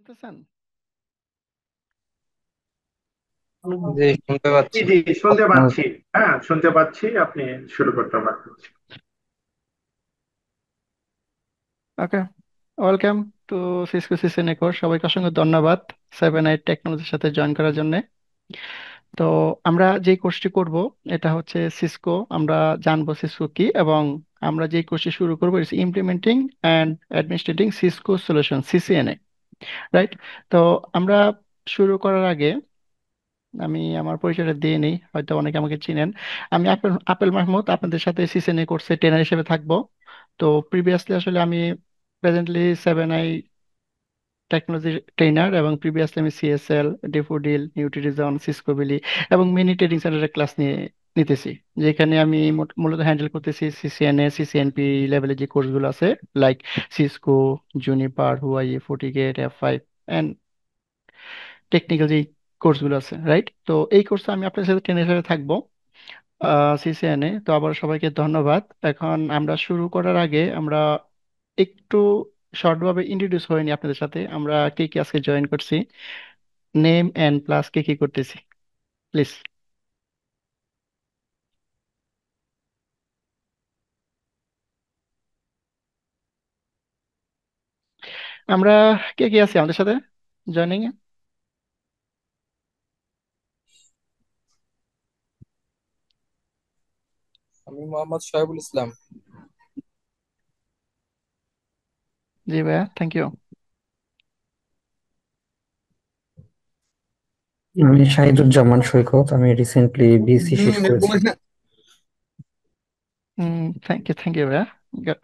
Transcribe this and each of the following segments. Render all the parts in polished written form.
শুনতেছেন? জি, শুনতে জি পাচ্ছি। জি, শুনতে আপনার পাচ্ছি। হ্যাঁ, শুনতে পাচ্ছি। আপনি শুরু করতে পারেন। ওকে, ওয়েলকাম টু সিসকো সিসেনে কোর্স। সবাইকে অসংখ্য ধন্যবাদ 7 8 টেকনোলজির সাথে জয়েন করার জন্য। তো আমরা যে কোর্সটি করব এটা হচ্ছে সিসকো। আমরা জানবো সিসকো কি, এবং আমরা যে কোর্সটি শুরু করবো it's implementing and administering Cisco solution, CCNA, right? তো আমরা শুরু করার আগে আমি আমার পরিচয়টা দিয়ে নিই, হয়তো অনেকে আমাকে চিনেন। আমি আপেল আপেল মাহমুদ, আপনাদের সাথে সিসিএনএ কোর্সে ট্রেনার হিসেবে থাকবো। তো প্রিভিয়াসলি আসলে আমি প্রেজেন্টলি 7 আই টেকনোলজি ট্রেনার, এবং প্রিভিয়াসলি আমি সিএসএল, ডেফোডিল, নিউট্রিজন, সিসকোবিলি এবং মিনি ট্রেডিং সেন্টারের ক্লাস নিতেছি, যেখানে আমি মূলত হ্যান্ডেল করতেছি সিসিএনএ, সিসিএনপি লেভেলের যে কোর্সগুলো আছে, like Cisco, Juniper, Huawei, Fortigate, F5 and technical যে কোর্সগুলো আছে, রাইট? তো এই কোর্সে আমি আপনার সাথে ট্রেনার হিসেবে থাকবো সিসিএনএ। তো আবার সবাইকে ধন্যবাদ। এখন আমরা শুরু করার আগে আমরা একটু শর্টভাবে ইন্ট্রোডিউস হয়নি আপনাদের সাথে, আমরা কে কে আজকে জয়েন করছি, নেম এন্ড প্লাস কে কি করতেছি, প্লিজ। আমরা কে কে আছি আমাদের সাথে জয়েনিং এ? আমি মোহাম্মদ শোয়েবুল ইসলাম। জি ভাইয়া, থ্যাংক ইউ। আমি শাহিদুজ্জামান সৈকত। আমি রিসেন্টলি বিএসসি শেষ করেছি। থ্যাংক ইউ ভাইয়া। Good.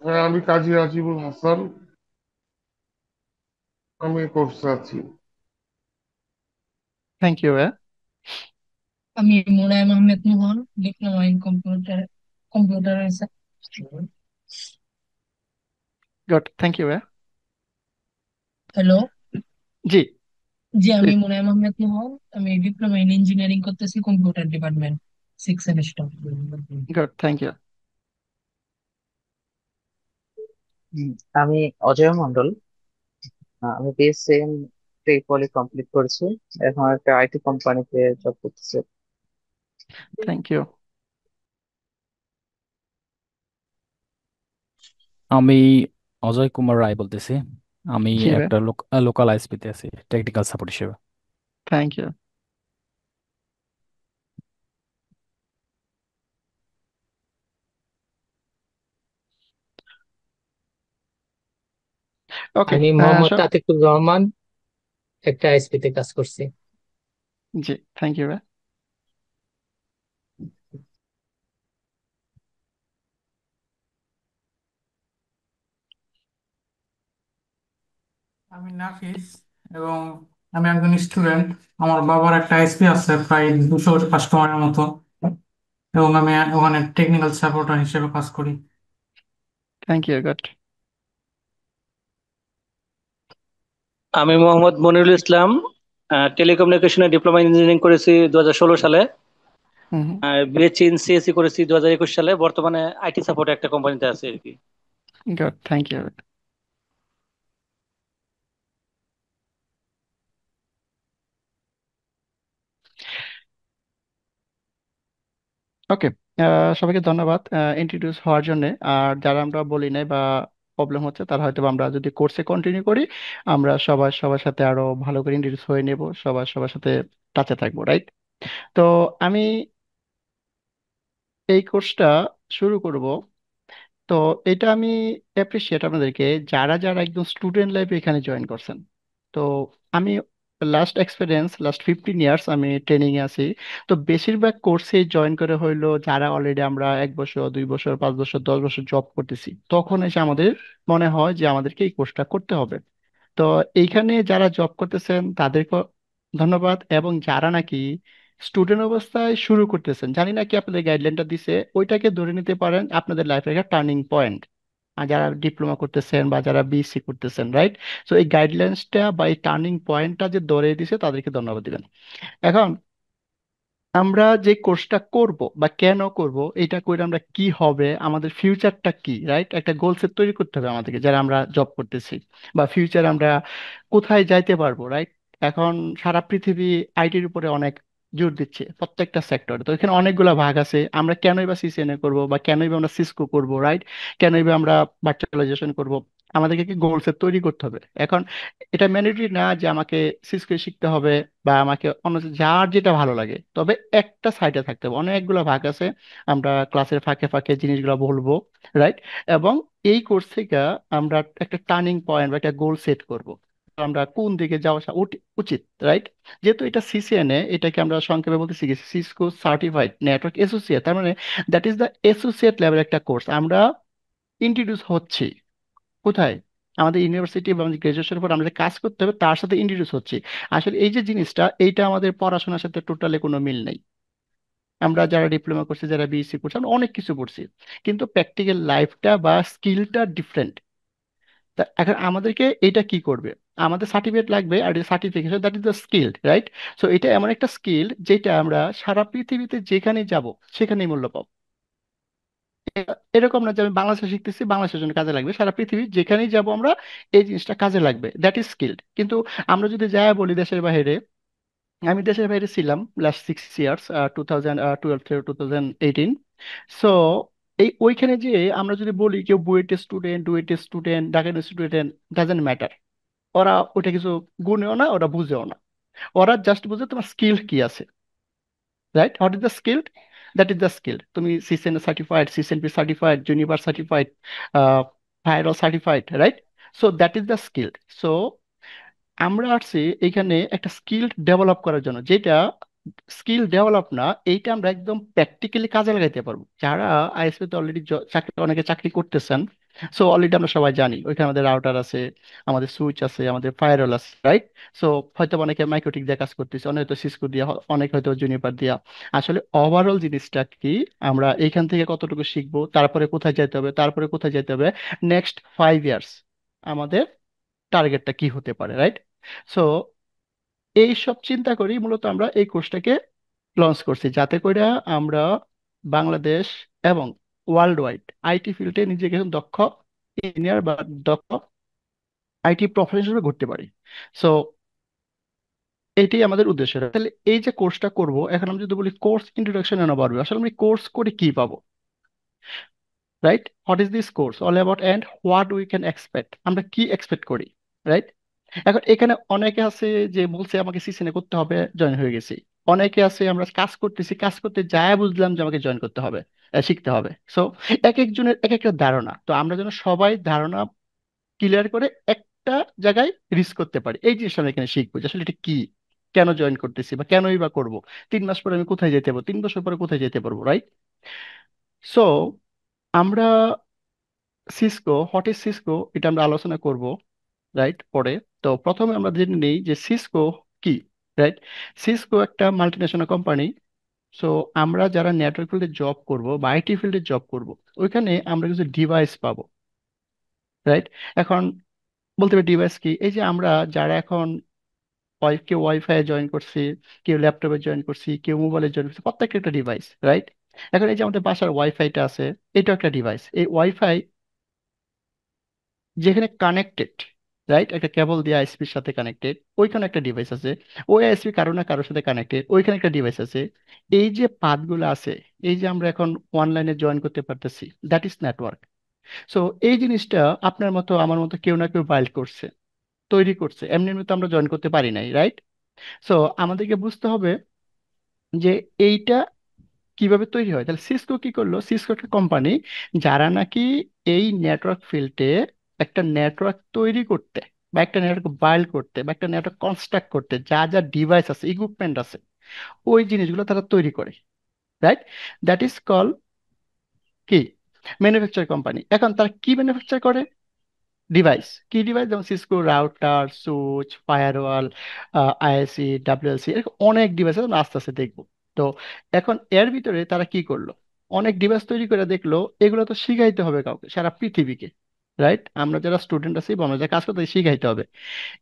হ্যাঁ, আমি কাজী রাজিবুল হাসান। আমি কোর্সে আছি। থ্যাংক ইউ ভাইয়া। আমি Munayem Ahmed Mohan, diploma in computer good, thank you ভাইয়া। হ্যালো। জি, জি, আমি প্লিজ। মুনায়েম আহমেদ মোহন। আমি ডিপ্লোমা ইন ইঞ্জিনিয়ারিং করতেছি, computer department, 6 semester. Good, thank you. হুম, আমি অজয় মন্ডল। আমি বিএসসি টেক পলি কমপ্লিট করেছি। এখন একটা আইটি কোম্পানিতে জব করতেছি। Thank you. আমি অজয় কুমার রায় বলতেছি। আমি জি ভাইয়া, একটা লোকাল আইএসপি তে আছি টেকনিক্যাল সাপোর্ট হিসেবে। Thank you. ওকে। আমি মোহাম্মদ আতিকুর রহমান, একটা আইএসপি তে কাজ করছি। জি, থ্যাংক ইউ ভাইয়া। আমি নাফিস, এবং আমি একজন স্টুডেন্ট। আমার বাবার একটা আইএসপি আছে প্রায় 200 কাস্টমারের মতো, এবং আমি ওখানে টেকনিক্যাল সাপোর্টার হিসেবে কাজ করি। Thank you, good. আমি মোহাম্মদ মনিরুল ইসলাম, টেলিকমিউনিকেশনে ডিপ্লোমা ইঞ্জিনিয়ারিং করেছি 2016 সালে। হুম। বিএসসি ইন সিএসসি করেছি 2021 সালে। বর্তমানে আইটি সাপোর্টে একটা কোম্পানিতে আছি আর কি। Good, thank you. ওকে, সবাইকে ধন্যবাদ ইন্ট্রোডিউস হওয়ার জন্য। আর যারা আমরা বলি নাই বা প্রবলেম হচ্ছে, তারা হয়তো বা আমরা যদি কোর্সে কন্টিনিউ করি, আমরা সবাই সবার সাথে আরো ভালো করে ইন্ট্রোডিউস হয়ে নেব, সবার সবার সাথে টাচে থাকবো, রাইট? তো আমি এই কোর্সটা শুরু করব। তো এটা আমি অ্যাপ্রিসিয়েট আপনাদেরকে, যারা যারা একদম স্টুডেন্ট লাইফে এখানে জয়েন করছেন। তো আমি লাস্ট এক্সপিরিয়েন্স, লাস্ট 15 ইয়ার্স আমি ট্রেনিং এ আছি। তো বেশিরভাগ কোর্সে জয়েন করে হইলো যারা অলরেডি আমরা 1 বছর, 2 বছর, 5 বছর, 10 বছর জব করতেছি, তখন এসে আমাদের মনে হয় যে আমাদেরকে এই কোর্সটা করতে হবে। তো এইখানে যারা জব করতেছেন তাদেরকে ধন্যবাদ, এবং যারা নাকি স্টুডেন্ট অবস্থায় শুরু করতেছেন, জানি না কি আপনাদের গাইডলাইনটা দিছে, ওইটাকে ধরে নিতে পারেন আপনাদের লাইফের একটা টার্নিং পয়েন্ট। আর যারা ডিপ্লোমা করতেছেন বা যারা বিএসসি করতেছেন, রাইট? তো এই গাইডলাইন্সটা বা এই টার্নিং পয়েন্টটা যে ধরে দিছে তাদেরকে ধন্যবাদ দিবেন। এখন আমরা যে কোর্সটা করব বা কেন করব, এটা করে আমরা কি হবে, আমাদের ফিউচারটা কি, রাইট? একটা গোল সেট তৈরি করতে হবে আমাদেরকে, যারা আমরা জব করতেছি, বা ফিউচার আমরা কোথায় যাইতে পারবো, রাইট? এখন সারা পৃথিবী আইটির উপরে অনেক জোর দিচ্ছে, প্রত্যেকটা সেক্টরে। তো এখানে অনেকগুলো ভাগ আছে। আমরা কেনই বা সিসিএনএ করব, বা কেনই বা আমরা সিসকো করব, রাইট? কেনই বা আমরা ভার্চুয়ালাইজেশন করব, আমাদেরকে কি গোল সেট তৈরি করতে হবে। এখন এটা ম্যান্ডেটরি না যে আমাকে সিসকো শিখতে হবে, বা আমাকে অন্য যার যেটা ভালো লাগে, তবে একটা সাইডে থাকতে হবে। অনেকগুলো ভাগ আছে, আমরা ক্লাসের ফাঁকে ফাঁকে জিনিসগুলো বলবো, রাইট? এবং এই কোর্স থেকে আমরা একটা টার্নিং পয়েন্ট বা একটা গোল সেট করব, আমরা কোন দিকে যাওয়া উচিত, রাইট? যেহেতু এটা সিসিএনএ, এটাকে আমরা সংক্ষেপে বলতে শিখেছি সিসকো সার্টিফাইড নেটওয়ার্ক অ্যাসোসিয়েট, তার মানে that is the associate level একটা কোর্স। আমরা ইন্ট্রোডিউস হচ্ছি কোথায়, আমাদের ইউনিভার্সিটি বা গ্রাজুয়েশনের পর আমরা যে কাজ করতে হবে তার সাথে ইন্ট্রোডিউস হচ্ছি। আসলে এই যে জিনিসটা, এইটা আমাদের পড়াশোনার সাথে টোটালি কোনো মিল নেই। আমরা যারা ডিপ্লোমা করছি, যারা বিএসসি করছি, আমরা অনেক কিছু করছি, কিন্তু প্র্যাকটিক্যাল লাইফটা বা স্কিলটা ডিফারেন্ট। তা এখন আমাদেরকে এটা কি করবে, আমাদের সার্টিফিকেট লাগবে, আর certification that is the skill, right? So এটা এমন একটা স্কিল যেটা আমরা সারা পৃথিবীতে যেখানেই যাব সেখানেই মূল্য পাবো। এরকম না যে আমি বাংলাদেশে শিখতেছি, বাংলাদেশের জন্য কাজে লাগবে, সারা পৃথিবী যেখানেই যাব আমরা এই জিনিসটা কাজে লাগবে, দ্যাট ইজ স্কিল্ড। কিন্তু আমরা যদি যাই বলি দেশের বাইরে, আমি দেশের বাইরে ছিলাম লাস্ট 6 ইয়ার্স, 2012 থেকে 2018। সো এই ওইখানে যে আমরা যদি বলি কেউ বুয়েটের স্টুডেন্ট, ডুয়েটের student, Dhaka student, doesn't matter. ওরা ওটা কিছু গুনেও না, ওরা বুঝেও না। ওরা জাস্ট বুঝে তোমার স্কিল কি আছে, right? What is the skill? That is the skill. তুমি CCNA certified, CCNP certified, Juniper certified, firewall certified, right? So that is the skill. সো আমরা আসছি এখানে একটা স্কিল ডেভেলপ করার জন্য, যেটা স্কিল ডেভেলপ না, এইটা আমরা একদম প্র্যাকটিক্যালি কাজে লাগাইতে পারবো। যারা আইএসপি তে অলরেডি চাকরি, অনেকে চাকরি করতেছেন, সো অলরেডি আমরা সবাই জানি ওইখানে আমাদের রাউটার আছে, আমাদের সুইচ আছে, আমাদের ফায়ারওয়াল আছে, রাইট? সো হয়তো অনেকে মাইক্রোটিক দিয়ে কাজ করতেছে, অনেকে হয়তো সিসকো দিয়া, অনেক হয়তো জুনিপার দিয়া। আসলে ওভারঅল জিনিসটা কি, আমরা এইখান থেকে কতটুকু শিখবো, তারপরে কোথায় যেতে হবে, তারপরে কোথায় যেতে হবে, নেক্সট 5 ইয়ার্স আমাদের টার্গেটটা কি হতে পারে, রাইট? সো এই সব চিন্তা করি মূলত আমরা এই কোর্সটাকে লঞ্চ করছি, যাতে করে আমরা বাংলাদেশ এবং ওয়ার্ল্ড ওয়াইড আইটি ফিল্ডে নিজেকে একজন দক্ষ ইঞ্জিনিয়ার বা দক্ষ আইটি প্রফেশনাল হিসেবে ঘুরতে পারি। সো এটাই আমাদের উদ্দেশ্য। তাহলে এই যে কোর্সটা করব, এখন আমি যদি বলি কোর্স ইন্ট্রোডাকশন এনে পারবে, আসলে আমি কোর্স করে কি পাবো, right? What is this course all about and what we can expect, আমরা কি এক্সপেক্ট করি, রাইট? এখন এখানে অনেকে আছে যে বলছে আমাকে সিসিএনএ করতে হবে, জয়েন হয়ে গেছি। অনেকে আছে আমরা কাজ করতেছি, কাজ করতে যায় বুঝলাম যে আমাকে জয়েন করতে হবে, শিখতে হবে। সো এক একজনের এক একটা ধারণা, তো আমরা যেন সবাই ধারণা ক্লিয়ার করে একটা জায়গায় রিস্ক করতে পারি, এই জিনিসটা আমরা এখানে শিখবো যে আসলে এটা কি, কেন জয়েন করতেছি বা কেনই বা করব, 3 মাস পরে আমি কোথায় যেতে পারবো, 3 বছর পরে কোথায় যেতে পারবো, রাইট? সো আমরা সিসকো, হোয়াট ইজ সিসকো, এটা আমরা আলোচনা করব, রাইট, পরে। তো প্রথমে আমরা জেনে নিই যে সিসকো কি, রাইট? সিসকো একটা মাল্টিন্যাশনাল কোম্পানি। সো আমরা যারা নেটওয়ার্ক ফিল্ডে জব করব বা আইটি ফিল্ডে জব করব, ওইখানে আমরা কিছু ডিভাইস পাবো, রাইট? এখন বলতে পারি ডিভাইস কি, এই যে আমরা যারা এখন কেউ ওয়াইফাই জয়েন করছি, কেউ ল্যাপটপে জয়েন করছি, কেউ মোবাইলে জয়েন করছি, প্রত্যেকটা একটা ডিভাইস, রাইট? এখন এই যে আমাদের বাসার ওয়াইফাইটা আছে, এটা একটা ডিভাইস। এই ওয়াইফাই যেখানে কানেক্টেড, রাইট, একটা কেবল দিয়ে আইএসপির সাথে কানেক্টেড, ওইখানে একটা ডিভাইস আছে। ওই আইএসপি কারো না কারোর সাথে কানেক্টেড, ওইখানে একটা ডিভাইস আছে। এই যে পাথগুলো আছে, এই যে আমরা এখন অনলাইনে জয়েন করতে পারতেছি, দ্যাট ইজ নেটওয়ার্ক। সো এই জিনিসটা আপনার মতো আমার মতো কেউ না কেউ বাইল্ড করছে, তৈরি করছে, এমনি এমনি তো আমরা জয়েন করতে পারি নাই, রাইট? সো আমাদেরকে বুঝতে হবে যে এইটা কিভাবে তৈরি হয়। তাহলে সিসকো কি করলো, সিসকো একটা কোম্পানি যারা নাকি এই নেটওয়ার্ক ফিল্ডে একটা নেটওয়ার্ক তৈরি করতে, বা একটা নেটওয়ার্ক বাইল্ড করতে, বা একটা নেটওয়ার্ক কনস্ট্রাক্ট করতে যা যা ডিভাইস আছে, ইকুইপমেন্ট আছে, ওই জিনিসগুলো তারা তৈরি করে, রাইট? দ্যাট ইজ কল কি, ম্যানুফ্যাকচার কোম্পানি। এখন তারা কি ম্যানুফ্যাকচার করে, ডিভাইস। কি ডিভাইস? যেমন Cisco router, switch, firewall, IAC, WLC, এরকম অনেক ডিভাইস আছে, আমরা আস্তে আস্তে দেখবো। তো এখন এর ভিতরে তারা কি করলো, অনেক ডিভাইস তৈরি করে দেখলো এগুলো তো শিখাইতে হবে কাউকে, সারা পৃথিবীকে, রাইট? আমরা যারা স্টুডেন্ট আছি বা আমরা যারা কাজ করতে শিখাইতে হবে।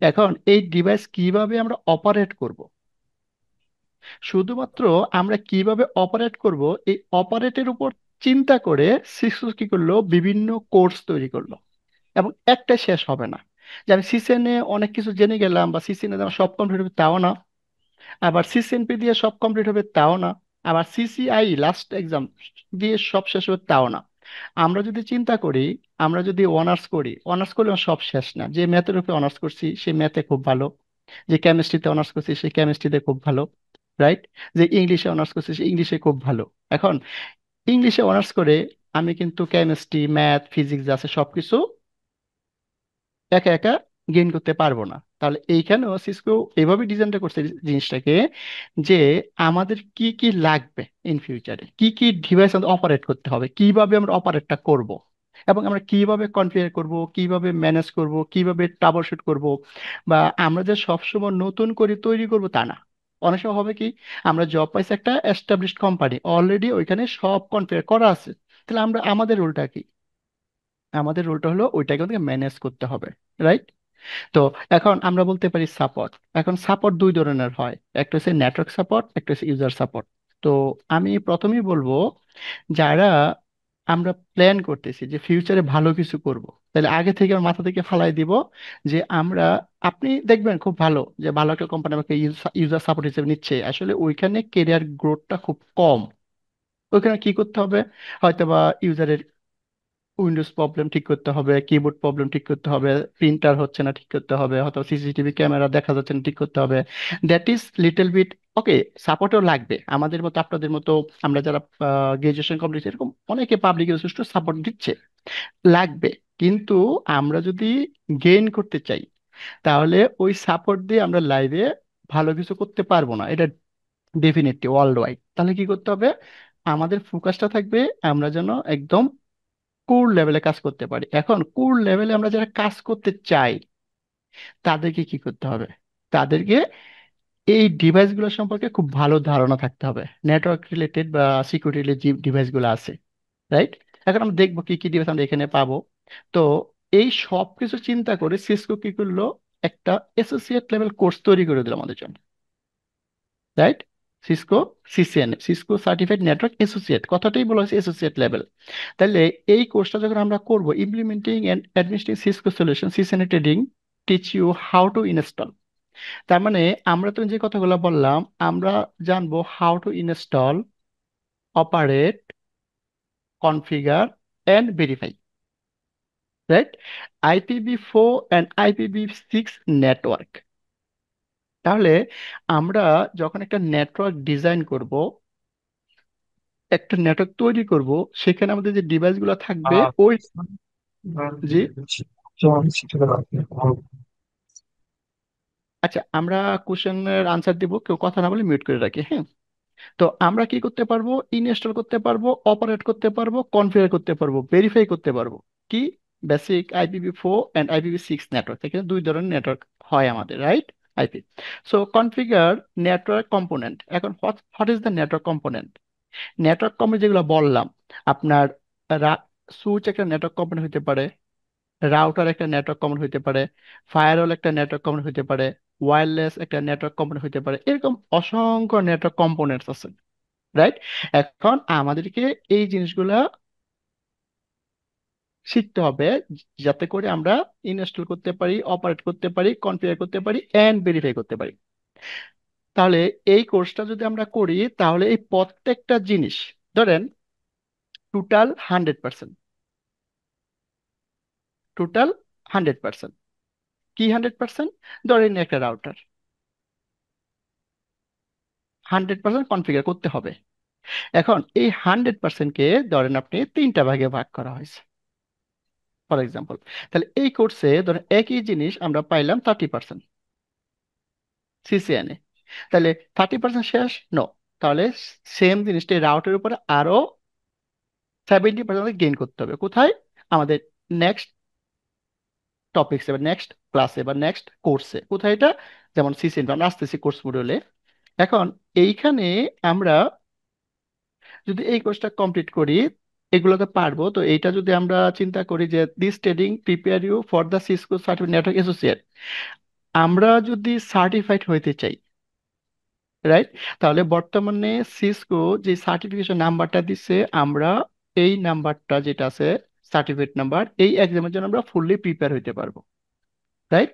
এখন এই ডিভাইস কিভাবে আমরা অপারেট করব, শুধুমাত্র আমরা কিভাবে অপারেট করব এই অপারেটের উপর চিন্তা করে সিসকো কি করলো, বিভিন্ন কোর্স তৈরি করলো। এবং একটা শেষ হবে না, যে আমি সিসিএনএ অনেক কিছু জেনে গেলাম বা সিসিএনএ আমার সব কমপ্লিট হবে তাও না, আবার সিসিএনপি দিয়ে সব কমপ্লিট হবে তাও না, আবার সিসিআই লাস্ট এক্সাম দিয়ে সব শেষ হবে তাও না। আমরা যদি চিন্তা করি, আমরা যদি অনার্স করি, অনার্স করলে আমার সব শেষ না। যে ম্যাথের উপরে অনার্স করছি সে ম্যাথে খুব ভালো, যে কেমিস্ট্রিতে অনার্স করছি সে কেমিস্ট্রিতে খুব ভালো, রাইট? যে ইংলিশে অনার্স করছি সে ইংলিশে খুব ভালো। এখন ইংলিশে অনার্স করে আমি কিন্তু কেমিস্ট্রি, ম্যাথ, ফিজিক্স যা আছে সবকিছু একা একা গেইন করতে পারবো না। তাহলে এইখানেও সিসকো এইভাবে ডিজাইনটা করছে জিনিসটাকে, যে আমাদের কি কি লাগবে ইন ফিউচারে, কি কি ডিভাইস আমাদের অপারেট করতে হবে, কিভাবে আমরা অপারেটটা করব, এবং আমরা কিভাবে কনফিগার করব, কিভাবে ম্যানেজ করব, কিভাবে ট্রাবল শুট করব। বা আমরা যে সবসময় নতুন করে তৈরি করব তা না। অনেক সময় হবে কি, আমরা জব পাইছি একটা এস্টাবলিশড কোম্পানি, অলরেডি ওইখানে সব কনফিগার করা আছে। তাহলে আমরা আমাদের রোলটা কি? আমাদের রোলটা হলো ওইটাকে আমাদেরকে ম্যানেজ করতে হবে, রাইট? তো এখন আমরা বলতে পারি সাপোর্ট। এখন সাপোর্ট দুই ধরনের হয়, একটা হচ্ছে নেটওয়ার্ক সাপোর্ট, একটা হচ্ছে ইউজার সাপোর্ট। তো আমি প্রথমেই বলবো, যারা আমরা প্ল্যান করতেছি যে ফিউচারে ভালো কিছু করব, তাহলে আগে থেকে আমার মাথা থেকে ফালাই দিব যে আমরা, আপনি দেখবেন খুব ভালো যে ভালো একটা কোম্পানি আমাকে ইউজার সাপোর্ট হিসেবে নিচ্ছে, আসলে ওইখানে কেরিয়ার গ্রোথটা খুব কম। ওইখানে কি করতে হবে, হয়তোবা ইউজারের উইন্ডোজ প্রবলেম ঠিক করতে হবে, কিবোর্ড প্রবলেম ঠিক করতে হবে, প্রিন্টার হচ্ছে না ঠিক করতে হবে, হয়তো সিসিটিভি ক্যামেরা দেখা যাচ্ছে না ঠিক করতে হবে। দ্যাট ইজ লিটল বিট ওকে। সাপোর্টও লাগবে আমাদের মতো, আপনাদের মতো, আমরা যারা গ্রাজুয়েশন কমপ্লিট এরকম অনেকে পাবলিক সুষ্ঠু সাপোর্ট দিচ্ছে, লাগবে। কিন্তু আমরা যদি গেইন করতে চাই, তাহলে ওই সাপোর্ট দিয়ে আমরা লাইভে ভালো কিছু করতে পারবো না, এটা ডেফিনেটলি ওয়ার্ল্ড ওয়াইড। তাহলে কি করতে হবে, আমাদের ফোকাসটা থাকবে আমরা যেন একদম কোর লেভেলে কাজ করতে পারি। এখন কোর লেভেলে আমরা যারা কাজ করতে চাই তাদেরকে কি করতে হবে, তাদেরকে এই ডিভাইসগুলো সম্পর্কে খুব ভালো ধারণা থাকতে হবে, নেটওয়ার্ক রিলেটেড বা সিকিউরিটি রিলেটেড যে ডিভাইসগুলো আছে, রাইট? এখন আমরা দেখবো কি কি ডিভাইস আমরা এখানে পাবো। তো এই সব কিছু চিন্তা করে সিসকো কি করলো, একটা অ্যাসোসিয়েট লেভেল কোর্স তৈরি করে দিল আমাদের জন্য, right? Cisco CCNA, Cisco certified network associate, কথাটাই বলা হয়েছে অ্যাসোসিয়েট লেভেল। তাহলে এই কোর্সটা যখন আমরা করব, implementing and administering Cisco solution CCNA trading teach you how to install. তার মানে আমরা তো যে কথাগুলো বললাম, আমরা জানবো how to install, operate, configure and verify, right? IPv4 and IPv6 network. তাহলে আমরা যখন একটা নেটওয়ার্ক ডিজাইন করব, একটা নেটওয়ার্ক তৈরি করব, সেখানে আমাদের যে ডিভাইসগুলো থাকবে ওই, জি, আচ্ছা আমরা কোশ্চেনের আনসার দিব, কেউ কথা না বলে মিউট করে রাখি, হ্যাঁ? তো আমরা কি করতে পারবো, ইনস্টল করতে পারবো, অপারেট করতে পারবো, কনফিগার করতে পারবো, ভেরিফাই করতে পারবো। কি? Basic IPv4 and IPv6 network, এখানে দুই ধরনের নেটওয়ার্ক হয় আমাদের, right? IP. So configure network component. এখন what is the network component? Network component যেগুলো বললাম, আপনার সুইচ একটা নেটওয়ার্ক কম্পোনেন্ট হতে পারে, রাউটার একটা নেটওয়ার্ক কমন হইতে পারে, ফায়ারওয়াল একটা নেটওয়ার্ক কমন হইতে পারে, ওয়্যারলেস একটা নেটওয়ার্ক কমন হইতে পারে, এরকম অসংখ্য নেটওয়ার্ক কম্পোনেন্টস আছে, রাইট? এখন আমাদেরকে এই জিনিসগুলা শিখতে হবে, যাতে করে আমরা ইনস্টল করতে পারি, অপারেট করতে পারি, কনফিগার করতে পারি এন্ড ভেরিফাই করতে পারি। তাহলে এই কোর্সটা যদি আমরা করি, তাহলে এই প্রত্যেকটা জিনিস, ধরেন টোটাল 100%, টোটাল 100%, কি 100%? ধরেন একটা রাউটার 100% কনফিগার করতে হবে। এখন এই 100%কে ধরেন আপনি তিনটা ভাগে ভাগ করা হয়েছে, ফর এক্সাম্পল। তাহলে এই কোর্সে ধরেন একই জিনিস আমরা পাইলাম 30% সিসিএনএ, তাহলে 30% শেষ নো, তাহলে সেম জিনিসটা রাউটের উপরে আরো 70% গেইন করতে হবে। কোথায়? আমাদের নেক্সট টপিক্সে বা নেক্সট ক্লাসে বা নেক্সট কোর্সে। কোথায় এটা? যেমন সিসিএনএ আমরা আসতেছি কোর্স মডিউলে। এখন এইখানে আমরা যদি এই কোর্সটা কমপ্লিট করি, এগুলোকে পারবো। তো এইটা যদি আমরা চিন্তা করি যে this trading prepare you for the Cisco certificate network associate, আমরা যদি সার্টিফাইড হইতে চাই, রাইট? তাহলে বর্তমানে সিসকো যে সার্টিফিকেশন নাম্বারটা দিচ্ছে, আমরা এই নাম্বারটা যেটা আছে সার্টিফিকেট নাম্বার, এই এক্সামের জন্য আমরা ফুললি প্রিপেয়ার হইতে পারবো। রাইট?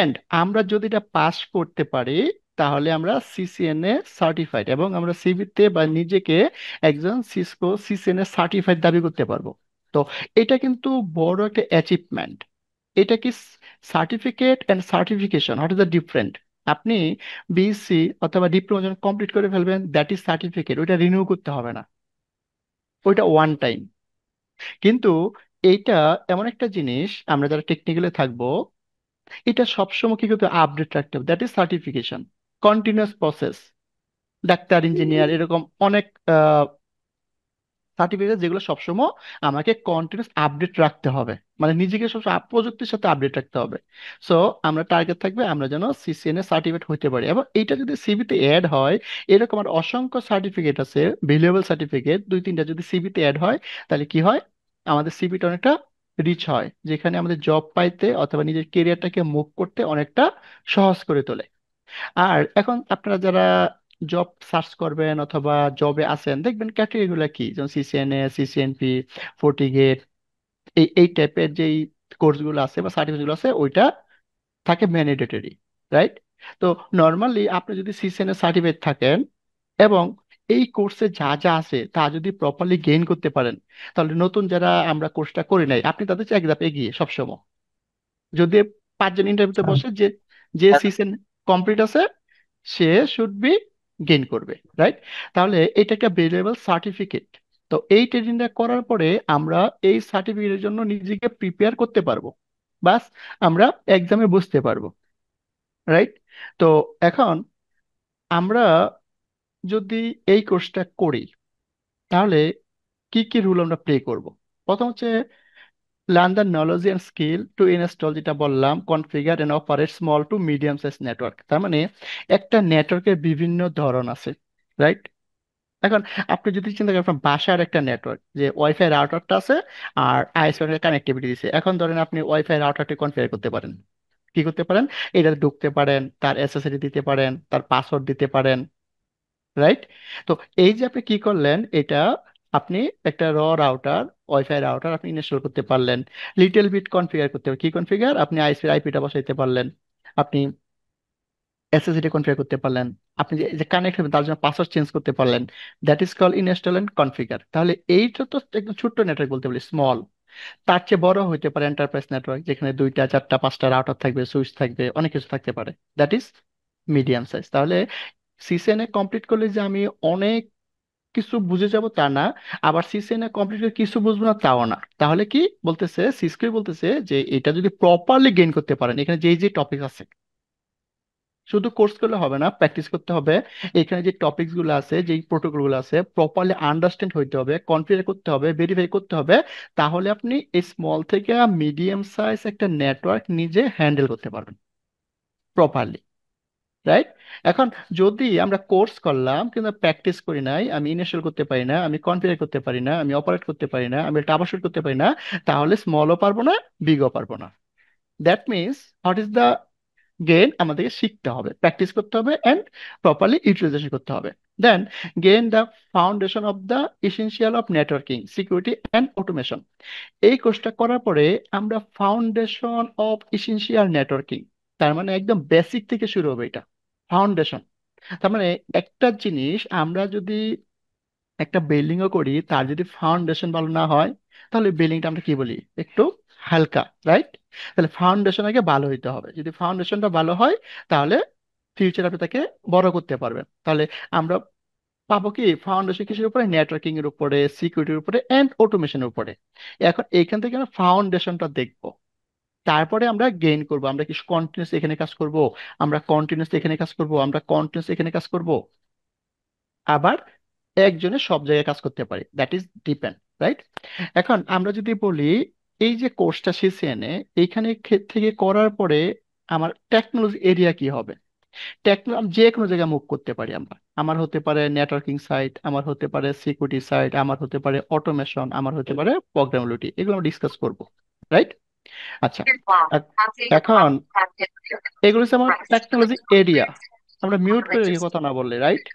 এন্ড আমরা যদি এটা পাস করতে পারি, তাহলে আমরা সিসিএনএ সার্টিফাইড, এবং আমরা সিভিতে বা নিজেকে একজন সিসকো সিসিএনএ সার্টিফাইড দাবি করতে পারবো। তো এটা কিন্তু বড় একটা অ্যাচিভমেন্ট। এটা কি certificate and certification, what is the different? আপনি বিএসসি অথবা ডিপ্লোমা যখন কমপ্লিট করে ফেলবেন, দ্যাট ইজ সার্টিফিকেট, ওইটা রিনিউ করতে হবে না, ওইটা ওয়ান টাইম। কিন্তু এইটা এমন একটা জিনিস, আমরা যারা টেকনিক্যালে থাকবো, এটা সবসময় কি করতে আপডেট রাখতে হবে, that is certification, continuous process. Doctor, engineer, এরকম অনেক সার্টিফিকেট যেগুলো সবসময় আমাকে কন্টিনিউস আপডেট রাখতে হবে, মানে নিজেকে সবসময় প্রযুক্তির সাথে আপডেট রাখতে হবে। সো আমরা টার্গেট থাকবে আমরা যেন সিসিএনএ সার্টিফিকেট হতে পারি, এবং এইটা যদি সিভিতে অ্যাড হয়, এরকম আর অসংখ্য সার্টিফিকেট আছে, ভ্যালুয়েবল সার্টিফিকেট, দুই তিনটা যদি সিভিতে অ্যাড হয়, তাহলে কি হয়, আমাদের সিভিটা অনেকটা রিচ হয়, যেখানে আমাদের জব পাইতে অথবা নিজের কেরিয়ারটাকে মুভ করতে অনেকটা সহজ করে তোলে। আর এখন আপনারা যারা জব সার্চ করবেন অথবা জবে আছেন, দেখবেন ক্যাটাগরি গুলা কি, যেমন সিসিএনএ, সিসিএনপি, ফোর্টিগেট, এই টাইপের যেই কোর্স গুলো আছে বা সার্টিফিকেট গুলো আছে, ওইটা থাকে ম্যান্ডেটরি। রাইট? তো নর্মালি আপনি যদি সিসিএনএ সার্টিফিকেট থাকেন এবং এই কোর্সে যা যা আছে তা যদি প্রপারলি গেইন করতে পারেন, তাহলে নতুন যারা আমরা কোর্সটা করি নাই, আপনি তাদের চেয়ে এক ধাপ এগিয়ে সবসময়। যদি পাঁচজন ইন্টারভিউতে বসে, যে যে সিসিএন কমপ্লিট আছে সে শুড বি গেইন করবে। রাইট? তাহলে এটা একটা ভ্যালুয়েবল সার্টিফিকেট। তো এই ট্রেনিংটা করার পরে আমরা এই সার্টিফিকেটের জন্য নিজেকে প্রিপেয়ার করতে পারবো, বাস আমরা এক্সামে বসতে পারবো। রাইট? তো এখন আমরা যদি এই কোর্সটা করি, তাহলে কি কি রুল আমরা প্লে করব? প্রথম হচ্ছে learn the knowledge and skill to install, যেটা বললাম, configure and operate small to medium size network. তার মানে একটা নেটওয়ার্কের বিভিন্ন ধরন আছে। রাইট? এখন আপনি যদি চিন্তা করেন আপনার বাসার একটা নেটওয়ার্ক, যে ওয়াইফাই রাউটারটা আছে আর আইএসপি কানেক্টিভিটি দিছে, এখন ধরেন আপনি ওয়াইফাই রাউটারটি কনফিগার করতে পারেন, কি করতে পারেন, এটা ঢুকতে পারেন, তার এসএসডি দিতে পারেন, তার পাসওয়ার্ড দিতে পারেন। রাইট? তো এই যে আপনি কি করলেন, এটা আপনি একটা রাউটার, ওয়াইফাই রাউটার আপনি ইনস্টল করতে পারলেন। লিটল বিট কনফিগার করতে হবে, কি কনফিগার, আপনি আইএসপি আইপিটা বসাইতে পারলেন, আপনি এসএসডি কনফিগার করতে পারলেন, আপনি যে যে কানেক্ট হবেন তার জন্য পাসওয়ার্ড চেঞ্জ করতে পারলেন। That is call install and configure. তাহলে এইটা তো একদম ছোট্ট নেটওয়ার্ক বলতে পারি, স্মল। তার চেয়ে বড় হইতে পারে এন্টারপ্রাইজ নেটওয়ার্ক, যেখানে দুইটা চারটা পাঁচটা রাউটার থাকবে, সুইচ থাকবে, অনেক কিছু থাকতে পারে। That is medium size. তাহলে সিসিএনএ কমপ্লিট করলে যে আমি অনেক কিছু বুঝে যাব তা না, আবার সিসিএনএ কমপ্লিট করে কিছু বুঝবো না তাও না। তাহলে কি বলতেছে, সিসকো বলতেছে যে এটা যদি প্রপারলি গেইন করতে পারেন, এখানে যে যে টপিক আছে, শুধু কোর্স করলে হবে না, প্র্যাকটিস করতে হবে। এখানে যে টপিকস গুলো আছে, যে প্রোটোকল গুলো আছে, প্রপারলি আন্ডারস্ট্যান্ড হইতে হবে, কনফিগার করতে হবে, ভেরিফাই করতে হবে। তাহলে আপনি এই স্মল থেকে মিডিয়াম সাইজ একটা নেটওয়ার্ক নিজে হ্যান্ডেল করতে পারবেন প্রপারলি। রাইট? এখন যদি আমরা কোর্স করলাম কিন্তু প্র্যাকটিস করি নাই, আমি ইনস্টল করতে পারি না, আমি কনফিগার করতে পারি না, আমি অপারেট করতে পারি না, আমি ট্রাবারশুট করতে পারি না, তাহলে স্মলও পারবো না, বিগও পারবো না। That means what is the gain, আমাদেরকে শিখতে হবে, প্র্যাকটিস করতে হবে, অ্যান্ড প্রপারলি ইউটিলাইজেশন করতে হবে। Then gain the foundation of the essential of networking, security and automation. এই কোর্সটা করার পরে আমরা ফাউন্ডেশন অফ এসেনশিয়াল নেটওয়ার্কিং, তার মানে একদম বেসিক থেকে শুরু হবে এটা, ফাউন্ডেশন। তার মানে একটা জিনিস, আমরা যদি একটা বিল্ডিংও করি, তার যদি ফাউন্ডেশন ভালো না হয়, তাহলে বিল্ডিংটা আমরা কি বলি, একটু হালকা। রাইট? তাহলে ফাউন্ডেশন আগে ভালো হইতে হবে, যদি ফাউন্ডেশনটা ভালো হয়, তাহলে ফিউচার আপনি তাকে বড় করতে পারবেন। তাহলে আমরা পাবো কি, ফাউন্ডেশন কিসের উপরে, নেটওয়ার্কিং এর উপরে, সিকিউরিটির উপরে, এন্ড অটোমেশনের উপরে। এখন এইখান থেকে আমরা ফাউন্ডেশনটা দেখবো, তারপরে আমরা গেইন করব, আমরা কি কন্টিনিউস এখানে কাজ করব, আমরা কন্টিনিউস এখানে কাজ করব, আমরা কন্টিনিউস এখানে কাজ করব, আবার একজনে সব জায়গায় কাজ করতে পারি, দ্যাট ইজ ডিপেন্ড। রাইট? এখন আমরা যদি বলি, এই যে কোর্সটা সিসিএনএ, এইখানে থেকে করার পরে আমার টেকনোলজি এরিয়া কি হবে, টেকনোলজি যে কোনো জায়গায় মুভ করতে পারি আমরা। আমার হতে পারে নেটওয়ার্কিং সাইট, আমার হতে পারে সিকিউরিটি সাইট, আমার হতে পারে অটোমেশন, আমার হতে পারে প্রোগ্রামেবিলিটি, এগুলো আমরা ডিসকাস করব। রাইট? আচ্ছা, এ- এখন এগুলো হচ্ছে আমার টেকনোলজি এরিয়া। আমরা মিউট করে রেখে কথা না বললে, রাইট?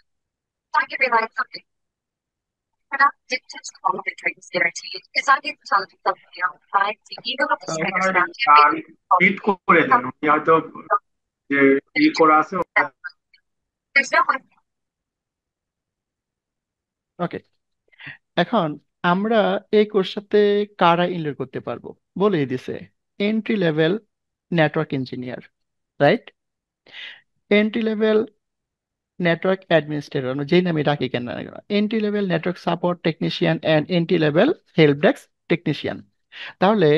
হিট করে দেন, উনি হয়তো যে করা আছে। ওকে, এখন আমরা এই কোর্সটাতে কারা ইনরোল করতে পারবো বলেই দিছে। Entry level network engineer, right? Entry level network administrator, যেই নামে ডাকি কেন না কেন, entry level network support technician and entry level help desk technician. তাহলে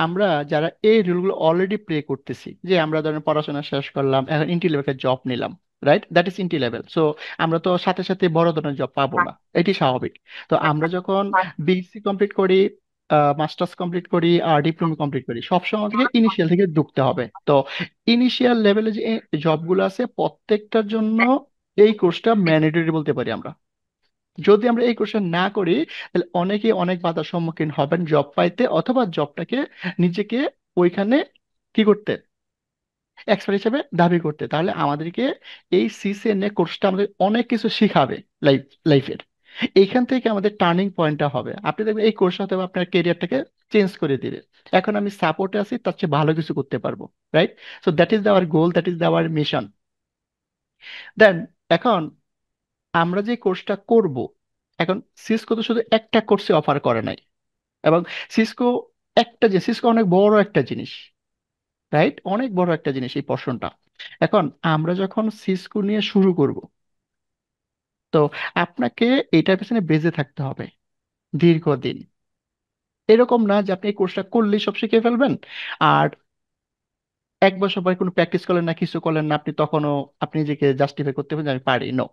আমরা যারা এই রোলগুলো অলরেডি প্লে করতেছি, যে আমরা ধরেন পড়াশোনা শেষ করলাম, এখন এন্ট্রি লেভেলের জব নিলাম, right? That is entry level. So আমরা তো সাথে সাথে বড় ধরনের জব পাবো না, এটি স্বাভাবিক। তো আমরা যখন বিএসসি কমপ্লিট করি, মাস্টার্স কমপ্লিট করি আর ডিপ্লোমা কমপ্লিট করি, সবসময় থেকে ইনিশিয়াল থেকে ঢুকতে হবে। তো ইনিশিয়াল লেভেলে যে জবগুলো আছে প্রত্যেকটার জন্য এই কোর্সটা ম্যান্ডেটরি বলতে পারি আমরা। যদি আমরা এই কোর্সটা না করি তাহলে অনেকে অনেক বাধার সম্মুখীন হবেন জব পাইতে, অথবা জবটাকে নিজেকে ওইখানে কি করতে, এক্সপার্ট হিসেবে দাবি করতে। তাহলে আমাদেরকে এই সিসিএনএ কোর্সটা আমাদের অনেক কিছু শিখাবে লাইফের। এইখান থেকে আমাদের টার্নিং পয়েন্টটা হবে, আপনি দেখবেন এই কোর্স হয়তো আপনার কেরিয়ারটাকে চেঞ্জ করে দিবে। এখন আমি সাপোর্টে আছি, তার চেয়ে ভালো কিছু করতে পারবো, right? So that is our goal, that is our mission. Then এখন আমরা যে কোর্সটা করব, এখন সিসকো তো শুধু একটা কোর্সে অফার করে নাই, এবং সিসকো সিসকো অনেক বড় একটা জিনিস, রাইট? অনেক বড় একটা জিনিস এই পোর্শনটা। এখন আমরা যখন সিসকো নিয়ে শুরু করব, তো আপনাকে এটার পেছনে বেঁচে থাকতে হবে দীর্ঘদিন। এরকম না যে আপনি এই কোর্সটা করলেই সব শিখে ফেলবেন, আর 1 বছর পরে কোনো প্র্যাকটিস করলেন না, কিছু করলেন না, আপনি তখনও আপনি নিজেকে জাস্টিফাই করতে পারেন যে আমি পারি। নো,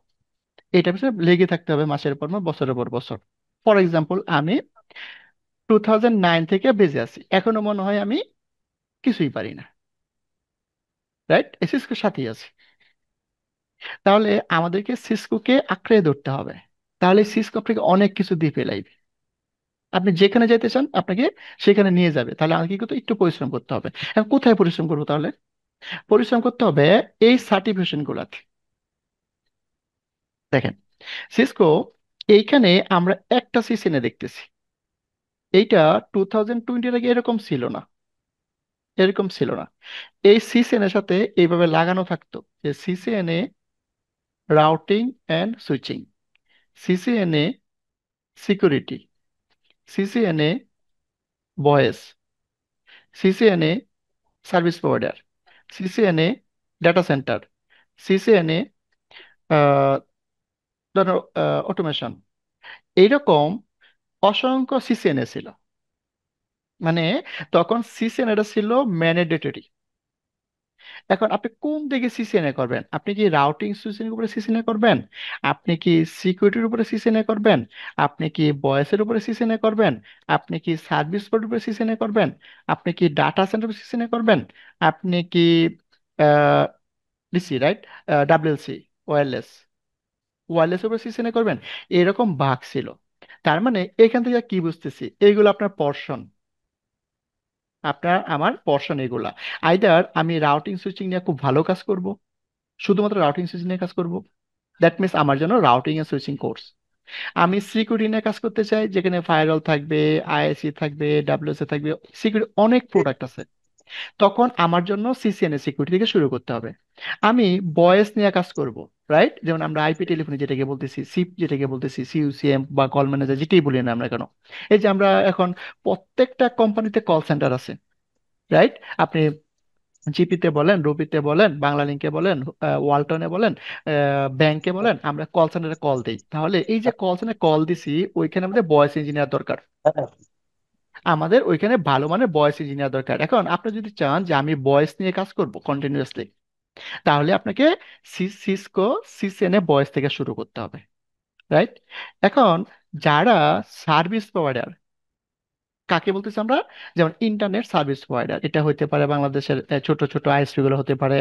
এটার পেছনে লেগে থাকতে হবে মাসের পর মাস, বছরের পর বছর। ফর এক্সাম্পল, আমি 2009 থেকে বেঁচে আছি, এখনো মনে হয় আমি কিছুই পারি না, রাইট? এই সিসকোর সাথেই আছে। তাহলে আমাদেরকে সিসকোকে আঁকড়ে ধরতে হবে, তাহলে সিসকো আপনাকে অনেক কিছু দিয়ে ফেলাইবে। আপনি যেখানে যেতে চান আপনাকে সেখানে নিয়ে যাবে। তাহলে আমাকে কিন্তু একটু পরিশ্রম করতে হবে। এখন কোথায় পরিশ্রম করবো? তাহলে পরিশ্রম করতে হবে এই সার্টিফিকেশন গুলাতে। দেখেন, সিসকো এইখানে আমরা একটা সিসিএনএ দেখতেছি, এইটা 2020 আগে এরকম ছিল না, এরকম ছিল না। এই সিসিএন এর সাথে এইভাবে লাগানো থাকতো যে CCNA routing and switching, CCNA security, CCNA voice, CCNA service provider, CCNA data centre, CCNA ধরো অটোমেশন। এইরকম অসংখ্য সিসিএনএ ছিল। মানে তখন সিসিএনএটা ছিল ম্যান্ডেটরি। এখন আপনি কোন দিকে সিসিএনএ করবেন? আপনি কি রাউটিং সুইচিং এর উপরে সিসিএনএ করবেন? আপনি কি সিকিউরিটির উপরে সিসিএনএ করবেন? আপনি কি ভয়েসের উপরে সিসিএনএ করবেন? আপনি কি সার্ভিস পোর্টের উপরে সিসিএনএ করবেন? আপনি কি ডাটা সেন্টার উপরে সিসিএনএ করবেন? আপনি কি ডিসি, রাইট, ডাব্লিউএলসি, ওয়্যারলেস, ওয়্যারলেস উপরে সিসিএনএ করবেন? এরকম ভাগ ছিল। তার মানে এখান থেকে কি বুঝতেছি, এইগুলো আপনার পর্শন, আপনার আমার পর্শন এগুলা। আইদার আমি রাউটিং সুইচিং নিয়ে খুব ভালো কাজ করব, শুধুমাত্র রাউটিং সুইচিং নিয়ে কাজ করব, দ্যাট মিনস আমার জন্য রাউটিং এন্ড সুইচিং কোর্স। আমি সিকিউরিটি নিয়ে কাজ করতে চাই, যেখানে ফায়ারওয়াল থাকবে, আইএসি থাকবে, ডাব্লিউএসএ থাকবে, সিকিউরিটি অনেক প্রোডাক্ট আছে, তখন আমার জন্য সিসিএনএ সিকিউরিটি থেকে শুরু করতে হবে। আমি ভয়েস নিয়ে কাজ করব, রাইট? যেমন আমরা আইপি টেলিফোনে যেটাকে বলতেছি, সিপ যেটাকে বলতেছি, সিইউসিএম বা কল ম্যানেজার যেটাই বলি না আমরা কেন, এই যে আমরা এখন প্রত্যেকটা কোম্পানিতে কল সেন্টার আছে, রাইট? আপনি জিপিতে বলেন, রুপিতে বলেন, বাংলা লিংকে বলেন, ওয়ালটনে বলেন, ব্যাংকে বলেন, আমরা কল সেন্টারে কল দিই। তাহলে এই যে কল সেন্টারে কল দিছি, ওইখানে আমাদের ভয়েস ইঞ্জিনিয়ার দরকার, আমাদের ওইখানে ভালো মানের ভয়েস ইঞ্জিনিয়ার দরকার। এখন আপনি যদি চান যে আমি ভয়েস নিয়ে কাজ করব কন্টিনিউয়াসলি, তাহলে আপনাকে সিসকো সিসিএনএ ভয়েস থেকে শুরু করতে হবে, রাইট? এখন যারা সার্ভিস প্রোভাইডার, কাকে বলতেছি আমরা? যেমন ইন্টারনেট সার্ভিস প্রোভাইডার, এটা হতে পারে বাংলাদেশের ছোট ছোট আইএসপি গুলো হতে পারে,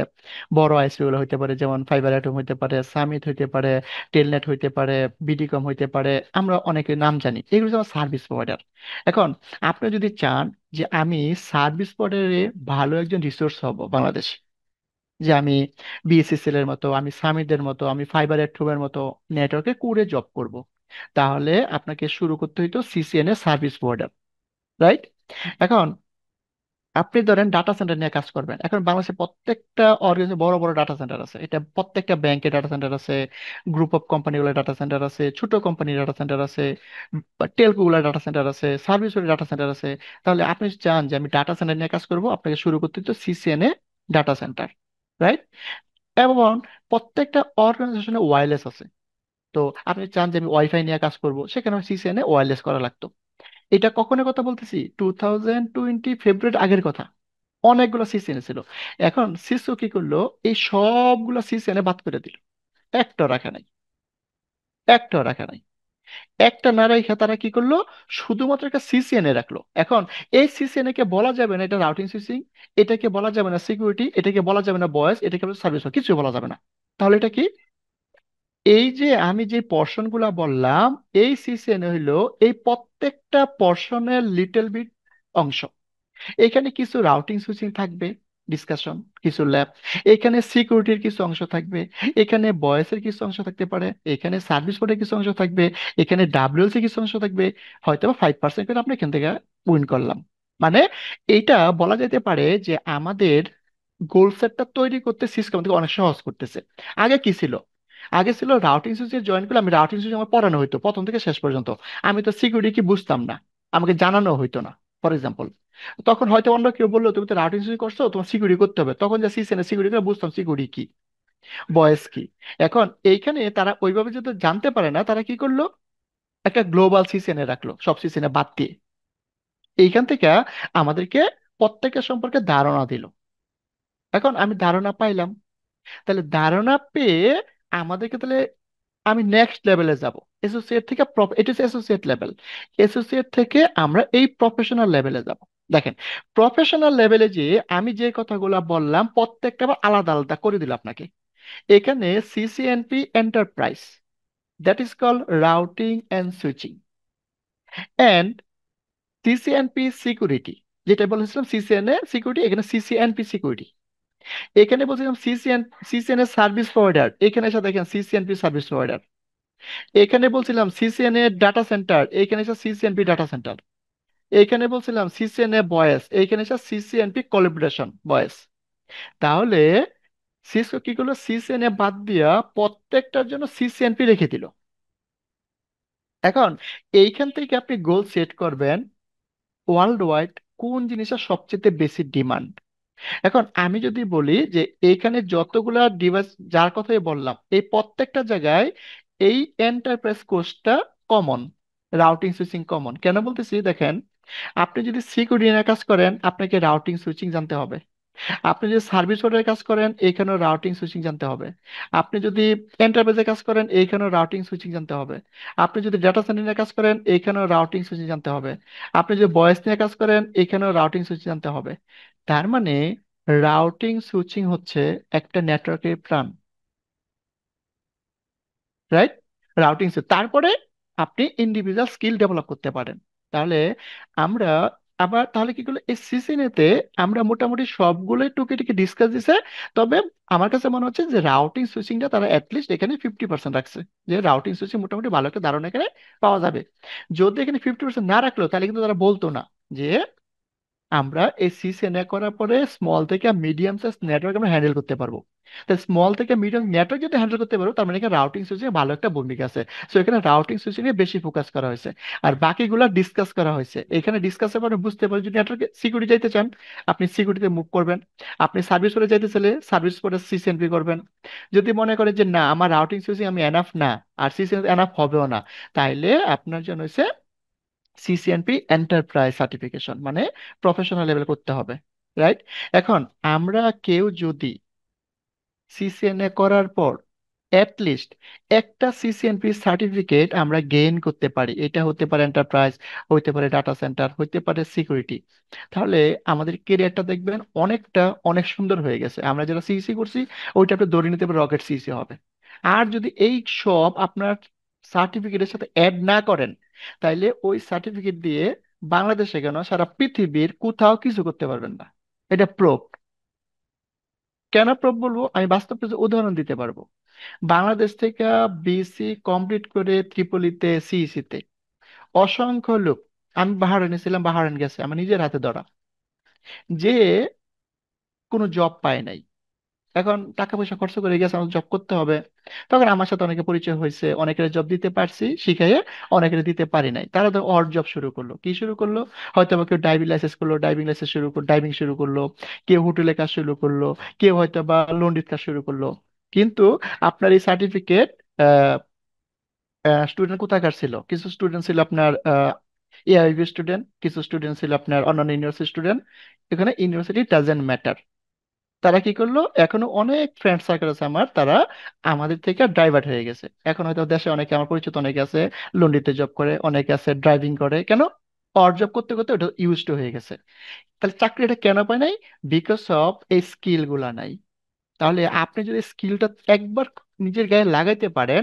বড় আইএসপি গুলো হতে পারে, যেমন ফাইবার অ্যাটম হতে পারে, সামিট হতে পারে, টেলনেট হতে পারে, বিডিকম হতে পারে, আমরা অনেকে নাম জানি, এগুলো হচ্ছে সার্ভিস প্রোভাইডার। এখন আপনি যদি চান যে আমি সার্ভিস প্রোভাইডারে ভালো একজন রিসোর্স হব বাংলাদেশ, যে আমি বিএসএসএল এর মতো, আমি সামিটের মতো, আমি ফাইবার এর মতো নেটওয়ার্কে করে জব করব, তাহলে আপনাকে শুরু করতে হইতো সিসিএনএ সার্ভিস প্রোভাইডার, রাইট? এখন আপনি ধরেন ডাটা সেন্টার নিয়ে কাজ করবেন। এখন বাংলাদেশে প্রত্যেকটা অর্গানাইজেশন বড় বড় ডাটা সেন্টার আছে, এটা প্রত্যেকটা ব্যাংকের ডাটা সেন্টার আছে, গ্রুপ অফ কোম্পানিগুলোর ডাটা সেন্টার আছে, ছোট কোম্পানির ডাটা সেন্টার আছে, টেলকোগুলোর ডাটা সেন্টার আছে, সার্ভিস ডাটা সেন্টার আছে। তাহলে আপনি যদি চান যে আমি ডাটা সেন্টার নিয়ে কাজ করব, আপনাকে শুরু করতে হতো সিসিএনএ ডাটা সেন্টার, রাইট? এবং প্রত্যেকটা অর্গানাইজেশনে ওয়্যারলেস আছে। তো আপনি চান যে আমি ওয়াইফাই নিয়ে কাজ করব, সেখানে সিসিএনএ ওয়্যারলেস করা লাগতো। এটা কখনের কথা বলতেছি, 2020 ফেব্রুয়ারি আগের কথা। অনেকগুলো সিসিএনএ ছিল। এখন সিসকো কি করলো, এই সবগুলো সিসিএনএ বাদ করে দিল, একটা রাখা নাই, একটা রাখা নাই। একটা না রেখে তারা কি করলো, শুধুমাত্র একটা সিসিএনএ রাখলো। এখন এই সিসিএনএ কে বলা যাবে না এটা রাউটিং সুইচিং, এটাকে বলা যাবে না সিকিউরিটি, এটাকে বলা যাবে না ভয়েস, এটাকে সার্ভিস, কিছু বলা যাবে না। তাহলে এটা কি? এই যে আমি যে পোর্শন গুলা বললাম, এই সিসিএনএ হইলো এই প্রত্যেকটা পোর্শনের লিটল বিট অংশ। এখানে কিছু রাউটিং সুইচিং থাকবে, ডিসকাশন, কিছু ল্যাব, এখানে সিকিউরিটির কিছু অংশ থাকবে, এখানে ভয়েসের কিছু অংশ থাকতে পারে, এখানে সার্ভিস কোডের কিছু অংশ থাকবে, এখানে ডাব্লিউএলসি কিছু অংশ থাকবে। হয়তো বা 5% করে আমরা এখান থেকে উইন করলাম। মানে এইটা বলা যেতে পারে যে আমাদের গোল সেটটা তৈরি করতে সিস্টেম আমাদেরকে অনেক সহজ করতেছে। আগে কি ছিল? আগে ছিল রাউটিং সুইচে জয়েন করলে আমি রাউটিং সুইচ আমার পড়ানো হইতো প্রথম থেকে শেষ পর্যন্ত, আমি তো সিকিউরিটি কি বুঝতাম না, আমাকে জানানো হইতো না। ফর এক্সাম্পল, তখন হয়তো অন্য কেউ বললো তুমি তো রাউটিং সুইচ করছো, তোমার সিকিউরিটি করতে হবে, তখন যা সিসিএনএ সিকিউরিটি বুঝতাম সিকিউরিটি কি, ভয়েস কি। এখন এইখানে তারা ওইভাবে যদি জানতে পারে না, তারা কি করলো, একটা গ্লোবাল সিসিএনএ রাখলো সব সিসিএনএ বাদ দিয়ে। এইখান থেকে আমাদেরকে প্রত্যেকের সম্পর্কে ধারণা দিল। এখন আমি ধারণা পাইলাম, তাহলে ধারণা পেয়ে আমাদেরকে তাহলে আমি নেক্সট লেভেলে যাব। অ্যাসোসিয়েট থেকে এটা হচ্ছে অ্যাসোসিয়েট লেভেল, অ্যাসোসিয়েট থেকে আমরা এই প্রফেশনাল লেভেলে যাব। দেখেন, প্রফেশনাল লেভেলে যে আমি যে কথাগুলো বললাম প্রত্যেকটা আবার আলাদা আলাদা করে দিল আপনাকে। এখানে CCNP enterprise, that is call routing and switching, and CCNP security, যেটা বলেছিলাম সিসিএনএ সিকিউরিটি, এখানে সিসিএনপি সিকিউরিটি। এখানে বলছিলাম সিসিএনএ সার্ভিস প্রোভাইডার, এখানে এসে দেখেন সিসিএনপি সার্ভিস প্রোভাইডার। এখানে বলছিলাম সিসিএনএ ডাটা সেন্টার, এখানে এসে সিসিএনপি ডাটা সেন্টার। এখানে বলছিলাম সিসিএনএ ভয়েস, এখানে এসে সিসিএনপি কোলাবোরেশন ভয়েস। তাহলে সিসকো কি করলো, সিসিএনএ বাদ দিয়া প্রত্যেকটার জন্য সিসিএনপি রেখে দিল। এখন এইখান থেকে আপনি গোল সেট করবেন ওয়ার্ল্ড ওয়াইড কোন জিনিসের সবচেয়ে বেশি ডিমান্ড। এখন আমি যদি বলি যে এইখানে যতগুলা ডিভাইস যার কথাই বললাম, এই প্রত্যেকটা জায়গায় এই এন্টারপ্রাইজ কোর্সটা কমন, রাউটিং সুইচিং কমন। কেন বলতেছি দেখেন, আপনি যদি সিকিউরিটি নিয়ে কাজ করেন আপনাকে রাউটিং সুইচিং জানতে হবে। আপনি যদি সার্ভিস ওয়ার্ডের কাজ করেন এইখানেও রাউটিং সুইচিং জানতে হবে। আপনি যদি এন্টারপ্রাইজে কাজ করেন এইখানেও রাউটিং সুইচিং জানতে হবে। আপনি যদি ডাটা সেন্টার নিয়ে কাজ করেন এইখানেও রাউটিং সুইচিং জানতে হবে। আপনি যদি ভয়েস নিয়ে কাজ করেন এইখানেও রাউটিং সুইচিং জানতে হবে। তার মানে রাউটিং সুইচিং হচ্ছে একটা নেটওয়ার্কের প্রাণ, রাইট? রাউটিং তারপরে আপনি ইন্ডিভিজুয়াল স্কিল ডেভেলপ করতে পারেন। তাহলে আমরা আবার তাহলে কি করলো, এই সিসিএনএতে আমরা মোটামুটি সবগুলোই টুকিটাকি ডিসকাস দিছে। তবে আমার কাছে মনে হচ্ছে যে রাউটিং সুইচিংটা তারা অ্যাটলিস্ট এখানে 50% রাখছে, যে রাউটিং সুইচিং মোটামুটি ভালো একটা ধারণা এখানে পাওয়া যাবে। যদি এখানে 50% না রাখলো তাহলে কিন্তু তারা বলতো না যে আমরা এই সিসিএনএ করার পরে স্মল থেকে মিডিয়াম সাইজ নেটওয়ার্ক আমরা হ্যান্ডেল করতে পারবো। তো স্মল থেকে মিডিয়াম নেটওয়ার্ক যদি হ্যান্ডেল করতে পারবো, তার মানে এখানে রাউটিং সুইচিং ভালো একটা ভূমিকা আছে। সো এখানে রাউটিং সুইচিং এ বেশি ফোকাস করা হয়েছে, আর বাকিগুলো ডিসকাস করা হয়েছে। এখানে ডিসকাসের পরে বুঝতে পারবেন যদি নেটওয়ার্কে সিকিউরিটি যাইতে চান আপনি সিকিউরিটিতে মুভ করবেন, আপনি সার্ভিস করে যাইতে চাইলে সার্ভিস করে সিসিএনপি করবেন। যদি মনে করেন যে না আমার রাউটিং সুইচিং আমি এনাফ না আর সিসিএনপি এনাফ হবেও না, তাইলে আপনার জন্য হচ্ছে সিসিএনপি এন্টারপ্রাইজ সার্টিফিকেশন, মানে প্রফেশনাল লেভেল করতে হবে, রাইট? এখন আমরা কেউ যদি সিসিএনএ করার পর লিস্ট একটা সিসিএনপি সার্টিফিকেট আমরা গেইন করতে পারি, এটা হতে পারে এন্টারপ্রাইজ, হতে পারে ডাটা সেন্টার, হতে পারে সিকিউরিটি, তাহলে আমাদের কেরিয়ারটা দেখবেন অনেক সুন্দর হয়ে গেছে। আমরা যারা সিইসি করছি ওইটা আপনি ধরে নিতে পারে রকেট সিইসি হবে। আর যদি এই সব আপনার সার্টিফিকেটের সাথে অ্যাড না করেন, তাইলে ওই সার্টিফিকেট দিয়ে বাংলাদেশে কেন সারা পৃথিবীর কোথাও কিছু করতে পারবেন না। এটা প্রুফ। কেন প্রব বলবো, আমি বাস্তব কিছু উদাহরণ দিতে পারবো। বাংলাদেশ থেকে বিসি কমপ্লিট করে ত্রিপলিতে সিইসিতে অসংখ্য লোক, আমি বাহারাইনে ছিলাম, বাহারাইন গেছে আমার নিজের হাতে ধরা, যে কোনো জব পায় নাই। এখন টাকা পয়সা খরচ করে গেছে, আমার জব করতে হবে। তখন আমার সাথে অনেকে পরিচয় হয়েছে, অনেকের জব দিতে পারছি শিখাইয়ে, অনেকের দিতে পারি নাই। তারা তো অড জব শুরু করলো, কি শুরু করলো, হয়তো বা কেউ ড্রাইভিং লাইসেন্স করলো, ড্রাইভিং লাইসেন্স শুরু করলো, ড্রাইভিং শুরু করলো, কেউ হোটেলে কাজ শুরু করলো, কেউ হয়তো বা লন্ড্রির কাজ শুরু করলো। কিন্তু আপনার এই সার্টিফিকেট, স্টুডেন্ট কোথাকার ছিল, কিছু স্টুডেন্ট ছিল আপনার এআইবি স্টুডেন্ট, কিছু স্টুডেন্ট ছিল আপনার অন্যান্য ইউনিভার্সিটি স্টুডেন্ট। এখানে ইউনিভার্সিটি ডাজেন্ট ম্যাটার। তারা কি করলো, এখনো অনেক ফ্রেন্ড সার্কেল আছে আমার, তারা আমাদের থেকে ডাইভার্ট হয়ে গেছে। এখন হয়তো দেশে অনেকে আমার পরিচিত, অনেকে আছে লন্ড্রিতে জব করে, অনেকে আছে ড্রাইভিং করে। কেন? অর জব করতে করতে ওটা ইউজ টু হয়ে গেছে। তাহলে চাকরিটা কেন পায় নাই? বিকজ অফ এই স্কিল গুলা নাই। তাহলে আপনি যদি স্কিলটা একবার নিজের গায়ে লাগাইতে পারেন,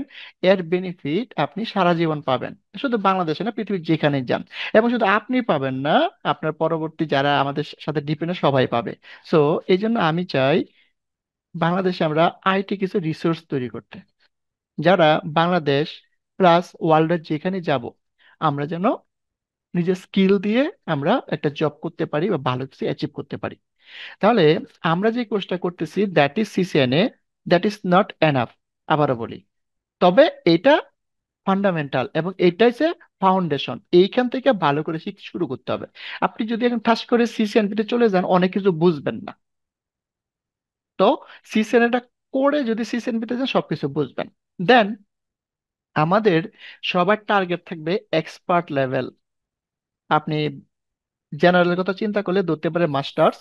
এর বেনিফিট আপনি সারা জীবন পাবেন। শুধু বাংলাদেশে না, পৃথিবীর যেখানে যান। এবং শুধু আপনি পাবেন না, আপনার পরবর্তী যারা আমাদের সাথে ডিপেন্ড সবাই পাবে। সো এই জন্য আমি চাই বাংলাদেশে আমরা আইটি কিছু রিসোর্স তৈরি করতে, যারা বাংলাদেশ প্লাস ওয়ার্ল্ডের যেখানে যাব, আমরা যেন নিজের স্কিল দিয়ে আমরা একটা জব করতে পারি বা ভালো কিছু অ্যাচিভ করতে পারি। তাহলে আমরা যে কোর্সটা করতেছি, that is CCNA, that is not enough. আবারও বলি, তবে এটা ফান্ডামেন্টাল এবং এটাই যে ফাউন্ডেশন। এইখান থেকে ভালো করে শিখতে শুরু করতে হবে। আপনি যদি এখন ঠাস করে সিসিএনপিতে চলে যান, অনেক কিছু বুঝবেন না। তো সিসিএনএটা করে যদি সিসিএনপিতে যান, সবকিছু বুঝবেন। দেন আমাদের সবার টার্গেট থাকবে এক্সপার্ট লেভেল। আপনি জেনারেলের কথা চিন্তা করলে ধরতে পারেন মাস্টার্স,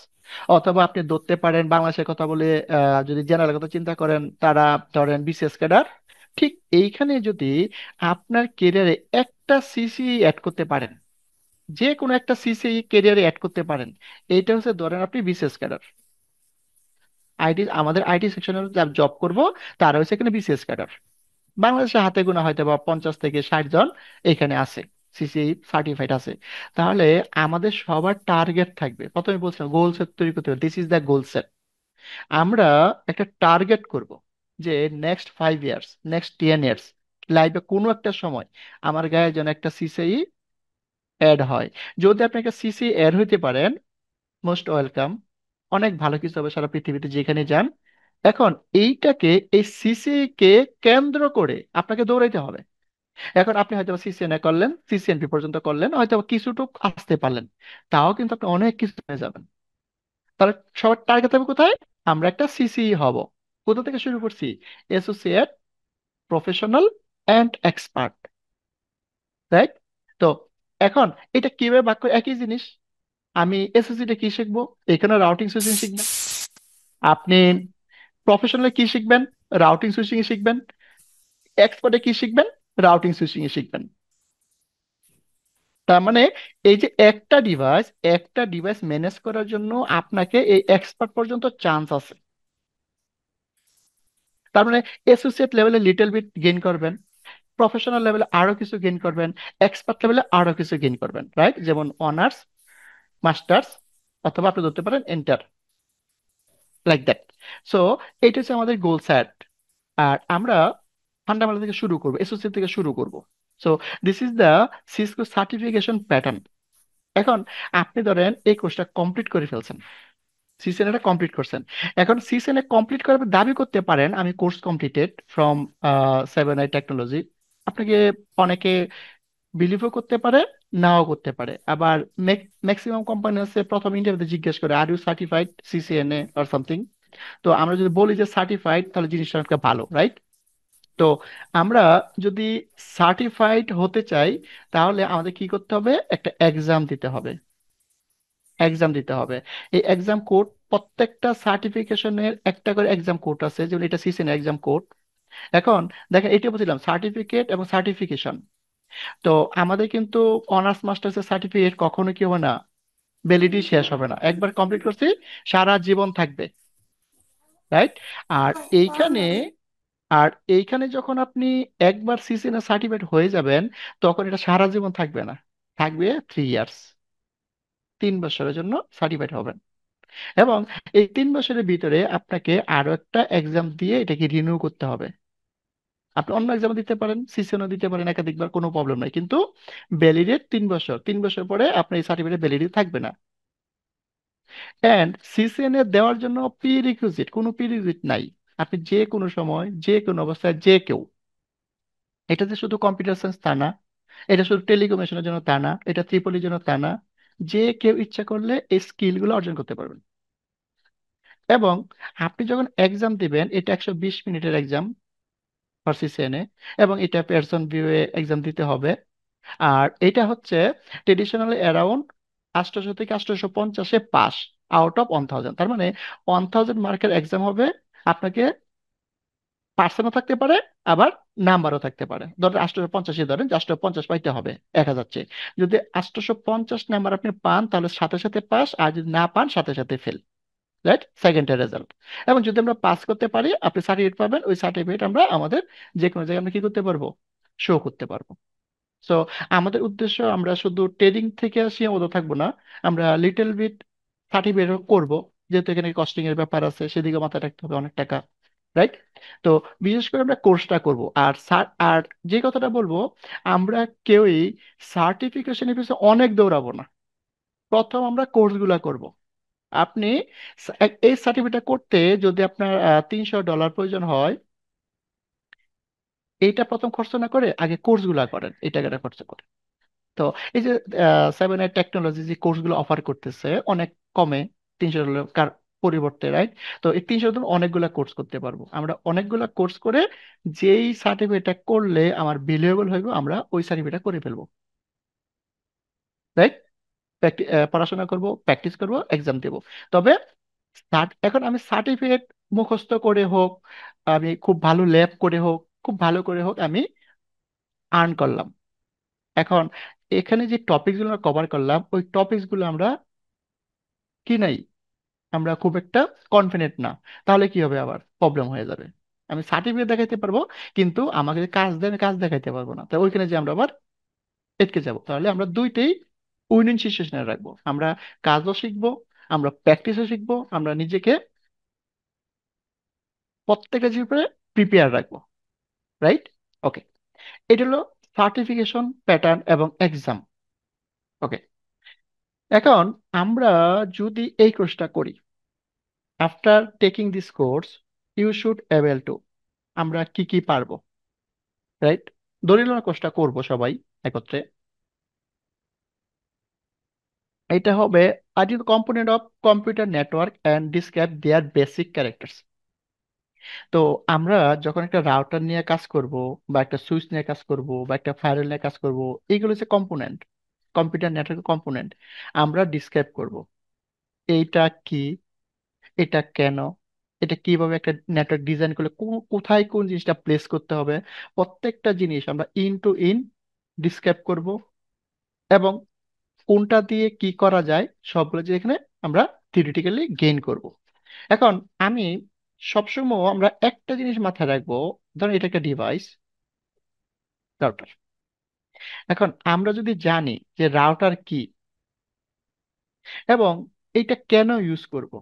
অথবা আপনি ধরতে পারেন বাংলাদেশের কথা বলে, যদি জেনারেলের কথা চিন্তা করেন তারা ধরেন বিসিএস ক্যাডার। ঠিক এইখানে যদি আপনার কেরিয়ারে একটা সিসি অ্যাড করতে পারেন, যে কোনো একটা সিসি কেরিয়ারে অ্যাড করতে পারেন, এইটা হচ্ছে ধরেন আপনি বিসিএস ক্যাডার। আমাদের আইটি সেকশনে যারা জব করব, তারা হচ্ছে এখানে বিসিএস ক্যাডার। বাংলাদেশে হাতে গোনা হয়তো বা 50 থেকে 60 জন এখানে আছে, সিসি সার্টিফাইড আছে। তাহলে আমাদের সবার টার্গেট থাকবে, প্রথমে বলছিলাম গোল সেট তৈরি করতে হবে, this is the goal set. আমরা একটা টার্গেট করব যে নেক্সট 5 ইয়ার্স, নেক্সট 10 ইয়ার্স লাইফে কোনো একটা সময় আমার গায়ে যেন একটা সিসি অ্যাড হয়। যদি আপনি একটা সিসি অ্যাড হইতে পারেন, মোস্ট ওয়েলকাম। অনেক ভালো কিছু হবে সারা পৃথিবীতে যেখানে যান। এখন এই সিসি কে কেন্দ্র করে আপনাকে দৌড়াইতে হবে। এখন আপনি হয়তো সিসিএনএ করলেন, সিসিএনপি পর্যন্ত করলেন, হয়তো বা কিছুটুকু আসতে পারলেন, তাও কিন্তু আপনি অনেক কিছু হয়ে যাবেন। তাহলে সবার টার্গেট হবে কোথায়? আমরা একটা সিসি হব। কোথা থেকে শুরু করছি? Associate, professional and expert, right? তো এখন এটা কিভাবে ভাগ করে? একই জিনিস। আমি এসএসসি কি শিখবো? এখানে রাউটিং সুইচিং শিখবেন। আপনি প্রফেশনালে কি শিখবেন? রাউটিং সুইচিং শিখবেন। এক্সপার্টে কি শিখবেন? রাউটিং সুইচিং শিখবেন। তার মানে এই যে একটা ডিভাইস ম্যানেজ করার জন্য আপনাকে এই এক্সপার্ট পর্যন্ত চান্স আছে। তার মানে অ্যাসোসিয়েট লেভেলে লিটল বিট গেইন করবেন, প্রফেশনাল লেভেলে আরো কিছু গেইন করবেন, এক্সপার্ট লেভেলে আরো কিছু গেইন করবেন, রাইট? যেমন অনার্স, মাস্টার্স, অথবা আপনি ধরতে পারেন এন্টার, লাইক দ্যাট। সো এটা হচ্ছে আমাদের গোল সেট। আর আমরা ফান্ডামেন্টাল থেকে শুরু করবো, অ্যাসোসিয়েট থেকে শুরু করব। So this is the Cisco certification pattern. এখন আপনি ধরেন এই কোর্সটা কমপ্লিট করে ফেলছেন, সিসিএনএটা কমপ্লিট করছেন। এখন সিসিএনএ কমপ্লিট করার পর দাবি করতে পারেন আমি course completed from 7i technology. আপনাকে অনেকে বিলিভও করতে পারে, নাও করতে পারে। আবার ম্যাক্সিমাম কোম্পানি আছে প্রথম ইন্টারভিউতে জিজ্ঞেস করে are you certified CCNA or something. তো আমরা যদি বলি যে সার্টিফাইড, তাহলে জিনিসটা অনেকটা ভালো, রাইট? তো আমরা যদি সার্টিফাইড হতে চাই, তাহলে আমাদের কি করতে হবে? একটা এক্সাম দিতে হবে। এক্সাম দিতে হবে। এই এক্সাম কোড, প্রত্যেকটা সার্টিফিকেশনের একটা করে এক্সাম কোড আছে, যেমন এটা সিসিএন এক্সাম কোড। এখন দেখেন, এটা বলছিলাম সার্টিফিকেট এবং সার্টিফিকেশন। তো আমাদের কিন্তু অনার্স মাস্টার্সের সার্টিফিকেট কখনো কি হবে না, ভ্যালিডিটি শেষ হবে না। একবার কমপ্লিট করছি, সারা জীবন থাকবে, রাইট? আর এইখানে আর এইখানে যখন আপনি একবার সিসিএন সার্টিফাইড হয়ে যাবেন, তখন এটা সারা জীবন থাকবে না, থাকবে 3 ইয়ার্স, 3 বছরের জন্য সার্টিফাইড হবেন। এবং এই 3 বছরের ভিতরে আপনাকে আরো একটা এক্সাম দিয়ে এটাকে রিনিউ করতে হবে। আপনি অন্য এক্সাম দিতে পারেন, সিসিএনও দিতে পারেন একাধিকবার, কোনো প্রবলেম নাই, কিন্তু ভ্যালিডেট 3 বছর, 3 বছর পরে আপনার এই সার্টিফিকেট ভ্যালিডিটি থাকবে না। অ্যান্ড সিসিএনএ দেওয়ার জন্য প্রি রিকুইজিট, কোনো প্রি রিকুইজিট নাই। আপনি যে কোনো সময় যে কোনো অবস্থায় যে কেউ, এটা যে শুধু কম্পিউটার সায়েন্স তা না, এটা শুধু টেলিকমিউনিকেশনের জন্য তা না, এটা ট্রিপলির জন্য তা না, যে কেউ ইচ্ছা করলে এই স্কিলগুলো অর্জন করতে পারবেন। এবং আপনি যখন এক্সাম দিবেন, এটা 120 মিনিটের এক্সাম ফর সিসিএনএ, এবং এটা পারসন ভিউয়ে এক্সাম দিতে হবে। আর এটা হচ্ছে ট্রেডিশনালি অ্যারাউন্ড 800 থেকে 850-এ পাস আউট অফ 1000। তার মানে 1000 মার্কের এক্সাম হবে। আপনাকে পার্সেন্টও থাকতে পারে, আবার নাম্বারও থাকতে পারে। ধরেন 850, ধরেন যে 850 পাইতে হবে 1000 চেয়ে। যদি 850 নাম্বার আপনি পান তাহলে সাথে সাথে পাস, আর যদি না পান সাথে সাথে ফেল। রাইট, সেকেন্ডের রেজাল্ট। এবং যদি আমরা পাস করতে পারি, আপনি সার্টিফিকেট পাবেন। ওই সার্টিফিকেট আমরা আমাদের যে কোনো জায়গায় আমরা কি করতে পারবো, শো করতে পারবো। সো আমাদের উদ্দেশ্য, আমরা শুধু ট্রেডিং থেকে সীমাবদ্ধ থাকবো না, আমরা লিটল বিট সার্টিফিকেট করব, যেহেতু এখানে কস্টিং এর ব্যাপার আছে, সেদিকে মাথায় রাখতে হবে অনেক টাকা। রাইট। তো বিশেষ করে আমরা কোর্সটা করব। আর আর যে কথাটা বলবো, আমরা কেউই সার্টিফিকেশনের পিছনে অনেক দৌড়াবো না। প্রথম আমরা কোর্সগুলা করব। আপনি এই সার্টিফিকেটটা করতে যদি আপনার $300 প্রয়োজন হয়, এইটা প্রথম খরচ না করে আগে কোর্সগুলা করেন, এই টাকাটা খরচ করে। তো এই যে 7 আই টেকনোলজি যে কোর্সগুলো অফার করতেছে অনেক কমে, $300 পরিবর্তে, রাইট। তো এই $300 অনেকগুলা কোর্স করতে পারবো আমরা, অনেকগুলা কোর্স করে যেই সার্টিফিকেটটা করলে আমার ভ্যালুয়েবল হইব, আমরা ওই সার্টিফিকেটটা করে ফেলবো। রাইট। পড়াশোনা করব, প্র্যাকটিস করব, এক্সাম দেব। তবে এখন আমি সার্টিফিকেট মুখস্থ করে হোক, আমি খুব ভালো ল্যাব করে হোক, খুব ভালো করে হোক, আমি আর্ন করলাম। এখন এখানে যে টপিকগুলো আমরা কভার করলাম, ওই টপিকসগুলো আমরা কি নাই, আমরা খুব একটা কনফিডেন্ট না। তাহলে কি হবে, আবার প্রবলেম হয়ে যাবে। আমি সার্টিফিকেট দেখাইতে পারবো, কিন্তু আমাকে যদি কাজ দেন, কাজ দেখাইতে পারবো না, তাই ওইখানে যে আমরা আবার এটকে যাব। তাহলে আমরা দুইটাই উইনিং সিচুয়েশনে রাখবো। আমরা কাজও শিখবো, আমরা প্র্যাকটিসও শিখবো, আমরা নিজেকে প্রত্যেকটা জিনিসের প্রিপেয়ার রাখবো। রাইট। ওকে, এটা হলো সার্টিফিকেশন প্যাটার্ন এবং এক্সাম। ওকে, এখন আমরা যদি এই কোর্সটা করি, after taking this course you should able to, আমরা কি কি পারবো। রাইট। ধরে নিলাম কোর্সটা করবো সবাই একত্রে। এটা হবে ID component of computer network and describe their basic characters. তো আমরা যখন একটা রাউটার নিয়ে কাজ করব, বা একটা সুইচ নিয়ে কাজ করব, বা একটা ফায়ারওয়াল নিয়ে কাজ করব, এইগুলো হচ্ছে কম্পোনেন্ট, কম্পিউটার নেটওয়ার্ক কম্পোনেন্ট। আমরা ডিসক্রাইব করব এইটা কি, এটা কেন, এটা কিভাবে একটা নেটওয়ার্ক ডিজাইন করলে কোথায় কোন জিনিসটা প্লেস করতে হবে, প্রত্যেকটা জিনিস আমরা ইন টু ইন ডিসক্রাইব করব। এবং কোনটা দিয়ে কি করা যায় সবগুলো যে এখানে আমরা থিওরিটিক্যালি গেইন করব। এখন আমি সবসময় আমরা একটা জিনিস মাথায় রাখবো, ধরুন এটা একটা ডিভাইস, রাউটার। এখন আমরা যদি জানি যে রাউটার কি, এবং এটা কেন ইউজ করব,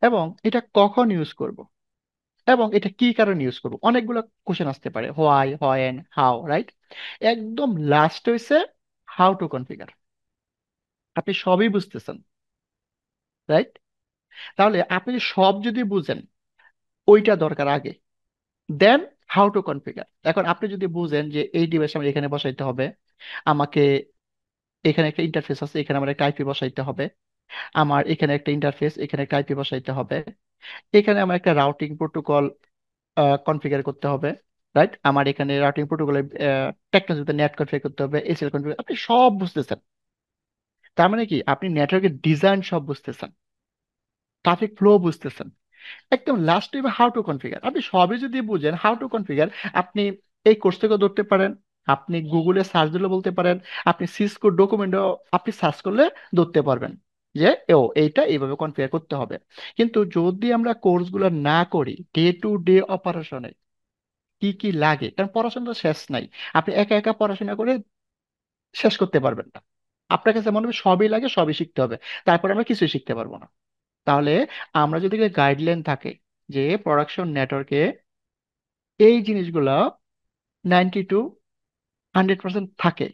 এবং এটা কখন ইউজ করব, এবং এটা কি কারণে ইউজ করব, অনেকগুলো কোশ্চেন আসতে পারে, হোয়াই, হোয়েন, হাউ, রাইট। একদম লাস্ট হয়েছে হাউ টু কনফিগার। আপনি সবই বুঝতেছেন, রাইট। তাহলে আপনি সব যদি বুঝেন, ওইটা দরকার আগে, দেন হাউ টু কনফিগার। এখন আপনি যদি বুঝেন যে এই ডিভাইস আমার এখানে বসাইতে হবে, আমাকে এখানে একটা ইন্টারফেস আছে, এখানে আমার একটা আইপি বসাইতে হবে, আমার এখানে একটা ইন্টারফেস, এখানে একটা আইপি বসাইতে হবে, এখানে আমার একটা রাউটিং প্রোটোকল কনফিগার করতে হবে, রাইট। আমার এখানে রাউটিং প্রোটোকলের টেকনোলজিতে নেট কনফিগার করতে হবে, এসএল কনফিগার, আপনি সব বুঝতেছেন। তার মানে কি, আপনি নেটওয়ার্কের ডিজাইন সব বুঝতেছেন, ট্রাফিক ফ্লো বুঝতেছেন। একদম last time how to configure, আপনি সবই যদি বুঝেন হাউ টু কনফিগার, আপনি এই কোর্স থেকে ধরতে পারেন, আপনি গুগলে সার্চ দিলে বলতে পারেন, আপনি সিসকো ডকুমেন্টও আপনি সার্চ করলে ধরতে পারবেন যে এইটা এইভাবে কনফিগার করতে হবে। কিন্তু যদি আমরা কোর্সগুলো না করি, ডে টু ডে অপারেশনে কি কি লাগে, কারণ পড়াশোনা তো শেষ নাই, আপনি একা একা পড়াশোনা করে শেষ করতে পারবেন না। আপনার কাছে মনে হবে সবই লাগে, সবই শিখতে হবে, তারপর আমরা কিছুই শিখতে পারবো না। তাহলে আমরা যদি গাইডলাইন থাকে যে প্রোডাকশন নেটওয়ার্কে এই জিনিসগুলা 90 to 100% থাকে,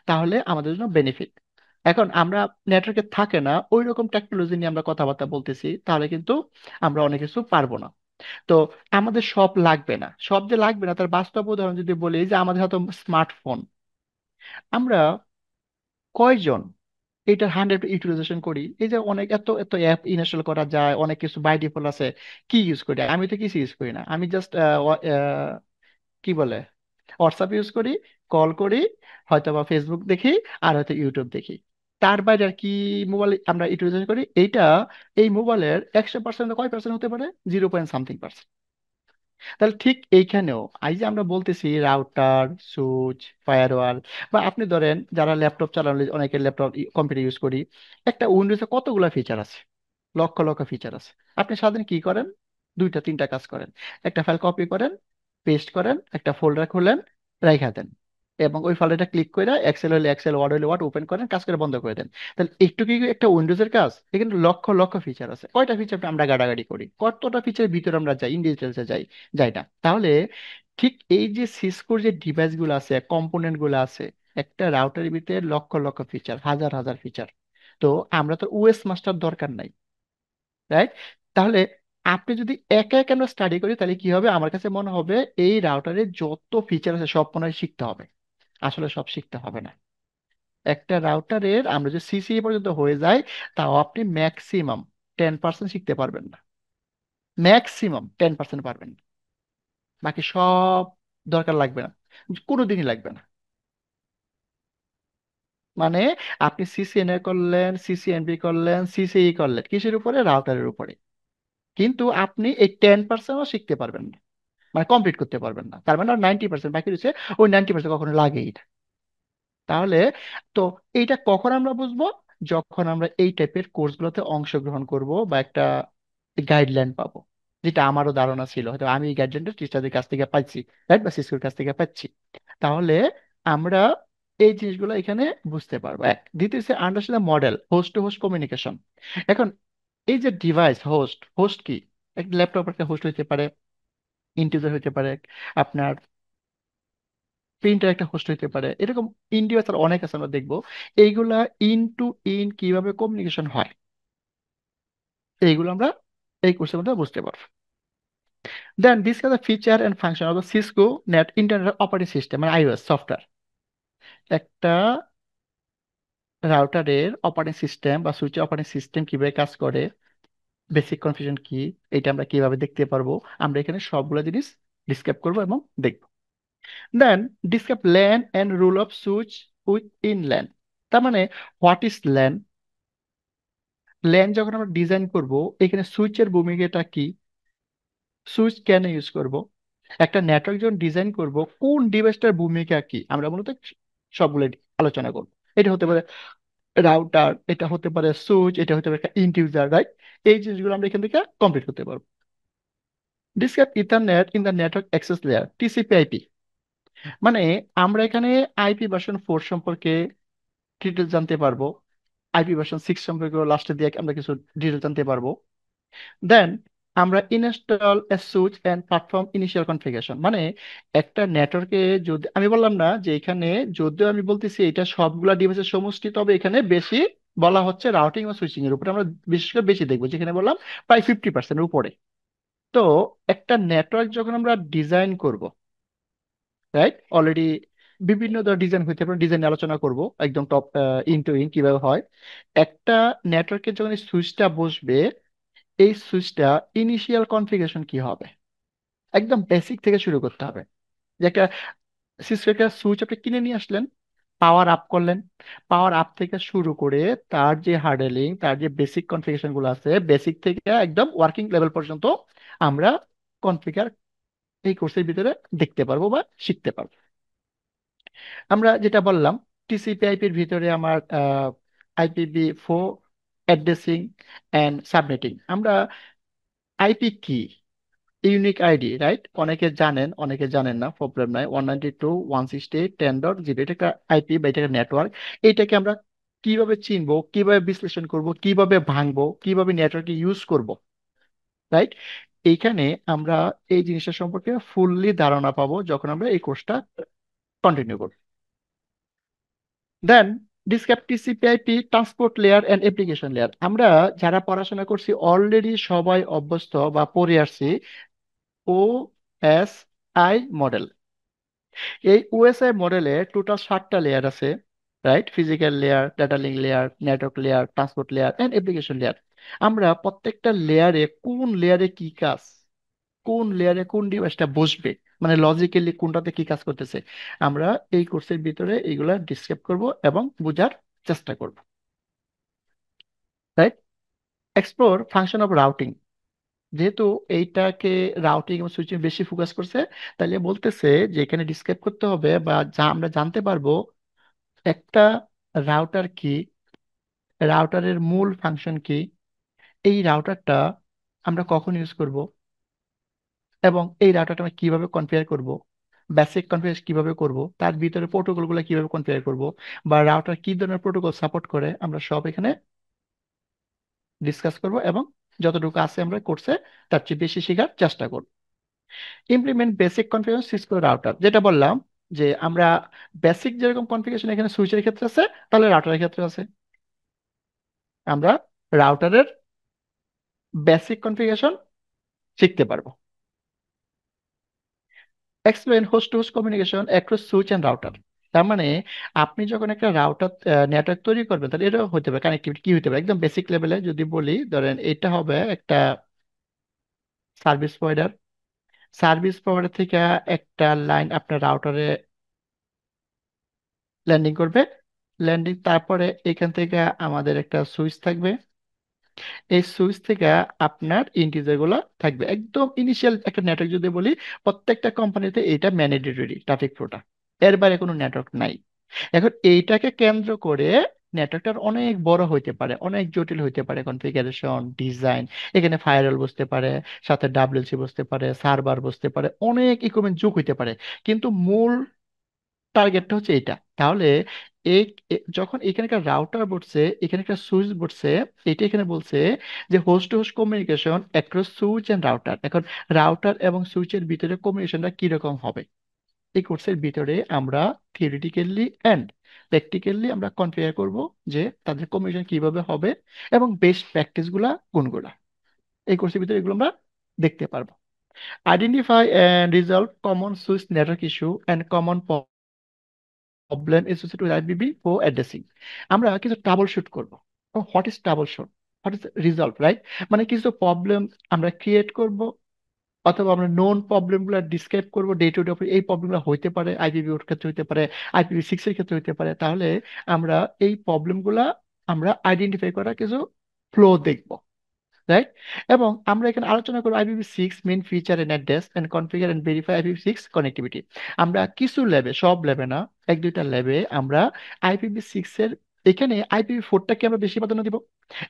তাহলে আমাদের জন্য বেনিফিট। এখন আমরা নেটওয়ার্কে থাকে না ওই রকম টেকনোলজি নিয়ে আমরা কথাবার্তা বলতেছি, তাহলে কিন্তু আমরা অনেক কিছু পারবো না। তো আমাদের সব লাগবে না, সব যে লাগবে না তার বাস্তব উদাহরণ যদি বলি, যে আমাদের হয়তো স্মার্টফোন, আমরা কয়জন এটার 100 ইউটিলাইজেশন করি? এই যে অনেক এত এত অ্যাপ ইনস্টল করা যায়, অনেক কিছু বাই ডিফল্ট আছে, কি ইউজ করি? আমি তো কিছু ইউজ করি না, আমি জাস্ট কি বলে হোয়াটসঅ্যাপ ইউজ করি, কল করি, হয়তো বা ফেসবুক দেখি, আর হয়তো ইউটিউব দেখি। তার বাইরে আর কি মোবাইল আমরা ইউটিলাইজেশন করি? এইটা এই মোবাইলের 100% কয় পার্সেন্ট হতে পারে? 0 পয়েন্ট সামথিং পার্সেন্ট। তাহলে ঠিক এইখানেও এই যে আমরা বলতেছি রাউটার, সুইচ, ফায়ারওয়াল, বা আপনি ধরেন যারা ল্যাপটপ চালানো, অনেকের ল্যাপটপ কম্পিউটার ইউজ করি, একটা উইন্ডোজে কতগুলো ফিচার আছে, লক্ষ লক্ষ ফিচার আছে। আপনি সারাদিন কি করেন? দুইটা তিনটা কাজ করেন। একটা ফাইল কপি করেন, পেস্ট করেন, একটা ফোল্ডার খুলেন, রাইখা দেন, এবং ওই ফাইলটা ক্লিক করে এক্সেল হলে এক্সেল, ওয়ার্ড হলে ওয়ার্ড ওপেন করেন, কাজ করে বন্ধ করে দেন। তাহলে একটু কি একটা উইন্ডোজের কাজ? এখানে লক্ষ লক্ষ ফিচার আছে। কয়টা ফিচার আমরা গাড়াগাড়ি করি? কতটা ফিচার ভিতরে আমরা যাই, ইন ডিটেলসে যাই? যাই না। তাহলে ঠিক এই যে সিসকোর যে ডিভাইস গুলো আছে, কম্পোনেন্ট গুলো আছে, একটা রাউটারের ভিতরে লক্ষ লক্ষ ফিচার, হাজার হাজার ফিচার। তো আমরা তো ওএস মাস্টার দরকার নাই, রাইট? তাহলে আপনি যদি একা একা আমরা স্টাডি করি, তাহলে কি হবে? আমার কাছে মনে হবে এই রাউটারের যত ফিচার আছে সব মনে হয় শিখতে হবে। আসলে সব শিখতে হবে না। একটা রাউটারের আমরা যে সিসি পর্যন্ত হয়ে যায়, তাও আপনি ম্যাক্সিমাম 10% শিখতে পারবেন না, ম্যাক্সিমাম 10% পারবেন না। বাকি সব দরকার লাগবে না, কোনোদিনই লাগবে না। মানে আপনি সিসিএনএ করলেন, সিসিএনবি করলেন, সিসিই করলেন, কিসের উপরে? রাউটারের উপরে। কিন্তু আপনি এই 10%ও শিখতে পারবেন না, মানে কমপ্লিট করতে পারবেন না। তার মানে 90% বাকি রয়েছে, ওই 90% কখনো লাগেই না। তাহলে তো এইটা কখন আমরা বুঝবো? যখন আমরা এই টাইপের কোর্সগুলোতে অংশগ্রহণ করব বা একটা গাইডলাইন পাবো, যেটা আমারও ধারণা ছিল, হয়তো আমি এই গাইডলাইনটা টিচারদের কাছ থেকে পাইছি, রাইট, বা শিক্ষকের কাছ থেকে পাচ্ছি। তাহলে আমরা এই জিনিসগুলো এখানে বুঝতে পারবো। এক, দ্বিতীয় হচ্ছে understand model, host to host communication. এখন এই যে ডিভাইস, হোস্ট, হোস্ট কি? একটা ল্যাপটপ একটা হোস্ট হইতে পারে, ইন্টিজার হইতে পারে, আপনার প্রিন্টার একটা হোস্ট হইতে পারে, এরকম ইন্ডিভিজুয়াল আর অনেক আছে, আমরা দেখবো এইগুলা ইন টু ইন কিভাবে কমিউনিকেশন হয়, এইগুলো আমরা এই কোর্সের মধ্যে বুঝতে পারবো। Then discuss the feature and function of the Cisco net internet operating system, মানে আইওএস সফটওয়্যার। একটা রাউটারের অপারেটিং সিস্টেম বা সুইচের অপারেটিং সিস্টেম কিভাবে কাজ করে, বেসিক কনফিগারেশন কি, এটা আমরা কিভাবে দেখতে পারবো, আমরা এখানে সবগুলো জিনিস ডিসক্রাইব করবো এবং দেখবো। Then describe LAN and rule of switch with in LAN. তার মানে হোয়াট ইজ ল্যান? ল্যান যখন আমরা ডিজাইন করব, এখানে সুইচের ভূমিকাটা কি, সুইচ কেন ইউজ করব, একটা নেটওয়ার্ক যখন ডিজাইন করব কোন ডিভাইসটার ভূমিকা কি, আমরা মূলত সবগুলো আলোচনা করব। এটা হতে পারে রাউটার, এটা হতে পারে সুইচ, এটা হতে পারে একটা ইন্টিউজার, রাইট? এই জিনিসগুলো আমরা এখান থেকে কমপ্লিট করতে পারবো। Describe ethernet in the network access layer, TCP IP. মানে আমরা এখানে IP ভার্সন 4 সম্পর্কে ডিটেল জানতে পারবো, IP ভার্সন 6 সম্পর্কে লাস্টে দিয়ে আমরা কিছু ডিটেল জানতে পারবো। দেন আমরা install a switch and platform initial configuration. মানে একটা নেটওয়ার্কে, যদি আমি বললাম না যে এখানে, যদিও আমি বলতেছি এটা সবগুলা ডিভাইসের সমষ্টি, তবে এখানে বেশি বলা হচ্ছে রাউটিং ও সুইচিং এর উপরে আমরা বিশেষ করে বেশি দেখবো, যেখানে বললাম প্রায় 50% উপরে। তো একটা নেটওয়ার্ক যখন আমরা ডিজাইন করব, রাইট, অলরেডি বিভিন্ন ধরনের ডিজাইন হইতে পারে, ডিজাইন আলোচনা করব একদম টপ ইন টু ইন কিভাবে হয়। একটা নেটওয়ার্কের যখন সুইচটা বসবে, এই সুইচটা ইনিশিয়াল কনফিগারেশন কি হবে, একদম বেসিক থেকে শুরু করতে হবে। যে একটা সিস্টেম সুইচ আপনি কিনে নিয়ে আসলেন, পাওয়ার আপ করলেন, পাওয়ার আপ থেকে শুরু করে তার যে হার্ডেলিং, তার যে বেসিক কনফিগারেশন গুলো আছে, বেসিক থেকে একদম ওয়ার্কিং লেভেল পর্যন্ত আমরা কনফিগার এই কোর্সের ভিতরে দেখতে পারবো বা শিখতে পারবো। আমরা যেটা বললাম, টিসিপি আইপির ভিতরে আমার IPv4 অ্যাড্রেসিং অ্যান্ড সাবনেটিং। আমরা আইপি কি? Unique ID, right? অনেকে জানেন, অনেকে জানেন না, প্রবলেম নাই। 192.168.10.0, এটা একটা আইপি বা এটা একটা নেটওয়ার্ক। এইটাকে আমরা কিভাবে চিনবো, কিভাবে বিশ্লেষণ করব, কিভাবে ভাঙবো, কিভাবে নেটওয়ার্কে ইউজ করব, রাইট? এইখানে আমরা এই জিনিসটা সম্পর্কে ফুললি ধারণা পাবো যখন আমরা এই কোর্সটা কন্টিনিউ করব। Then describe TCP IP transport layer and application layer. আমরা যারা পড়াশোনা করছি অলরেডি সবাই অভ্যস্ত বা পড়ে আসছি ওএসআই মডেল। এই ওএসআই মডেলে টোটাল 7টা লেয়ার আছে, right? Physical layer, data link layer, network layer, transport layer and application layer. আমরা প্রত্যেকটা লেয়ারে কোন লেয়ারে কি কাজ, কোন লেয়ারে কোন ডিভাইসটা বসবে, মানে লজিক্যালি কোনটাতে কি কাজ করতেছে, আমরা এই কোর্সের ভিতরে এইগুলা ডিসক্রাইব করব এবং বোঝার চেষ্টা করব, right? Explore function of routing. যেহেতু এইটাকে রাউটিং এবং সুইচিং বেশি ফোকাস করছে, তাহলে বলতেছে যে এখানে ডিসক্রাইব করতে হবে বা যা আমরা জানতে পারবো একটা রাউটার কি, রাউটারের মূল ফাংশন কি, এই রাউটারটা আমরা কখন ইউজ করব, এবং এই রাউটারটা আমরা কিভাবে কনফিগার করব, বেসিক কনফিগারেশন কিভাবে করব, তার ভিতরে প্রোটোকলগুলো কিভাবে কনফিগার করব, বা রাউটার কি ধরনের প্রোটোকল সাপোর্ট করে, আমরা সব এখানে ডিসকাস করব এবং যতটুকু আছে আমরা কোর্সে তার চেয়ে বেশি শেখার চেষ্টা করব। Implement basic configuration Cisco router, যেটা বললাম যে আমরা বেসিক যেরকম কনফিগারেশন এখানে সুইচের ক্ষেত্রে আছে, তাহলে রাউটারের ক্ষেত্রে আছে। আমরা রাউটারের বেসিক কনফিগারেশন শিখতে পারবো। Explain host to host communication across switch and router. তার মানে আপনি যখন একটা রাউটার নেটওয়ার্ক তৈরি করবেন, তাহলে এটা হতে পারে কানেক্টিভিটি কি হতে পারে, একদম বেসিক লেভেলে যদি বলি, ধরেন এটা হবে একটা সার্ভিস প্রোভাইডার। সার্ভিস প্রোভাইডার থেকে একটা লাইন আপনার রাউটারে ল্যান্ডিং করবে, ল্যান্ডিং তারপরে এখান থেকে আমাদের একটা সুইচ থাকবে, এই সুইচ থেকে আপনার ইন্টিজার গুলো থাকবে। একদম ইনিশিয়াল একটা নেটওয়ার্ক যদি বলি, প্রত্যেকটা কোম্পানিতে এটা ম্যান্ডেটরি ট্রাফিক ফ্লোটা, এর বাইরে কোনো নেটওয়ার্ক নাই। এখন এইটাকে কেন্দ্র করে নেটওয়ার্কটার অনেক বড় হইতে পারে, অনেক জটিল হইতে পারে কনফিগারেশন ডিজাইন। এখানে ফায়ারওয়াল বসতে পারে, সাথে ডাব্লিউসি বসতে পারে, সার্ভার বসতে পারে, অনেক ইকুইপমেন্ট যোগ হইতে পারে, কিন্তু মূল টার্গেটটা হচ্ছে এটা। তাহলে এই যখন এখানকার রাউটার বসছে, এখানে একটা সুইচ বসছে, এটা এখানে বলছে যে host to host communication across switch and router. এখন রাউটার এবং সুইচের ভিতরে কমিউনিকেশনটা কিরকম হবে, এই কোর্সের ভিতরে আমরা থিওরিটিক্যালি অ্যান্ড প্র্যাকটিক্যালি আমরা কনফিগার করব যে তাদের কমিউনিকেশন কিভাবে হবে এবং বেস্ট প্র্যাকটিস গুলা কোনগুলা। এই কোর্সের ভিতরে এগুলো আমরা দেখতে পারবো। Identify and resolve common switch network issue and common problem associated with IPv ও অ্যাড্রেসিং। আমরা কিছু ট্রাবল শুট করবো। What is troubleshoot, what is resolve, right? মানে কিছু প্রবলেম আমরা ক্রিয়েট করব, অথবা আমরা নোন প্রবলেম গুলো ডিসক্রাইব করবো ডে টু ডে। এই প্রবলেমগুলো হইতে পারে আইপিভি ওর ক্ষেত্রে হইতে পারে, IPv6 এর ক্ষেত্রে হইতে পারে। তাহলে আমরা এই প্রবলেমগুলা আমরা আইডেন্টিফাই করা কিছু ফ্লো দেখব, রাইট? এবং আমরা এখানে আলোচনা করবো IPv6 main feature and address and configure and verify IPv6 connectivity. আমরা কিছু ল্যাবে, সব ল্যাবে না, এক দুইটা ল্যাবে আমরা IPv6 এর, এখানে IPv4টাকে আমরা বেশি প্রাধান্য দিব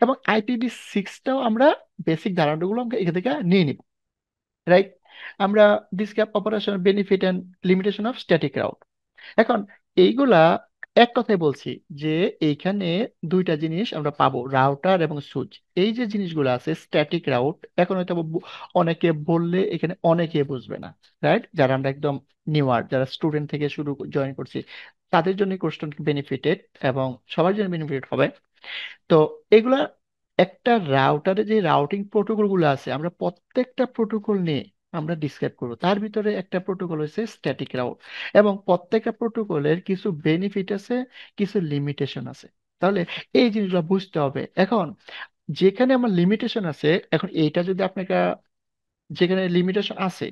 এবং IPv6টাও আমরা বেসিক ধারণাগুলো আমরা এখান থেকে নিয়ে নিব, রাইট? আমরা describe operation benefit and limitation of static route. এখন এইগুলা এক কথায় বলছি যে এইখানে দুইটা জিনিস আমরা পাবো, রাউটার এবং সুইচ। এই যে জিনিসগুলো আছে স্ট্যাটিক রাউট, এখন হয়তো অনেকে বললে এখানে অনেকে বুঝবে না, রাইট? যারা আমরা একদম নিউয়ার, যারা স্টুডেন্ট থেকে শুরু জয়েন করছি, তাদের জন্য কোর্সটা বেনিফিটেড এবং সবার জন্য বেনিফিটেড হবে। তো এগুলা একটা রাউটারে যে রাউটিং প্রোটোকল গুলো আছে, আমরা প্রত্যেকটা প্রোটোকল নিয়ে আমরা ডিসক্রাইব করবো। তার ভিতরে একটা প্রোটোকল হচ্ছে স্ট্যাটিক রাউট, এবং প্রত্যেকটা প্রোটোকলের কিছু বেনিফিট আছে, কিছু লিমিটেশন আছে। তাহলে এই জিনিসগুলো বুঝতে হবে। এখন যেখানে আমার লিমিটেশন আছে, এখন এইটা যদি আপনাকে, যেখানে লিমিটেশন আছে,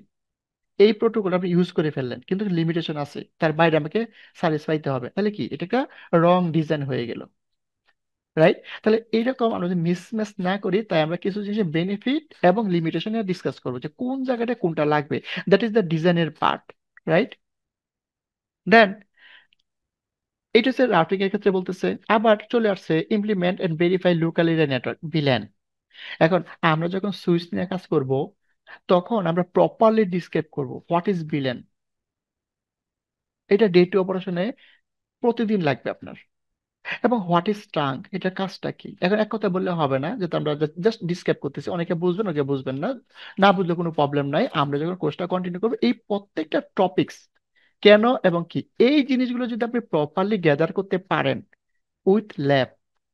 এই প্রোটোকল আপনি ইউজ করে ফেললেন কিন্তু লিমিটেশন আছে, তার বাইরে আমাকে সার্ভিস পাইতে হবে, তাহলে কি এটা একটা রং ডিজাইন হয়ে গেল, রাইট? তাহলে এইরকম আমরা যদি মিসম্যাচ না করি, তাই আমরা কিছু জিনিসের বেনিফিট এবং লিমিটেশন নিয়ে ডিসকাস করবো যে কোন জায়গাটা কোনটা লাগবে। দ্যাট ইজ দ্য ডিজাইনের পার্ট, রাইট? দেন এটা হচ্ছে রাউটিং এর ক্ষেত্রে বলতেছে। আবার চলে আসছে implement and verify local area network, VLAN. এখন আমরা যখন সুইচ নিয়ে কাজ করব, তখন আমরা প্রপারলি ডিসক্রাইব করব হোয়াট ইজ ভিল্যান। এটা ডে টু অপারেশনে প্রতিদিন লাগবে আপনার, এবং হোয়াট ইজ ট্রাঙ্ক, এটার কাজটা কি। এখন এক কথা বললে হবে না, যেটা আমরা জাস্ট ডিসক্রাইব করতেছি, অনেকে বুঝবেন অনেকে বুঝবেন না, না বুঝলে কোনো প্রবলেম নাই। আমরা যখন কোর্সটা কন্টিনিউ করবো, এই প্রত্যেকটা টপিকস কেন এবং কি, এই জিনিসগুলো যদি আপনি প্রপারলি গ্যাদার করতে পারেন উইথ ল্যাব,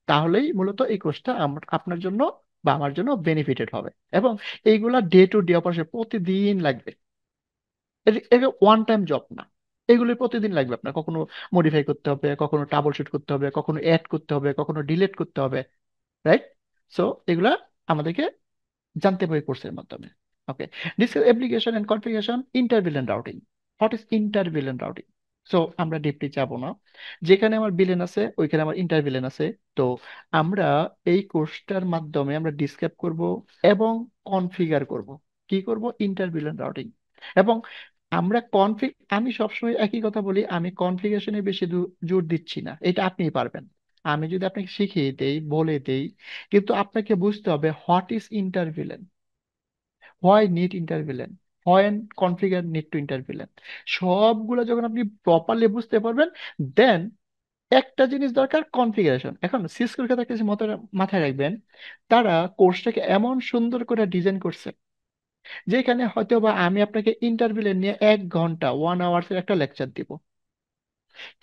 তাহলেই মূলত এই কোর্সটা আপনার জন্য বা আমার জন্য বেনিফিটেড হবে। এবং এইগুলা ডে টু ডে অপারেশন প্রতিদিন লাগবে, এটা ওয়ান টাইম জব না, এগুলো প্রতিদিন লাগবে আপনার। কখনো মডিফাই করতে হবে, কখনো ট্রাবল শুট করতে হবে, কখনো অ্যাড করতে হবে, কখনো ডিলিট করতে হবে, রাইট? সো এগুলা আমাদেরকে জানতে হবে কোর্সের মাধ্যমে। Okay, discuss application and configuration, inter VLAN routing. What is inter VLAN routing? So আমরা ডিপলি যাব না, যেখানে আমার বিলেন আছে ওইখানে আমার ইন্টারভিলেন আছে। তো আমরা এই কোর্সটার মাধ্যমে আমরা ডিসক্রাইব করব এবং কনফিগার করব, কি করব, ইন্টারভিলেন রাউটিং। এবং আমি সবসময় একই কথা বলি, আমি কনফিগারেশনে বেশি জোর দিচ্ছি না, এটা আপনিই পারবেন। আমি যদি আপনাকে শিখিয়ে দেই, বলে দেই, কিন্তু আপনাকে বুঝতে হবে what is inter VLAN, why need inter VLAN, when configure need to inter VLAN. সবগুলো যখন আপনি প্রপারলি বুঝতে পারবেন, দেন একটা জিনিস দরকার, কনফিগারেশন। এখন সিসকোর কথা কিছু মাথায় রাখবেন, তারা কোর্সটাকে এমন সুন্দর করে ডিজাইন করছে, যেখানে হয়তো বা আমি আপনাকে ইন্টারভিলেন নিয়ে 1 ঘন্টা 1 আওয়ার্সের একটা লেকচার দিব,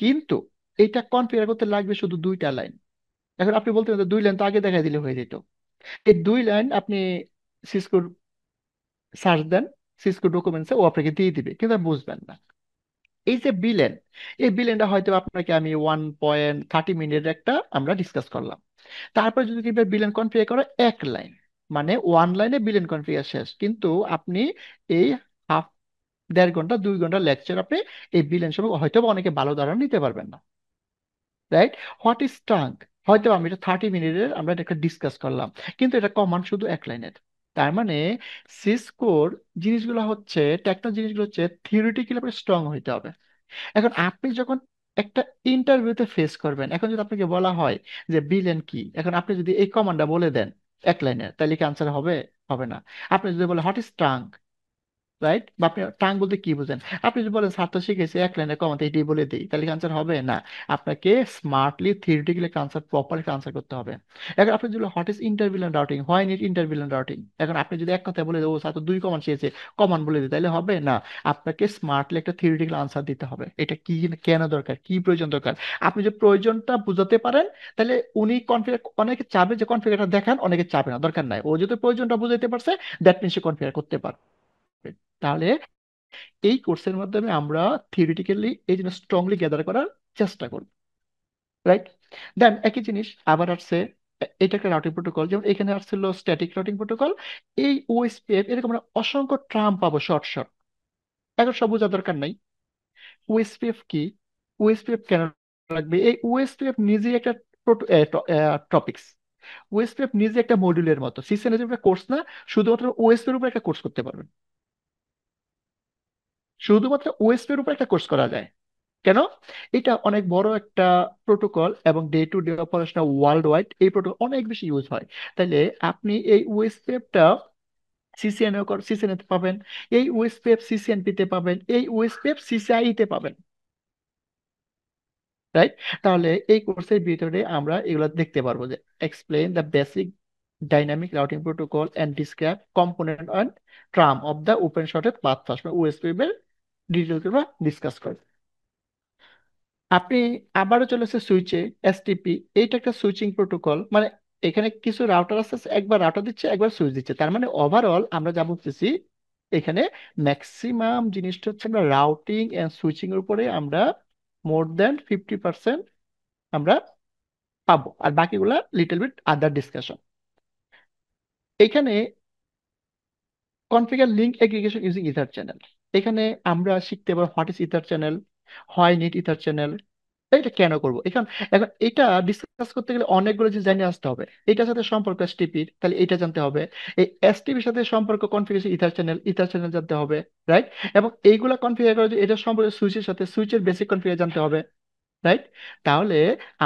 কিন্তু এটা কনফিগার করতে লাগবে শুধু 2টা লাইন। এখন আপনি বলতে পারেন 2 লাইন তো আগে দেখাই দিলে হয়ে যেত। এই 2 লাইন আপনি সিসকোর সার্চ দেন, সিসকো ডকুমেন্টসে, ও আপনাকে দিয়ে দিবে, কিন্তু আপনি বুঝবেন না। এই যে বিলেন, এই বিলেনটা হয়তো আপনাকে আমি 1.30 মিনিটের একটা আমরা ডিসকাস করলাম, তারপর যদি কিভাবে বিলেন কনফিগার করো 1 লাইন, মানে 1 লাইনে বিলেন কনফিগার শেষ। কিন্তু আপনি এই হাফ 1.5 ঘন্টা 2 ঘন্টা লেকচার আপনি এই বিলেন সম্পর্কে হয়তো বা অনেকে ভালো ধারণা নিতে পারবেন না, রাইট? হোয়াট ইজ ট্রাঙ্ক, হয়তো আমি এটা 30 মিনিটের আমরা এটা একটা ডিসকাস করলাম, কিন্তু এটা কমান্ড শুধু 1 লাইনের। তার মানে সিসকোর জিনিসগুলো হচ্ছে, টেকনো জিনিসগুলো হচ্ছে থিওরিটিক্যালি আপনার স্ট্রং হইতে হবে। এখন আপনি যখন একটা ইন্টারভিউতে ফেস করবেন, এখন যদি আপনাকে বলা হয় যে বিলেন কি, এখন আপনি যদি এই কমান্ডটা বলে দেন 1 লাইনের, তাহলে কি আনসার হবে? হবে না। আপনি যদি বলেন হোয়াট ইজ ট্রাঙ্ক, রাইট, বা আপনি টাং বলতে কি বুঝেন, আপনি যদি বলেন ছাত্র শিখেছে 1 লাইনে কমাতে এটাই বলে দিই, তাহলে আনসার হবে না। আপনাকে স্মার্টলি থিওরিটিক্যালি একটা আনসার, প্রপার একটা আনসার করতে হবে। এখন আপনি যদি what is inter VLAN routing, why need inter VLAN routing, এখন আপনি যদি এক কথায় বলে দেন ও ছাত্র 2 কমান্ড শিখেছে, কমান্ড বলে দিই, তাহলে হবে না। আপনাকে স্মার্টলি একটা থিওরিটিক্যাল আনসার দিতে হবে, এটা কি, কেন দরকার, কি প্রয়োজন দরকার। আপনি যে প্রয়োজনটা বুঝাতে পারেন, তাহলে উনি কনফিগার, অনেকে চাবে যে কনফিগারটা দেখান, অনেকে চাবে না, দরকার নাই। ও যদি প্রয়োজনটা বুঝাইতে পারছে, দ্যাট মিনস সে কনফিগার করতে পারবে। তাহলে এই কোর্সের মাধ্যমে আমরা থিওরিটিক্যালি এই জিনিস স্ট্রংলি গ্যাদার করার চেষ্টা করব, রাইট? দেন একই জিনিস আবার আসছে, এটা একটা রাউটিং প্রোটোকল, যেমন এখানে আসছিল স্ট্যাটিক রাউটিং প্রোটোকল, এই ওএসপিএফ, এরকম আমরা অসংখ্য ট্রাম পাবো শর্ট শর্ট। এখন সব বোঝার দরকার নাই। ওএসপিএফ কি, ওএসপিএফ কেন লাগবে, এই ওএসপিএফ নিজেই একটা টপিকস, ওএসপিএফ নিজে একটা মডিউলের মতো, সিসিএনএর একটা কোর্স না, শুধুমাত্র ওএসপি এর উপর একটা কোর্স করতে পারবেন, শুধুমাত্র ওএসপি এর উপর একটা কোর্স করা যায়। কেন? এটা অনেক বড় একটা প্রোটোকল এবং day to day operation world wide এই প্রোটোকল অনেক বেশি ইউজ হয়। তাইলে আপনি এই ওএসপিএফটা সিসিএনএ তে পাবেন, এই ওএসপিএফ সিসিএনপি তে পাবেন, এই ওএসপিএফ সিসিআই তে পাবেন, রাইট? তাহলে এই কোর্সের ভিতরে আমরা এগুলো দেখতে পারবো, যে explain the basic dynamic routing protocol and describe component and term of the open shortest path first, OSPF এর ডিটেল করে ডিসকাস করব। আপনি আবারও চলেছে সুইচে, এসটিপি, এইটা একটা সুইচিং প্রোটোকল, মানে এখানে কিছু রাউটার আছে, একবার রাউটার দিচ্ছে একবার সুইচ দিচ্ছে, তার মানে ওভারঅল আমরা যা বলতেছি, এখানে ম্যাক্সিমাম জিনিসটা হচ্ছে আমরা রাউটিং এন্ড সুইচিং এর উপরে আমরা মোর দেন 50% আমরা পাবো, আর বাকিগুলা লিটল বিট আদার ডিসকাশন। এখানে configure link aggregation using ether channel, এখানে আমরা শিখতে পারবো what is ether channel, why need ether channel, এটা কেন করবো। এখন এখন এটা ডিসকাস করতে গেলে অনেকগুলো জিনিস জানিয়ে আসতে হবে। এটার সাথে সম্পর্ক এসটিপির, তাহলে এটা জানতে হবে। এই এসটিপির সাথে সম্পর্ক configuration ether channel, ether channel জানতে হবে, রাইট? এবং এইগুলা কনফিগার করে যে এটা সম্পর্কে সুইচের সাথে সুইচের বেসিক কনফিগার জানতে হবে, রাইট? তাহলে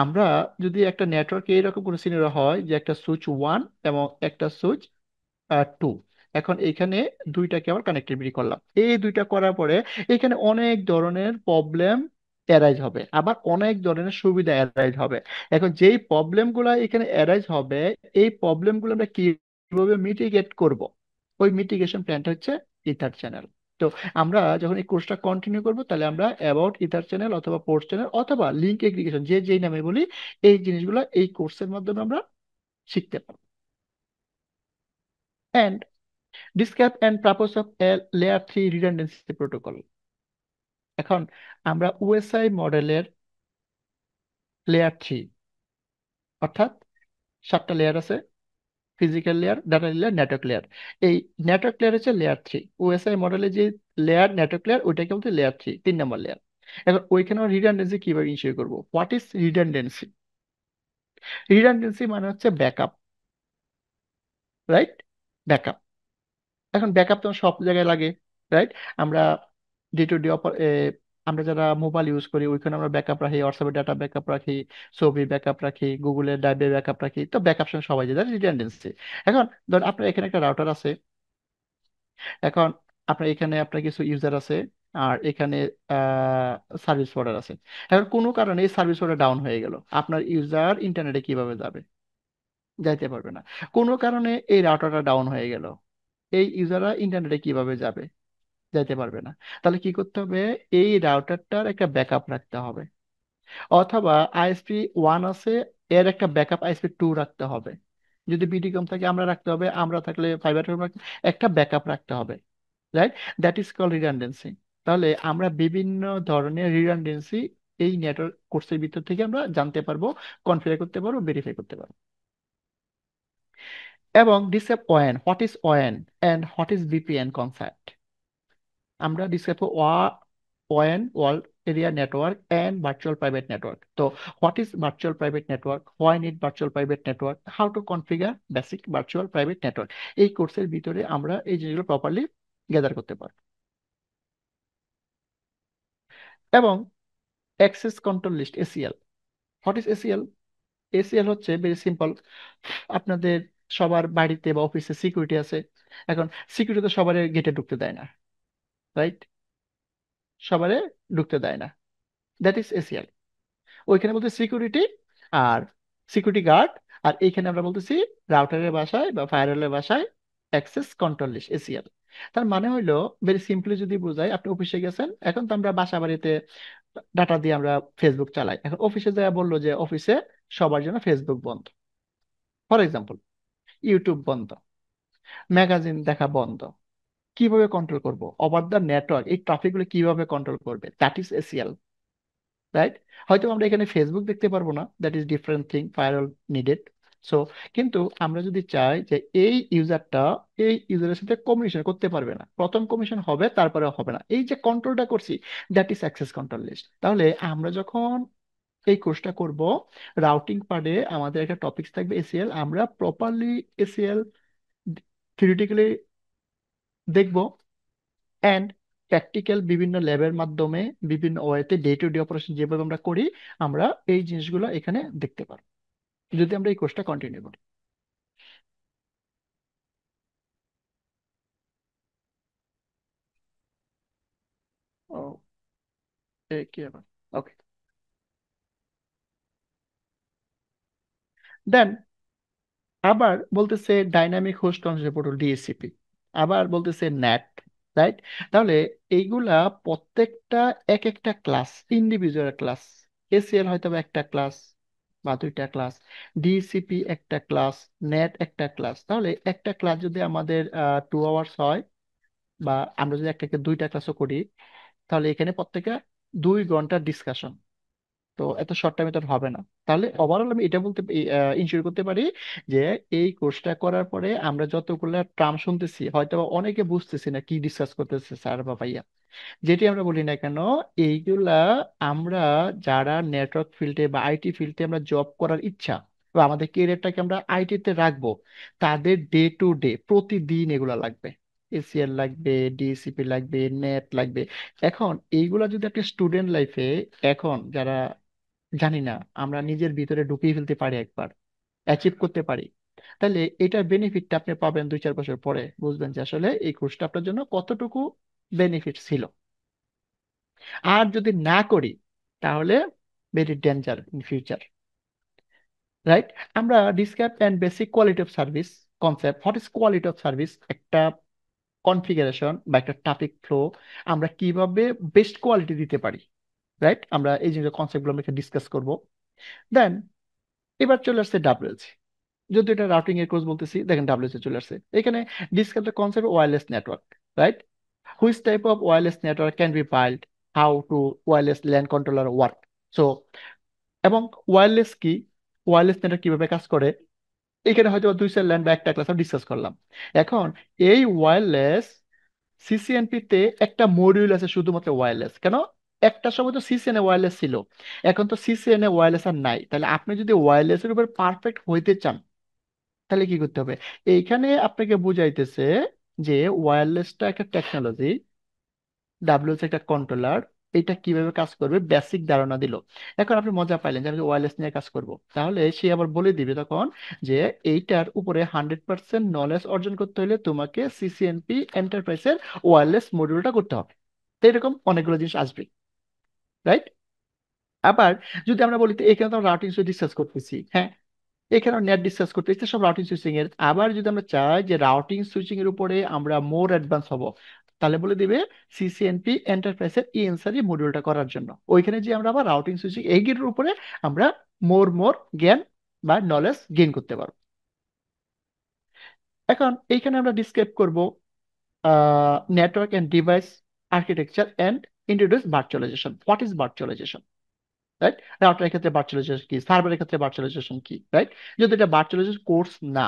আমরা যদি একটা নেটওয়ার্কে এরকম কোনো সিনারিও হয় যে একটা সুইচ 1 এবং একটা সুইচ 2, এখন এইখানে দুইটাকে আবার কানেক্টিভিটি করলাম, এই দুইটা করার পরে এখানে অনেক ধরনের প্রবলেম অ্যারাইজ হবে, আবার অনেক ধরনের সুবিধা অ্যারাইজ হবে। এখন যেই প্রবলেমগুলো এখানে অ্যারাইজ হবে, এই প্রবলেমগুলো আমরা কিভাবে মিটিগেট করব, ওই মিটিগেশন প্ল্যানটা হচ্ছে ইথার চ্যানেল। তো আমরা যখন এই কোর্সটা কন্টিনিউ করব, তাহলে আমরা অ্যাবাউট ইথার চ্যানেল অথবা পোর্ট চ্যানেল অথবা লিঙ্ক এগ্রিগেশন, যে যেই নামে বলি, এই জিনিসগুলো এই কোর্সের মাধ্যমে আমরা শিখতে পারবো। And describe and purpose of layer 3 redundancy protocol. এখন আমরা ওএসআই মডেলের লেয়ার 3, অর্থাৎ 7টা লেয়ার আছে: physical layer, data layer, network layer. এই নেটওয়ার্ক লেয়ার হচ্ছে লেয়ার 3। ওএসআই মডেলে যে লেয়ার নেটওয়ার্ক লেয়ার, ওইটাকে বলতে লেয়ার 3, 3 নম্বর লেয়ার। এখন ওইখানে আমরা রিডান্ডেন্সি কিভাবে ইনশিওর করবো? What is redundancy? রিডান্ডেন্সি মানে হচ্ছে ব্যাকআপ, রাইট? ব্যাকআপ। এখন ব্যাকআপ তো সব জায়গায় লাগে, রাইট? আমরা ডে টু ডে আমরা যারা মোবাইল ইউজ করি, ওইখানে আমরা ব্যাকআপ রাখি, হোয়াটসঅ্যাপে ডাটা ব্যাকআপ রাখি, ছবি ব্যাকআপ রাখি, গুগলের ড্রাইভে ব্যাকআপ রাখি। তো ব্যাকআপ সঙ্গে সবাই যায়, রিডান্ডেন্সি। এখন ধর আপনার এখানে একটা রাউটার আছে, এখন আপনার এখানে আপনার কিছু ইউজার আছে, আর এখানে সার্ভিস প্রোভাইডার আছে। এখন কোনো কারণে এই সার্ভিস প্রোভাইডার ডাউন হয়ে গেল, আপনার ইউজার ইন্টারনেটে কিভাবে যাবে? যাইতে পারবে না। কোনো কারণে এই রাউটারটা ডাউন হয়ে গেল, এই ইউজাররা ইন্টারনেটে কিভাবে যাবে? যাইতে পারবে না। তাহলে কি করতে হবে? এই রাউটারটার একটা ব্যাকআপ রাখতে হবে, অথবা আইএসপি 1 আছে, এর একটা ব্যাকআপ আইএসপি 2 রাখতে হবে। যদি বিডি কম থাকে আমরা রাখতে হবে, আমরা থাকলে ফাইবার একটা ব্যাকআপ রাখতে হবে, right? That is call redundancy. তাহলে আমরা বিভিন্ন ধরনের রিডান্ডেন্সি এই নেটওয়ার্ক কোর্সের ভিতর থেকে আমরা জানতে পারবো, কনফিগার করতে পারবো, ভেরিফাই করতে পারবো। এবং describe ওএন, what is ওএন and what is VPN concept. আমরা describe ওএন, world area network, and virtual private network. তো what is virtual private network, why need virtual private network, how to configure basic virtual private network. এই কোর্সের ভিতরে আমরা এই জিনিসগুলো properly gather করতে পারবো। এবং access control list, ACL. What is ACL? ACL হচ্ছে ভেরি সিম্পল। আপনাদের সবার বাড়িতে বা অফিসে সিকিউরিটি আছে। এখন সিকিউরিটি তো সবার গেটে ঢুকতে দেয় না, রাইট? সবারে ঢুকতে দেয় না, দ্যাট ইজ এসিএল। ওইখানে বলতে সিকিউরিটি আর সিকিউরিটি গার্ড, আর এইখানে আমরা বলতেছি রাউটারের ভাষায় বা ফায়ারওয়ালের ভাষায় অ্যাক্সেস কন্ট্রোল লিস্ট, এসিএল। তার মানে হইলো, ভেরি সিম্পলি যদি বোঝাই, আপনি অফিসে গেছেন, এখন তো আমরা বাসা বাড়িতে ডাটা দিয়ে আমরা ফেসবুক চালাই। এখন অফিসে যা বললো যে অফিসে সবার জন্য ফেসবুক বন্ধ, ফর এক্সাম্পল, ইউটিউব বন্ধ, ম্যাগাজিন দেখা বন্ধ। কিভাবে কন্ট্রোল করব? ওভার দ্য নেটওয়ার্ক এই ট্রাফিক গুলো কিভাবে কন্ট্রোল করবে? That is ACL, right? হয়তো আমরা এখানে ফেসবুক দেখতে পারবো না, that is different thing, firewall needed. So কিন্তু আমরা যদি চাই যে এই ইউজারটা এই ইউজারের সাথে কমিউনিকেশন করতে পারবে না, প্রথম কমিউনিকেশন হবে তারপরে হবে না, এই যে কন্ট্রোলটা করছি, that is access control list. তাহলে আমরা যখন এই কোর্সটা করব, রাউটিং পার্টে আমাদের একটা টপিকস থাকবে এসিএল। আমরা প্রপারলি এসিএল থিওরিটিক্যালি দেখবো, অ্যান্ড প্র্যাকটিক্যাল বিভিন্ন ল্যাবের মাধ্যমে বিভিন্ন ওয়েতে ডে টু ডে অপারেশন যেভাবে আমরা করি, আমরা এই জিনিসগুলো এখানে দেখতে পারবো যদি আমরা এই কোর্সটা কন্টিনিউ করি। ও, কি ব্যাপার? ওকে, দেন আবার বলতেছে dynamic host transfer portal, DSCP. আবার বলতেছে ন্যাট, রাইট? তাহলে এইগুলা প্রত্যেকটা এক একটা ক্লাস, ইন্ডিভিজুয়াল ক্লাস। এসিএল হয়তো বা একটা ক্লাস বা 2টা ক্লাস, ডিসিপি একটা ক্লাস, নেট একটা ক্লাস। তাহলে একটা ক্লাস যদি আমাদের 2 আওয়ার্স হয়, বা আমরা যদি একটাকে 2টা ক্লাসও করি, তাহলে এখানে প্রত্যেকে 2 ঘন্টা ডিসকাশন। তো এত শর্ট টাইমে তো আর হবে না। তাহলে ওভারঅল আমি এটা বলতে ইনশিওর করতে পারি যে এই কোর্সটা করার পরে আমরা যতগুলা টার্ম শুনতেছি, হয়তো বা অনেকে বুঝতেছি না কি ডিসকাস করতেছে স্যার বা ভাইয়া, যেটি আমরা বলি না কেন, এইগুলা আমরা যারা নেটওয়ার্ক ফিল্ডে বা আইটি ফিল্ডে আমরা জব করার ইচ্ছা বা আমাদের কেরিয়ারটাকে আমরা আইটিতে রাখবো, তাদের ডে টু ডে প্রতিদিন এগুলা লাগবে। এসিএল লাগবে, ডিসিপি লাগবে, নেট লাগবে। এখন এইগুলা যদি একটা স্টুডেন্ট লাইফে, এখন যারা জানি না, আমরা নিজের ভিতরে ঢুকিয়ে ফেলতে পারি, একবার অ্যাচিভ করতে পারি, তাহলে এটার বেনিফিটটা আপনি পাবেন 2-4 বছর পরে, বুঝবেন যে আসলে এই কোর্সটা আপনার জন্য কতটুকু বেনিফিট ছিল। আর যদি না করি, তাহলে very danger in future, right? আমরা describe and basic quality of service concept. What is quality of service? একটা কনফিগারেশন বা একটা ট্রাফিক ফ্লো আমরা কিভাবে বেস্ট কোয়ালিটি দিতে পারি, রাইট? আমরা এই যে কনসেপ্টগুলো আমরা ডিসকাস করব। দেন এবার চলে আসছে ডাব্লিউএলসি। যদি এটা রাউটিং এর কোর্স বলতেছি, দেখেন ডাব্লিউএলসি চলে আসছে এখানে। Describe the concept wireless network, right? Which type of wireless network can be build, how to wireless LAN controller work. So এবং ওয়্যারলেস কি, ওয়্যারলেস নেটওয়ার্ক কিভাবে কাজ করে, এখানে হয়তো 2 ল্যান বা একটা ক্লাস ডিসকাস করলাম। এখন এই ওয়্যারলেস সিসিএনপি তে একটা মডিউল আছে শুধুমাত্র ওয়্যারলেস। কেন? একটা সময় তো সিসিএনএ ওয়্যারলেস ছিল, এখন তো সিসিএনএ ওয়্যারলেস আর নাই। তাহলে আপনি যদি ওয়্যারলেস এর উপর পারফেক্ট হইতে চান তাহলে কি করতে হবে? এইখানে আপনাকে বুঝাইতেছে যে ওয়্যারলেসটা একটা টেকনোলজি, ডাব্লিউএস একটা কন্ট্রোলার, এটা কিভাবে কাজ করবে বেসিক ধারণা দিল। এখন আপনি মজা পাইলেন যে আমি ওয়্যারলেস নিয়ে কাজ করব, তাহলে সে আবার বলে দিবে তখন যে এইটার উপরে 100% নলেজ অর্জন করতে হলে তোমাকে সিসিএনপি এন্টারপ্রাইজের ওয়্যারলেস মডিউলটা করতে হবে। তো এরকম অনেকগুলো জিনিস আসবে, রাইট? আবার যদি আমরা বলি তো এখানে তো রাউটিং ডিসকাস করতেছি, হ্যাঁ, এখানে নেট ডিসকাস করতেছি, সব রাউটিং সুইচিং এর। আবার যদি আমরা চাই যে রাউটিং সুইচিং এর উপরে আমরা মোর অ্যাডভান্স হব, তাহলে বলে দিবে সিসিএনপি এন্টারপ্রাইজের ইএনসারি মডিউলটা করার জন্য। ওইখানে যে আমরা আবার রাউটিং সুইচিং এইগুলোর উপরে আমরা মোর জ্ঞান বা নলেজ গেইন করতে পারবো। এখন এইখানে আমরা ডিসক্রাইব করব network and device architecture and introduce virtualization. What is virtualization, right? রাউটারের ক্ষেত্রে ভার্চুয়ালাইজেশন কি, সার্ভারের ক্ষেত্রে ভার্চুয়ালাইজেশন কি, রাইট? যদি এটা ভার্চুয়ালাইজেশন কোর্স না,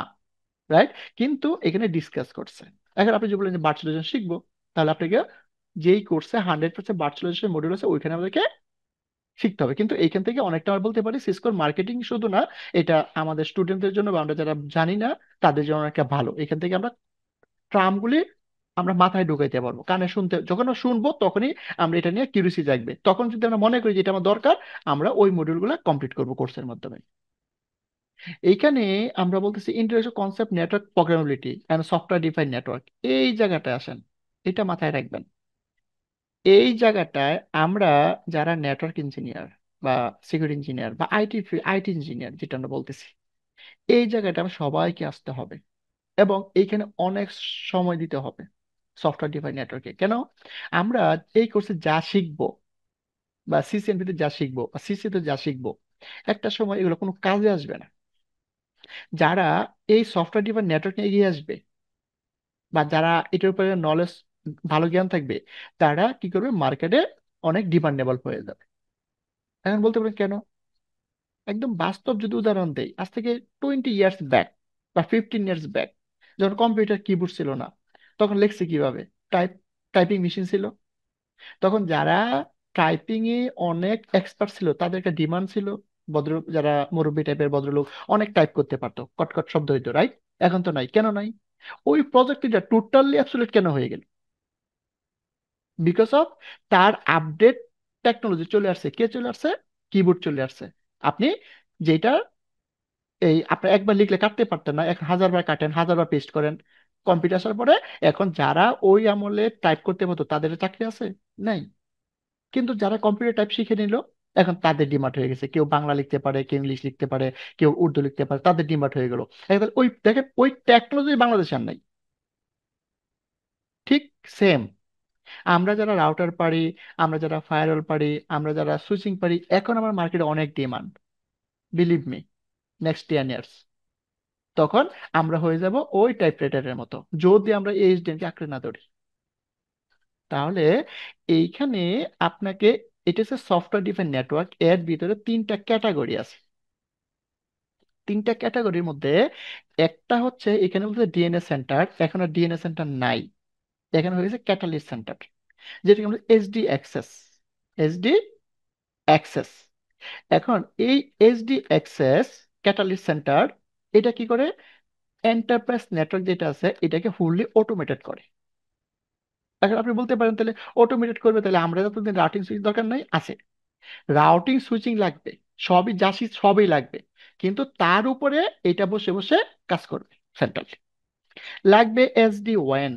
রাইট, কিন্তু এখানে ডিসকাস করছে। এখন আপনি যদি বলেন যে ভার্চুয়ালাইজেশন শিখবো, তাহলে আপনাকে যেই কোর্সে 100% ভার্চুয়ালাইজেশন মডিউল আছে ওইখানে আমাদেরকে শিখতে হবে। কিন্তু এইখান থেকে অনেকটা আমরা বলতে পারি সিসকোর মার্কেটিং শুধু না, এটা আমাদের স্টুডেন্টদের জন্য বা আমরা যারা জানি না তাদের জন্য অনেকটা ভালো। এখান থেকে আমরা ট্রামগুলি আমরা মাথায় ঢুকাইতে পারবো, কানে শুনতে যখন আমরা শুনবো তখনই আমরা এটা নিয়ে কিউরিসি জাগবে। তখন যদি আমরা মনে করি যে এটা আমার দরকার, আমরা ওই মডিউলগুলো কমপ্লিট করবো কোর্সের মাধ্যমে। এইখানে আমরা বলতেছি interest concept network programmability and software define network. এই জায়গাটায় আসেন, এটা মাথায় রাখবেন। এই জায়গাটায় আমরা যারা নেটওয়ার্ক ইঞ্জিনিয়ার বা সিকিউরিটি ইঞ্জিনিয়ার বা আইটি ইঞ্জিনিয়ার যেটা আমরা বলতেছি, এই জায়গাটা আমরা সবাইকে আসতে হবে এবং এইখানে অনেক সময় দিতে হবে সফটওয়্যার ডিফাইন নেটওয়ার্কে। কেন? আমরা এই কোর্সে যা শিখবো বা সিসিএনপি তে যা শিখবো বা সিসি তে যা শিখবো, একটা সময় এগুলো কোনো কাজে আসবে না। যারা এই সফটওয়্যার ডিফাইন নেটওয়ার্ক নিয়ে এগিয়ে আসবে বা যারা এটার উপরে নলেজ, ভালো জ্ঞান থাকবে, তারা কি করবে, মার্কেটে অনেক ডিমান্ডেবল হয়ে যাবে। এখন বলতে পারেন কেন? একদম বাস্তব যদি উদাহরণ দেই, আজ থেকে 20 ইয়ার্স ব্যাক বা 15 ইয়ার্স ব্যাক, যখন কম্পিউটার কিবোর্ড ছিল না, তখন লেখছে কিভাবে? টাইপ টাইপিং মেশিন ছিল। তখন যারা টাইপিং এ অনেক এক্সপার্ট ছিল তাদের একটা ডিমান্ড ছিল। যারা মুরব্বী টাইপের ভদ্রলোক অনেক টাইপ করতে পারতো, কটকট শব্দ হইতো, রাইট? এখন তো নাই। কেন নাই? ওই প্রযুক্তিটা টোটালি অ্যাবসলিউট কেন হয়ে গেল? বিকজ অফ তার আপডেট টেকনোলজি চলে আসছে। কে চলে আসছে? কিবোর্ড চলে আসছে। আপনি যেটা এই আপনি একবার লিখলে কাটতে পারতেন না, এখন 1000 বার কাটেন, 1000 বার পেস্ট করেন। কম্পিউটার আসার পরে এখন যারা ওই আমলে টাইপ করতে পারতো তাদের চাকরি আছে? নাই। কিন্তু যারা কম্পিউটার টাইপ শিখে নিল, এখন তাদের ডিমান্ড হয়ে গেছে। কেউ বাংলা লিখতে পারে, কেউ ইংলিশ লিখতে পারে, কেউ উর্দু লিখতে পারে, তাদের ডিমান্ড হয়ে গেল। এখন ওই দেখেন ওই টেকনোলজি বাংলাদেশে আর নাই। ঠিক সেম আমরা যারা রাউটার পারি, আমরা যারা ফায়ারওয়াল পারি, আমরা যারা সুইচিং পারি, এখন আমার মার্কেটে অনেক demand. Believe me, next 10 years তখন আমরা হয়ে যাব ওই টাইপ রাইটারের মতো, যদি আমরা এইচডিএম কে আঁকড়ে না ধরি। তাহলে এইখানে আপনাকে, এটা হচ্ছে সফটওয়্যার ডিফাইন নেটওয়ার্ক, এর ভিতরে 3টা ক্যাটাগরি আছে। 3টা ক্যাটাগরির মধ্যে একটা হচ্ছে এখানে বলতে ডিএনএস সেন্টার, এখন আর ডিএনএস সেন্টার নাই, এখানে হয়েছে ক্যাটালিস্ট সেন্টার, যেটাকে আমরা এসডি অ্যাক্সেস। SD access. এখন এই এসডি অ্যাক্সেস ক্যাটালিস্ট সেন্টার এটা কি করে? এন্টারপ্রাইজ নেটওয়ার্ক যেটা আছে এটাকে ফুললি অটোমেটেড করে। এখন আপনি বলতে পারেন তাহলে অটোমেটেড করবে, তাহলে আমরা যতদিন রাউটিং সুইচিং দরকার নাই আছে, রাউটিং সুইচিং লাগবে, সবই জাসি সবই লাগবে, কিন্তু তার উপরে এটা বসে বসে কাজ করবে সেন্ট্রালি। লাগবে SD one,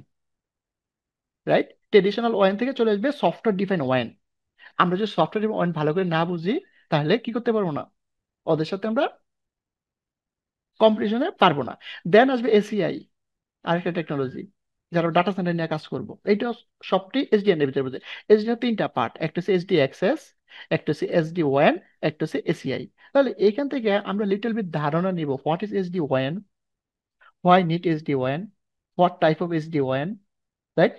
right? Traditional one থেকে চলে আসবে সফটওয়্যার ডিফাইন ওয়ান। আমরা যদি সফটওয়্যার ডেভেলপমেন্ট ভালো করে না বুঝি তাহলে কি করতে পারবো না, ওদের সাথে আমরা কম্পিটিশনে পারবো না। দেন আসবে এসিআই, আরেকটা টেকনোলজি, যারা ডাটা সেন্টার নিয়ে কাজ করবো। এইটা সবটি এসডিএন এর ভিতরে বুঝে। এসডিএন তিনটা পার্ট, একটা হচ্ছে এসডি অ্যাক্সেস, একটা হচ্ছে এসডি ওয়ান, একটা হচ্ছে এসিআই। তাহলে এখান থেকে আমরা লিটল বিট ধারণা নিব, what is SD one, why need SD one, what type of SD one, right?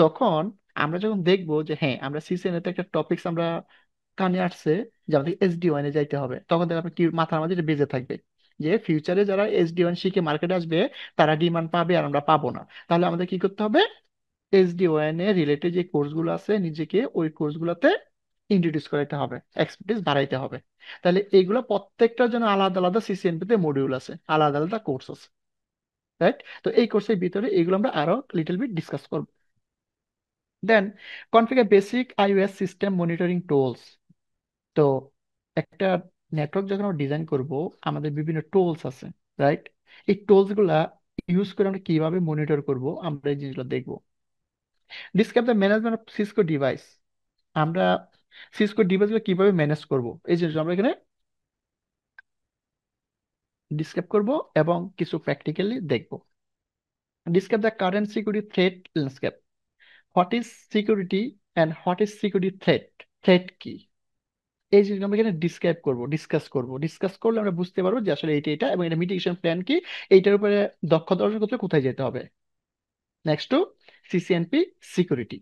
তখন আমরা যখন দেখবো যে হ্যাঁ আমরা সিসিএন এতে একটা টপিকস আমরা কানে আসছে যে আমাদের এসডি ওয়ান এ যাইতে হবে, তখন দেখো আপনার কি মাথার মধ্যে এটা বেজে থাকবে যে ফিউচারে যারা এসডি ওয়ান শিখে মার্কেটে আসবে তারা ডিমান্ড পাবে আর আমরা পাবো না। তাহলে আমাদের কি করতে হবে, এসডি ওয়ান এ রিলেটেড যে কোর্সগুলো আছে নিজেকে ওই কোর্সগুলোতে ইন্ট্রোডিউস করাইতে হবে, এক্সপার্টিস বাড়াইতে হবে। তাহলে এইগুলো প্রত্যেকটার জন্য আলাদা আলাদা সিসিএনপি তে মডিউল আছে, আলাদা আলাদা কোর্স আছে, রাইট? তো এই কোর্সের ভিতরে এগুলো আমরা আরো লিটল বিট ডিসকাস করব। Then configure basic IOS system monitoring tools. তো একটা নেটওয়ার্ক যখন আমরা ডিজাইন করব আমাদের বিভিন্ন টুলস আছে, রাইট? এই টুলস গুলা ইউজ করে আমরা কিভাবে মনিটর করব আমরা এই জিনিসগুলো দেখবো। Describe the management of Cisco device. আমরা সিসকো ডিভাইসগুলো কিভাবে ম্যানেজ করব এই জিনিসগুলো আমরা এখানে ডিসক্রাইব করব এবং কিছু প্র্যাকটিক্যালি দেখব। Describe the current security threat landscape. What is security and what is security threat, threat কি, এই জিনিসগুলো আমরা এখানে ডিসক্রাইব করব, ডিসকাস করব। ডিসকাস করলে আমরা বুঝতে পারবো যে আসলে এইটা এটা এবং এটা মিটিগেশন প্ল্যান কি, এইটার উপরে দক্ষতা অর্জন করতে কোথায় যেতে হবে। Next to CCNP security.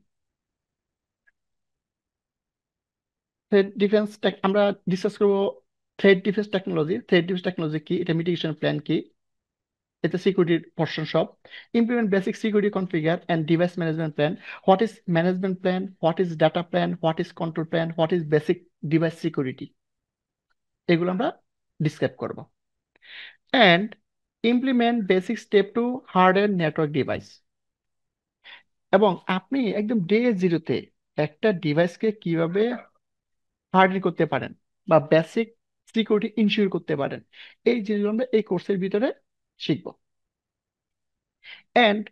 Threat defense আমরা ডিসকাস করব threat defense technology, threat defense technology কি, এটা মিটিগেশন প্ল্যান কি, এতে সিকিউরিটির পোর্শন সব। Implement basic security configure and device management plan. What is management plan, what is data plan, what is control plan, what is basic device security, এগুলো আমরা describe করব। And implement basic step to hardware network device. এবং আপনি একদম day জিরোতে একটা ডিভাইসকে কিভাবে hardware করতে পারেন বা বেসিক সিকিউরিটি ইনশিওর করতে পারেন, এই জিনিসগুলো আমরা এই কোর্সের ভিতরে শিখবো। অ্যান্ড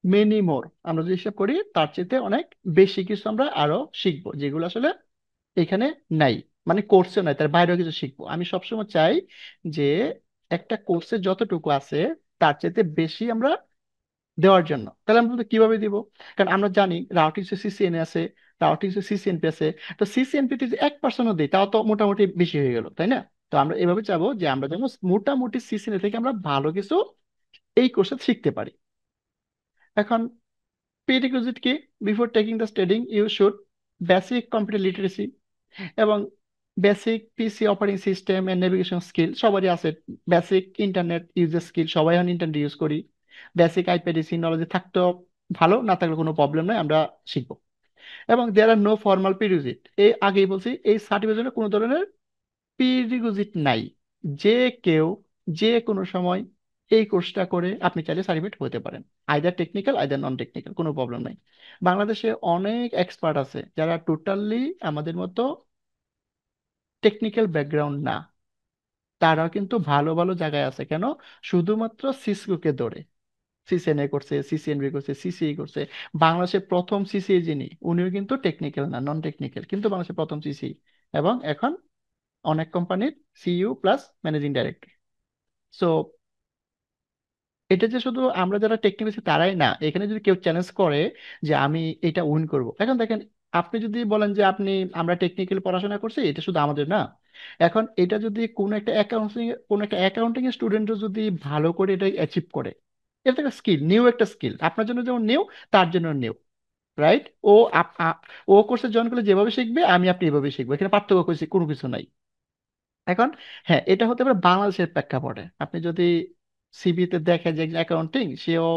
মেনি মোর, আমরা যদি হিসাব করি তার চাইতে অনেক বেশি কিছু আমরা আরো শিখবো যেগুলো আসলে এখানে নাই, মানে কোর্সে নাই, তার বাইরেও কিছু শিখবো। আমি সবসময় চাই যে একটা কোর্সে যতটুকু আছে তার চাইতে বেশি আমরা দেওয়ার জন্য। তাহলে আমরা বলতে কিভাবে দিব, কারণ আমরা জানি রাউটিং সিসিএন আছে, রাউটিং সিসিএনপি আছে। তো সিসিএনপি যদি 1% দিই তাও তো মোটামুটি বেশি হয়ে গেল, তাই না? তো আমরা এভাবে চাবো যে আমরা যেন মোটামুটি সিসিএন থেকে আমরা ভালো কিছু এই কোর্সে শিখতে পারি। এখন প্রিরিকুইজিট কি, before taking the studying you should basic computer literacy এবং basic PC operating system and navigation skill সবারই আছে। বেসিক ইন্টারনেট ইউজের স্কিল, সবাই এখন ইন্টারনেট ইউজ করি। বেসিক আইপিএডিসি নলেজ থাকতেও ভালো, না থাকলে কোনো প্রবলেম নাই, আমরা শিখবো। এবং দেয়ার আর নো ফর্মাল প্রিরিকুইজিট, এই আগেই বলছি এই সার্টিফিকেশনে কোনো ধরনের প্রিরিকুইজিট নাই। যে কেউ যে কোনো সময় এই কোর্সটা করে আপনি চাইলে সার্টিফিকেট হতে পারেন, either technical either non technical, কোনো প্রবলেম নাই। বাংলাদেশে অনেক এক্সপার্ট আছে যারা টোটালি আমাদের মতো টেকনিক্যাল ব্যাকগ্রাউন্ড না, তারাও কিন্তু ভালো ভালো জায়গায় আছে। কেন? শুধুমাত্র সিসকোকে ধরে সিসিএনএ করছে, সিসিএনবি করছে, সিসিই করছে। বাংলাদেশের প্রথম সিসিএ যিনি উনিও কিন্তু টেকনিক্যাল না, নন টেকনিক্যাল, কিন্তু বাংলাদেশের প্রথম সিসি এবং এখন অনেক কোম্পানির CEO plus managing director. So এটা যে শুধু আমরা যারা টেকনিক্যাল তারাই না, এখানে যদি কেউ চ্যালেঞ্জ করে যে আমি এটা উইন করব, এখন দেখেন আপনি যদি বলেন যে আপনি আমরা টেকনিক্যাল পড়াশোনা করছি, এটা শুধু আমাদের না, এখন এটা যদি কোনো একটা অ্যাকাউন্টিং এর স্টুডেন্টও যদি ভালো করে এটা অ্যাচিভ করে, এটা একটা স্কিল, নিউ একটা স্কিল, আপনার জন্য যেমন নিউ তার জন্য নিউ, রাইট? ও ও কোর্সে জয়েন করলে যেভাবে শিখবে আমি আপনি এভাবে শিখবো, এখানে পার্থক্য কোনো কিছু নাই। এখন হ্যাঁ এটা হতে পারে বাংলাদেশের প্রেক্ষাপটে, আপনি যদি সিভিতে দেখেন যে একজন অ্যাকাউন্টিং সেও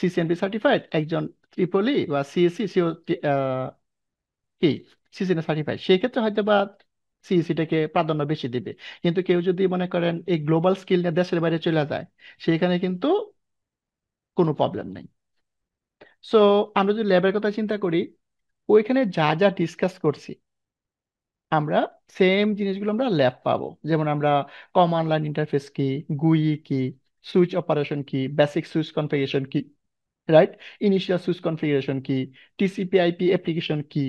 সিসিএনপি সার্টিফাইড, একজন ত্রিপলি বা সিএসসি সেও কি সিসিএনপি সার্টিফাইড, সেই ক্ষেত্রে হয়তো বা সিএসসিটাকে প্রাধান্য বেশি দিবে। কিন্তু কেউ যদি মনে করেন এই গ্লোবাল স্কিল নিয়ে দেশের বাইরে চলে যায়, সেখানে কিন্তু কোনো প্রবলেম নেই। সো আমরা যদি ল্যাবের কথা চিন্তা করি, ওইখানে যা যা ডিসকাস করছি আমরা সেম জিনিসগুলো আমরা ল্যাব পাবো। যেমন আমরা কমান্ড লাইন ইন্টারফেস কি, গুই কি, সুইচ অপারেশন কি, বেসিক সুইচ কনফিগারেশন কি, রাইট, ইনিশিয়াল সুইচ কনফিগারেশন কি, টিসিপি আইপি অ্যাপ্লিকেশন কি,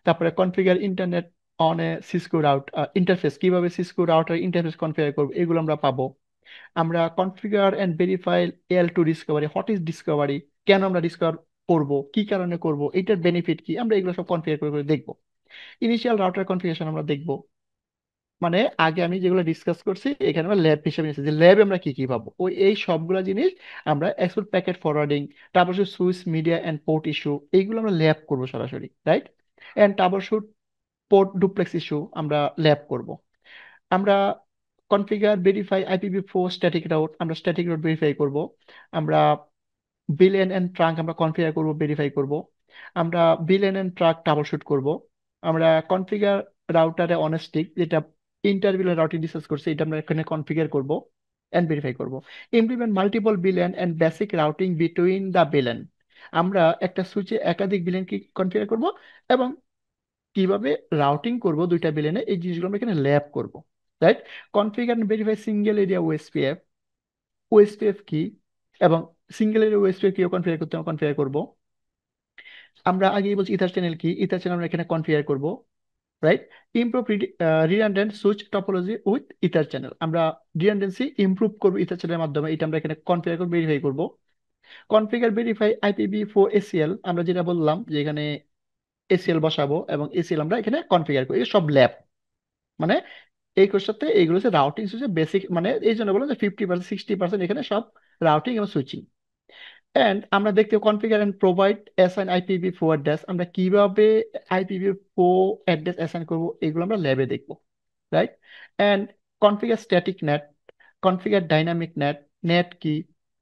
তারপরে configure internet on a Cisco interface, কিভাবে সিসকো রাউটার ইন্টারফেস কনফিগার করবো এগুলো আমরা পাবো। আমরা configure and verify L two discovery, what is discovery, কেন আমরা ডিসকভার করব, কি কারণে করব, এটার বেনিফিট কি, আমরা এগুলো সব কনফিগার করে করে দেখবো। ইনিশিয়াল রাউটার কনফিগারেশন আমরা দেখবো, মানে আগে আমি যেগুলো ডিসকাস করছি এখানে আমরা ল্যাব হিসেবে নিয়েছি যে ল্যাবে আমরা কি কি পাবো, ওই এই সবগুলা জিনিস আমরা এক্সপোর্ট প্যাকেট ফরওয়ার্ডিং, তারপর switch media and port issue, এইগুলো আমরা ল্যাব করবো সরাসরি, রাইট। এন্ড তারপর পোর্ট ডুপ্লেক্স ইস্যু আমরা ল্যাব করব। আমরা configure verify IPv4 static route, আমরা স্ট্যাটিক রাউট ভেরিফাই করব। আমরা বিলেন এন্ড ট্রাঙ্ক আমরা কনফিগার করব, ভেরিফাই করব। আমরা VLAN and trunk troubleshoot করব। আমরা কনফিগার রাউটারে অনেস্টিক, যেটা ইন্টারভিউ রাউটিং ডিসকাস করছে, এটা আমরা এখানে কনফিগার করব এন্ড ভেরিফাই করব। Implement multiple VLAN and basic routing between the VLAN, আমরা একটা সুইচে একাধিক বিলেন কি কনফিগার করব এবং কিভাবে রাউটিং করব দুইটা বিলেনে, এই জিনিসগুলো আমরা এখানে ল্যাব করব, right. Configure and verify single area OSPF, OSPF কি এবং সিঙ্গেল এরিয়া ওএসপিএফ কিভাবে কনফিগার করতে হবে কনফিগার করব। আমরা আগেই বলছি ইথার চ্যানেল কি, ইথার চ্যানেল আমরা এখানে কনফিগার করব, right. Improve redundant switch topology with EtherChannel, আমরা রিডান্ডেন্সি ইমপ্রুভ করব ইথার চ্যানেলের মাধ্যমে, এটা আমরা এখানে কনফিগার করব, ভেরিফাই করব। কনফিগার ভেরিফাই IPv4 ACL, আমরা যেটা বললাম যে এখানে ACL বসাবো এবং ACL আমরা এখানে কনফিগার করি, এই সব ল্যাব, মানে এই কোর্সটাতে এইগুলো হচ্ছে রাউটিং সুইচের বেসিক, মানে এই জন্য বললাম যে 50% 60% এখানে সব রাউটিং এবং সুইচিং। এন্ড আমরা দেখতে configure and provide assign IPv4 address, আমরা কিভাবে IPv4 অ্যাড্রেস অ্যাসাইন করব এগুলো আমরা ল্যাবে দেখবো, right. And configure static NAT, configure dynamic NAT, NAT কি,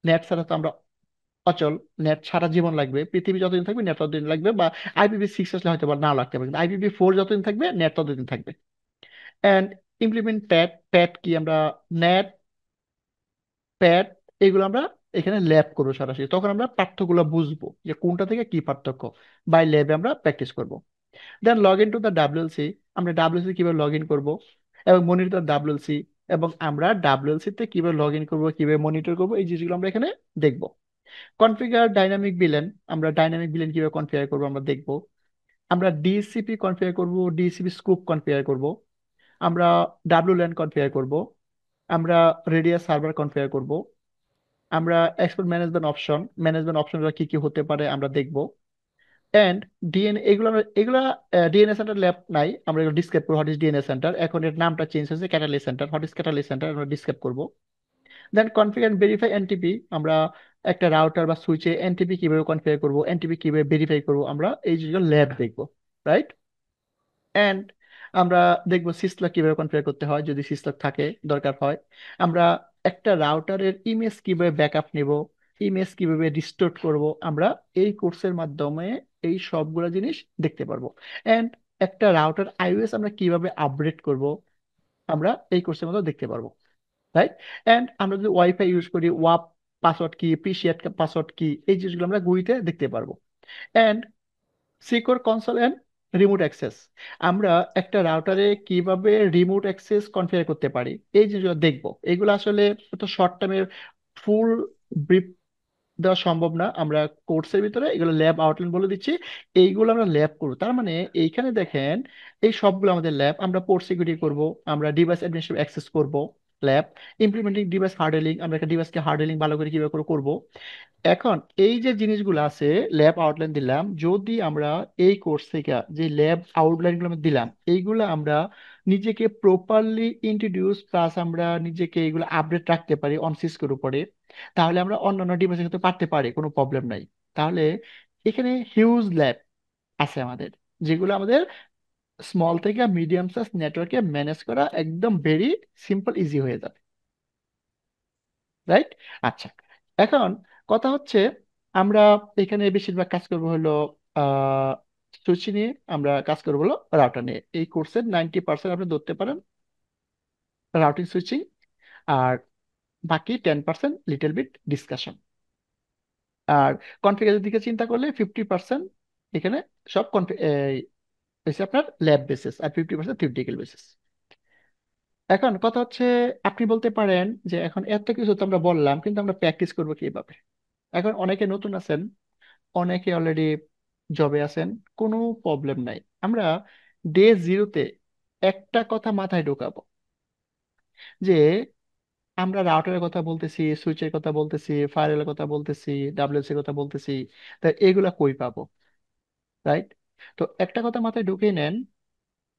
নেট ছাড়া তো আমরা অচল, নেট সারা জীবন লাগবে, পৃথিবী যতদিন থাকবে নেট ততদিন লাগবে, বা IPv6 আসলে হয়তো বা নাও লাগতে পারে, কিন্তু IPv4 যতদিন থাকবে নেট ততদিন থাকবে। এন্ড ইমপ্লিমেন্ট প্যাট, প্যাট কি, আমরা নেট প্যাট এগুলো আমরা এখানে ল্যাব করবো সরাসরি, তখন আমরা পার্থক্যগুলো বুঝবো যে কোনটা থেকে কি পার্থক্য, বাই ল্যাবে আমরা প্র্যাকটিস করব। দেন লগ ইন টু দ্য ডাব্লিউএলসি, আমরা ডাব্লিউএলসি কিভাবে লগ ইন করবো এবং মনিটর দ্য ডাব্লিউএলসি, এবং আমরা ডাব্লিউএলসি তে কিভাবে লগ ইন করবো, কিভাবে মনিটর করবো, এই জিনিসগুলো আমরা এখানে দেখবো। কনফিগার ডাইনামিক বিলেন, আমরা ডাইনামিক বিলেন কিভাবে কনফিগার করবো আমরা দেখবো। আমরা ডিসিপি কনফিগার করবো, ডিসিপি স্কুপ কনফিগার করব। আমরা WLAN কনফিগার করব। আমরা রেডিয়াস সার্ভার কনফিগার করব। আমরা এক্সপোর্ট ম্যানেজমেন্ট অপশনগুলো কি কি হতে পারে আমরা দেখব। এন্ড ডিএনএ, এগুলা ডিএনএ সেন্টার ল্যাব নাই, আমরা এগুলো ডিসক্রাইব করবো, হোয়াট ইজ ডিএনএ সেন্টার, এখন এর নামটা চেঞ্জ হয়েছে catalyst centre, what is catalyst centre আমরা ডিসক্রাইব করব। Then configure and verify NTP, আমরা একটা রাউটার বা সুইচে এনটিপি কিভাবে কনফিগার করব, এনটিপি কিভাবে ভেরিফাই করব, আমরা এই জিনিসগুলো ল্যাব দেখবো, রাইট। এন্ড আমরা দেখবো সিসলক কিভাবে কনফিগার করতে হয় যদি সিসলক থাকে দরকার হয়। আমরা একটা রাউটারের ইমেজ কিভাবে ব্যাকআপ নেব, ইমেজ কিভাবে রিস্টোর করব, আমরা এই কোর্সের মাধ্যমে এই সবগুলো জিনিস দেখতে পারবো। এন্ড একটা রাউটার iOS আমরা কিভাবে আপডেট করব, আমরা এই কোর্সের মধ্যে দেখতে পারবো, রাইট। এন্ড আমরা যদি ওয়াইফাই ইউজ করি, ওয়াপ পাসওয়ার্ড কি, পিসিএট পাসওয়ার্ড কি, এই জিনিসগুলো আমরা গুইতে দেখতে পারবো। And secure console and remote access, আমরা একটা রাউটারে কিভাবে রিমোট অ্যাক্সেস কনফিগার করতে পারি এই জিনিসগুলো দেখবো। এগুলো আসলে তো শর্ট টাইমে ফুল ব্রিফ দেওয়া সম্ভব না, আমরা কোর্সের ভিতরে এগুলো ল্যাব আউটলাইন বলে দিচ্ছি, এইগুলো আমরা ল্যাব করবো। তার মানে এইখানে দেখেন এই সবগুলো আমাদের ল্যাব, আমরা পোর্ট সিকিউরিটি করব, আমরা ডিভাইস অ্যাডমিনিস্ট্রেটিভ অ্যাক্সেস করব, ল্যাব। ইমপ্লিমেন্টিং ডিভাইস হার্ডেলিং, আমরা একটা ডিভাইসকে হার্ডেলিং ভালো করে কিভাবে করে করবো। এখন এই যে জিনিসগুলো আছে ল্যাব আউটলাইন দিলাম, যদি আমরা এই কোর্স থেকে যে ল্যাব আউটলাইন গুলো আমরা দিলাম এইগুলো আমরা নিজেকে প্রপারলি ইন্ট্রোডিউস প্লাস আমরা নিজেকে এগুলো আপডেট রাখতে পারি অন সিস্কোর উপরে, তাহলে আমরা অন্যান্য ডিভাইসের ক্ষেত্রে পারতে পারি, কোনো প্রবলেম নাই। তাহলে এখানে হিউজ ল্যাব আছে আমাদের, যেগুলো আমাদের স্মল থেকে মিডিয়াম সাইজ নেটওয়ার্কে ম্যানেজ করা একদম ভেরি সিম্পল ইজি হয়ে যাবে, রাইট। আচ্ছা, এখন কথা হচ্ছে আমরা এখানে বেশিরভাগ কাজ করবো হলো আহ সুইচ নিয়ে, আমরা কাজ করবো হলো রাউটার নিয়ে। এই কোর্সের 90% আপনি ধরতে পারেন রাউটিং সুইচিং, আর বাকি 10% লিটল বিট ডিসকাশন। আর কনফিগারের দিকে চিন্তা করলে 50% এখানে সব হচ্ছে আপনার ল্যাব বেসিস, আর 50% থিওরিটিক্যাল বেসিস। এখন কথা হচ্ছে আপনি বলতে পারেন যে এখন এত কিছু তো আমরা বললাম, কিন্তু আমরা প্র্যাকটিস করবো কিভাবে। এখন অনেকে নতুন আছেন, অনেকে অলরেডি জবে আছেন, কোনো প্রবলেম নাই, আমরা ডে জিরোতে একটা কথা মাথায় ঢোকাবো যে আমরা রাউটারের কথা বলতেছি, সুইচের কথা বলতেছি, ফায়ারওয়ালের কথা বলতেছি, ডাব্লিউসি কথা বলতেছি, তা এগুলা কই পাবো? রাইট? তো একটা কথা মাথায় ঢুকিয়ে নেন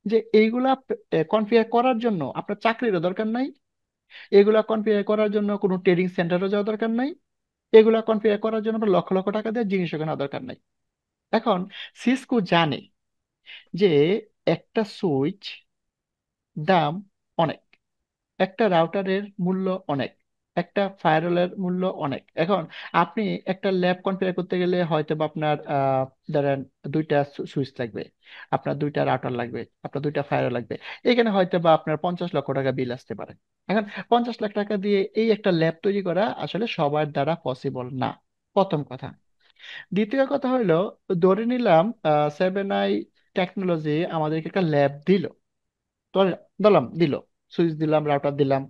যে এইগুলা কনফিগার করার জন্য আপনার চাকরিরও দরকার নাই, এগুলা কনফিগার করার জন্য কোনো ট্রেডিং সেন্টারও যাওয়া দরকার নাই, এগুলা কনফিগার করার জন্য আপনার লক্ষ লক্ষ টাকা দিয়ে জিনিস কেনার দরকার নাই। এখন সিসকো জানে যে একটা সুইচ দাম অনেক, একটা রাউটারের মূল্য অনেক, একটা ফায়ারওয়ালের মূল্য অনেক। এখন আপনি একটা ল্যাব কনফিগার করতে গেলে হয়তো বা আপনার ধরেন দুইটা সুইচ লাগবে, আপনার দুইটা রাউটার লাগবে, আপনার দুইটা ফায়ারওয়াল লাগবে। এখানে হয়তো বা আপনার 50 লক্ষ টাকা বিল আসতে পারে। এখন 50 লাখ টাকা দিয়ে এই একটা ল্যাব তৈরি করা আসলে সবার দ্বারা পসিবল না, প্রথম কথা। দ্বিতীয় কথা হইলো, ধরে নিলাম 7i টেকনোলজি আমাদেরকে একটা ল্যাব দিল, ধরলাম দিল, সুইচ দিলাম, রাউটার দিলাম,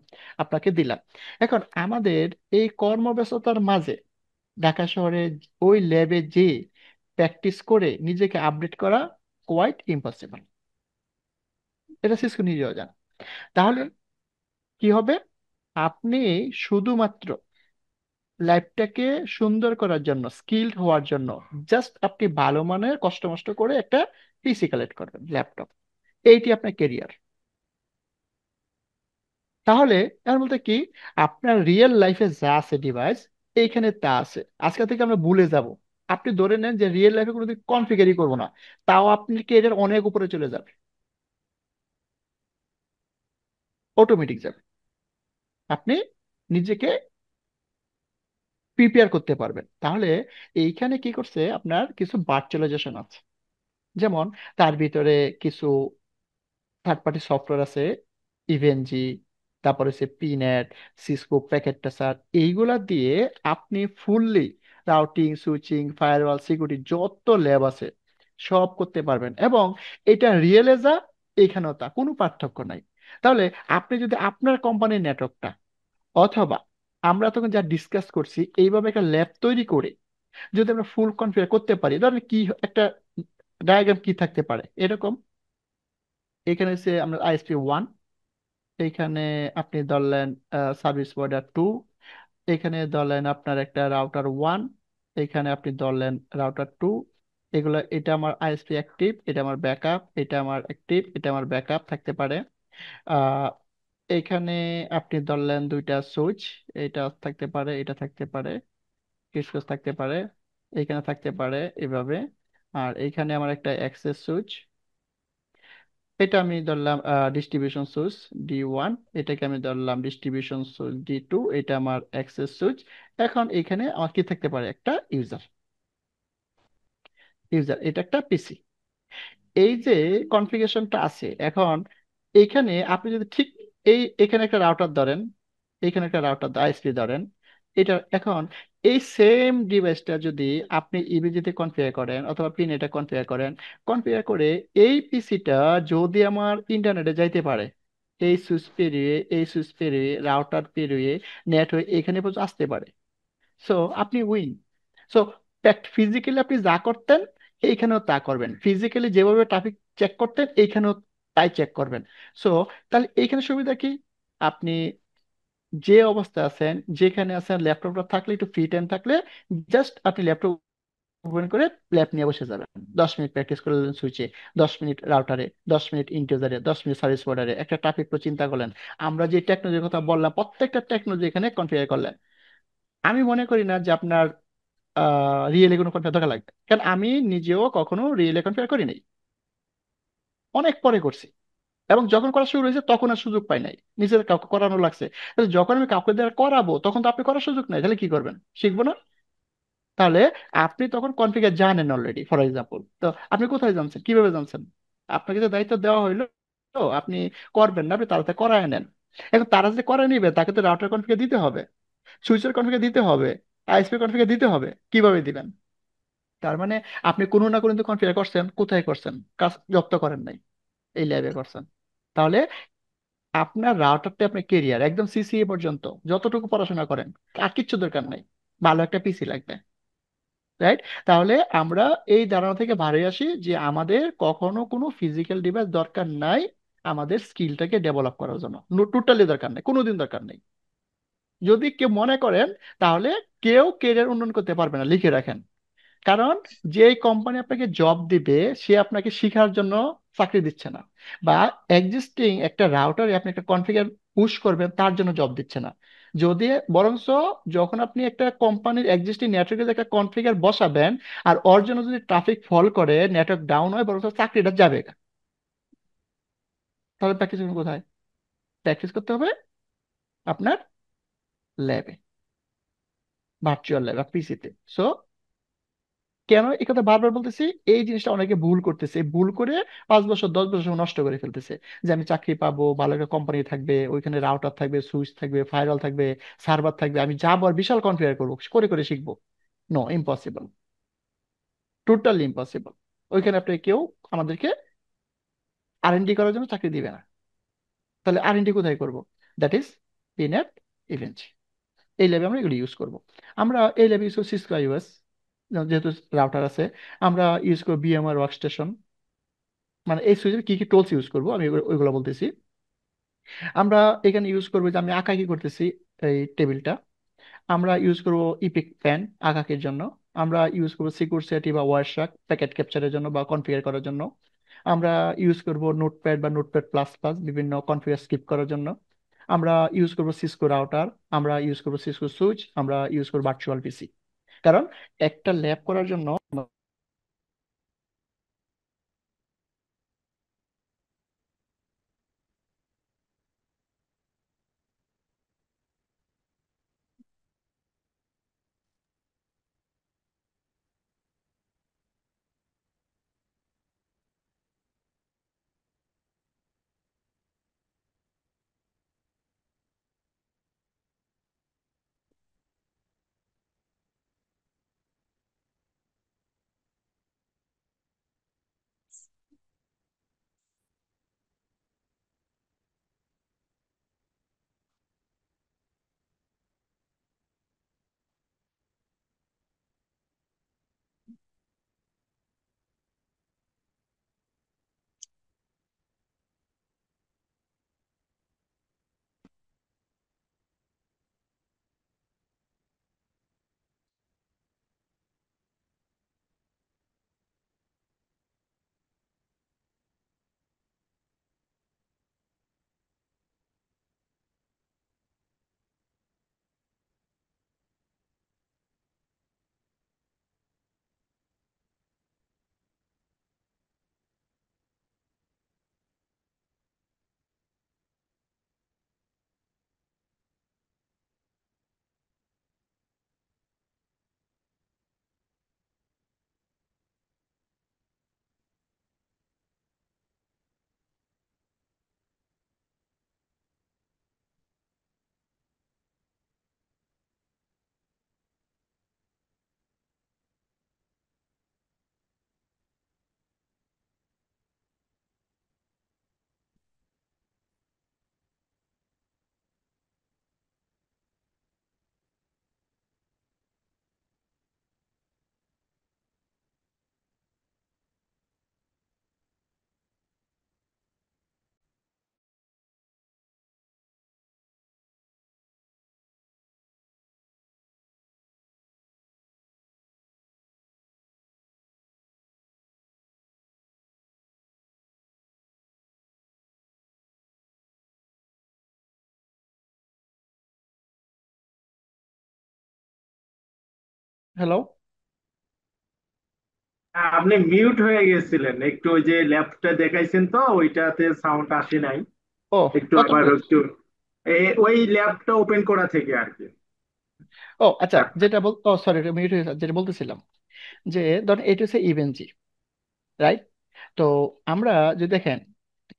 আপনাকে দিলাম। এখন আমাদের এই কর্মব্যস্ততার মাঝে ঢাকা শহরে ওই ল্যাবে যে প্র্যাকটিস করে নিজেকে আপডেট করা কোয়াইট ইম্পসিবল, এটা সিসকো নিজেও জানে। তাহলে কি হবে? আপনি শুধুমাত্র লাইফটাকে সুন্দর করার জন্য, স্কিলড হওয়ার জন্য, জাস্ট আপনি ভালো মানের কষ্ট মষ্ট করে একটা পিসি কালেক্ট করবেন, ল্যাপটপ, এইটি আপনার কেরিয়ার। তাহলে এর বলতে কি, আপনার রিয়েল লাইফে যা আছে ডিভাইস এইখানে তা আছে। আজকে থেকে আমরা ভুলে যাব, আপনি ধরে নেন যে রিয়েল লাইফে কোনোদিন কনফিগারই করবো না, তাও আপনি কেরিয়ার অনেক উপরে চলে যাবে, অটোমেটিক যাবে। আপনি নিজেকে প্রিপেয়ার করতে পারবেন। তাহলে এইখানে কি করছে, আপনার কিছু ভার্চুয়ালাইজেশন আছে, যেমন তার ভিতরে কিছু থার্ড পার্টি সফটওয়্যার আছে, ইভেনজি, তারপর হচ্ছে পিনেট, সিসকো প্যাকেট ট্রেসার, এইগুলা দিয়ে আপনি fully routing, switching, firewall, security যত ল্যাব আছে সব করতে পারবেন। এবং এটা রিয়েলে যা, এখানেও তা, কোনো পার্থক্য নাই। তাহলে আপনি যদি আপনার কোম্পানির নেটওয়ার্কটা, অথবা আমরা তখন যা ডিসকাস করছি এইভাবে একটা ল্যাব তৈরি করে যদি আমরা ফুল কনফিগার করতে পারি, ধরেন কি একটা ডায়াগ্রাম কি থাকতে পারে এরকম, এখানে হচ্ছে আমরা ISP 1, এইখানে আপনি ধরলেন সার্ভিস প্রোভাইডার 2, এখানে ধরলেন আপনার একটা রাউটার 1, এখানে আপনি ধরলেন রাউটার 2। এগুলো, এটা আমার ISP অ্যাক্টিভ, এটা আমার ব্যাকআপ, এটা আমার অ্যাক্টিভ, এটা আমার ব্যাকআপ থাকতে পারে। আহ এখানে আপনি ধরলেন দুইটা সুইচ, এটা থাকতে পারে, এটা থাকতে পারে, কিছু থাকতে পারে, এখানে থাকতে পারে এভাবে। আর এইখানে আমার একটা অ্যাক্সেস সুইচ, এটা আমি ধরলাম ডিস্ট্রিবিউশন সুইচ D1, এটাকে আমি ধরলাম ডিস্ট্রিবিউশন সুইচ D2, এটা আমার অ্যাক্সেস সুইচ। এখন এখানে আমার কি থাকতে পারে, একটা ইউজার, এটা একটা পিসি। এই যে কনফিগারেশনটা আছে এখন, এইখানে আপনি যদি ঠিক এখানে একটা রাউটার ধরেন, এখানে একটা রাউটার ISP ধরেন, এটা এখন এই সেম ডিভাইসটা যদি আপনি ইবিজিতে কনফিগার করেন অথবা পিনেটে কনফিগার করেন, কনফিগার করে এই পিসিটা যদি আমার ইন্টারনেটে যাইতে পারে, এই সুইচ পেরিয়ে, এই সুইচ পেরিয়ে, রাউটার পেরিয়ে, নেট হয়ে এখানে পর্যন্ত আসতে পারে, সো আপনি উইন। সো ফিজিক্যালি আপনি যা করতেন এইখানেও তা করবেন, ফিজিক্যালি যেভাবে ট্রাফিক চেক করতেন এইখানেও তাই চেক করবেন। সো তাহলে এইখানে সুবিধা কি, আপনি যে অবস্থায় আছেন, যেখানে আছেন, ল্যাপটপটা থাকলে, একটু ফ্রি টাইম থাকলে জাস্ট আপনি ল্যাপটপ ওপেন করে ল্যাব নিয়ে বসে যাবেন, 10 মিনিট প্র্যাকটিস করলেন সুইচে, 10 মিনিট রাউটারে, 10 মিনিট ইন্টিজারে, 10 মিনিট সার্ভিস প্রোভাইডারে, একটা ট্রাফিক ফ্লো চিন্তা করলেন। আমরা যে টেকনোলজির কথা বললাম প্রত্যেকটা টেকনোলজি এখানে কনফিগার করলেন। আমি মনে করি না যে আপনার রিয়েল কোনো কনফিগার দরকার লাগবে, কারণ আমি নিজেও কখনো রিয়েল কনফিগার করি নাই, অনেক পরে করছি। এবং যখন করা শুরু হয়েছে তখন আর সুযোগ পাই নাই, নিজের কাউকে করানো লাগছে। তাহলে যখন আমি কাউকে দ্বারা করাবো তখন তো আপনি করার সুযোগ নাই, তাহলে কি করবেন, শিখবো না? তাহলে আপনি তখন কনফিগার জানেন অলরেডি, ফর এক্সাম্পল, তো আপনি কোথায় জানছেন, কিভাবে জানছেন? আপনাকে যে দায়িত্ব দেওয়া হইলো, তো আপনি করবেন না, আপনি তাড়াতাড়ি করায় নেন। এখন তারা যে করে নিবে তাকে তো রাউটার কনফিগার দিতে হবে, সুইচের কনফিগার দিতে হবে, ISP কনফিগার দিতে হবে, কিভাবে দিবেন? তার মানে আপনি কোনো না কোনো কনফিগার করছেন, কোথায় করছেন, কাজ জব তো করেন নাই, এই ল্যাবে করছেন। তাহলে আপনার রাউটারটা আপনার কেরিয়ার একদম CCA পর্যন্ত যতটুকু পড়াশোনা করেন, আর কিচ্ছু দরকার নাই, ভালো একটা পিসি লাগবে। রাইট? তাহলে আমরা এই ধারণা থেকে বাইরে আসি যে আমাদের কখনো কোনো ফিজিক্যাল ডিভাইস দরকার নাই আমাদের স্কিলটাকে ডেভেলপ করার জন্য। টোটালি দরকার নেই, কোনোদিন দরকার নেই। যদি কেউ মনে করেন তাহলে কেউ কেরিয়ার উন্নয়ন করতে পারবে না, লিখে রাখেন। কারণ যে কোম্পানি আপনাকে জব দিবে সে আপনাকে শেখার জন্য চাকরি দিচ্ছে না, বা এক্সিস্টিং একটা রাউটারে আপনি একটা কনফিগার পুশ করবেন তার জন্য জব দিচ্ছে না। যদি বরঞ্চ যখন আপনি একটা কোম্পানির এক্সিস্টিং নেটওয়ার্কে একটা কনফিগার বসাবেন আর ওর জন্য যদি ট্রাফিক ফল করে, নেটওয়ার্ক ডাউন হয়, বরঞ্চ চাকরিটা যাবে। তাহলে প্র্যাকটিস করবেন কোথায়? প্র্যাকটিস করতে হবে আপনার ল্যাবে, ভার্চুয়াল ল্যাব বা পিসিতে। সো কেন এই কথা বারবার বলতেছি? এই জিনিসটা অনেকে ভুল করতেছে, ভুল করে 5 বছর 10 বছর সময় নষ্ট করে ফেলতেছে। যে আমি চাকরি পাবো, ভালো একটা কোম্পানি থাকবে, ওইখানে রাউটার থাকবে, সুইচ থাকবে, ফায়ারওয়াল থাকবে, সার্ভার থাকবে, আমি যাবো আর বিশাল কনফিগার করবো, করে করে শিখবো। No, impossible, totally impossible. ওইখানে আপনি কেউ আমাদেরকে R&D করার জন্য চাকরি দিবে না। তাহলে R&D কোথায় করবো? That is pinned event. এই ল্যাবে আমরা এগুলো ইউজ করব। আমরা এই ল্যাবে ইউজ করব সিসকো আইওএস, যেহেতু রাউটার আছে। আমরা ইউজ করবো VMware ওয়ার্কস্টেশন। মানে এই সুইচের কি কি টুলস ইউজ করবো আমি ওইগুলো বলতেছি। আমরা এখানে ইউজ করবো যে আমি আঁকা কি করতেছি, এই টেবিলটা আমরা ইউজ করব ইপিক প্যান আঁকাকের জন্য। আমরা ইউজ করবো সিকিউরিটি বা ওয়ারশাক প্যাকেট ক্যাপচারের জন্য বা কনফিগার করার জন্য। আমরা ইউজ করব নোটপ্যাড বা নোটপ্যাড প্লাস প্লাস বিভিন্ন কনফিগার স্কিপ করার জন্য। আমরা ইউজ করব সিসকো রাউটার, আমরা ইউজ করব সিসকো সুইচ, আমরা ইউজ করব ভার্চুয়াল পিসি। কারণ একটা ল্যাব করার জন্য। হ্যালো? আপনি মিউট হয়ে গেছিলেন একটু, ওই যে ল্যাপটা দেখাইছেন তো ওইটাতে সাউন্ড আসে নাই। ও, একটু নতুন আবার পেজ। একটু ওই ল্যাপটা ওপেন করা থেকে আর কি। ও আচ্ছা, ল্যাপটা যেটা ও সরি, মিউট হয়ে গেছে। যেটা বলতেছিলাম যে ধরেন এটা হচ্ছে ইভেনজি, রাইট? তো আমরা যদি দেখেন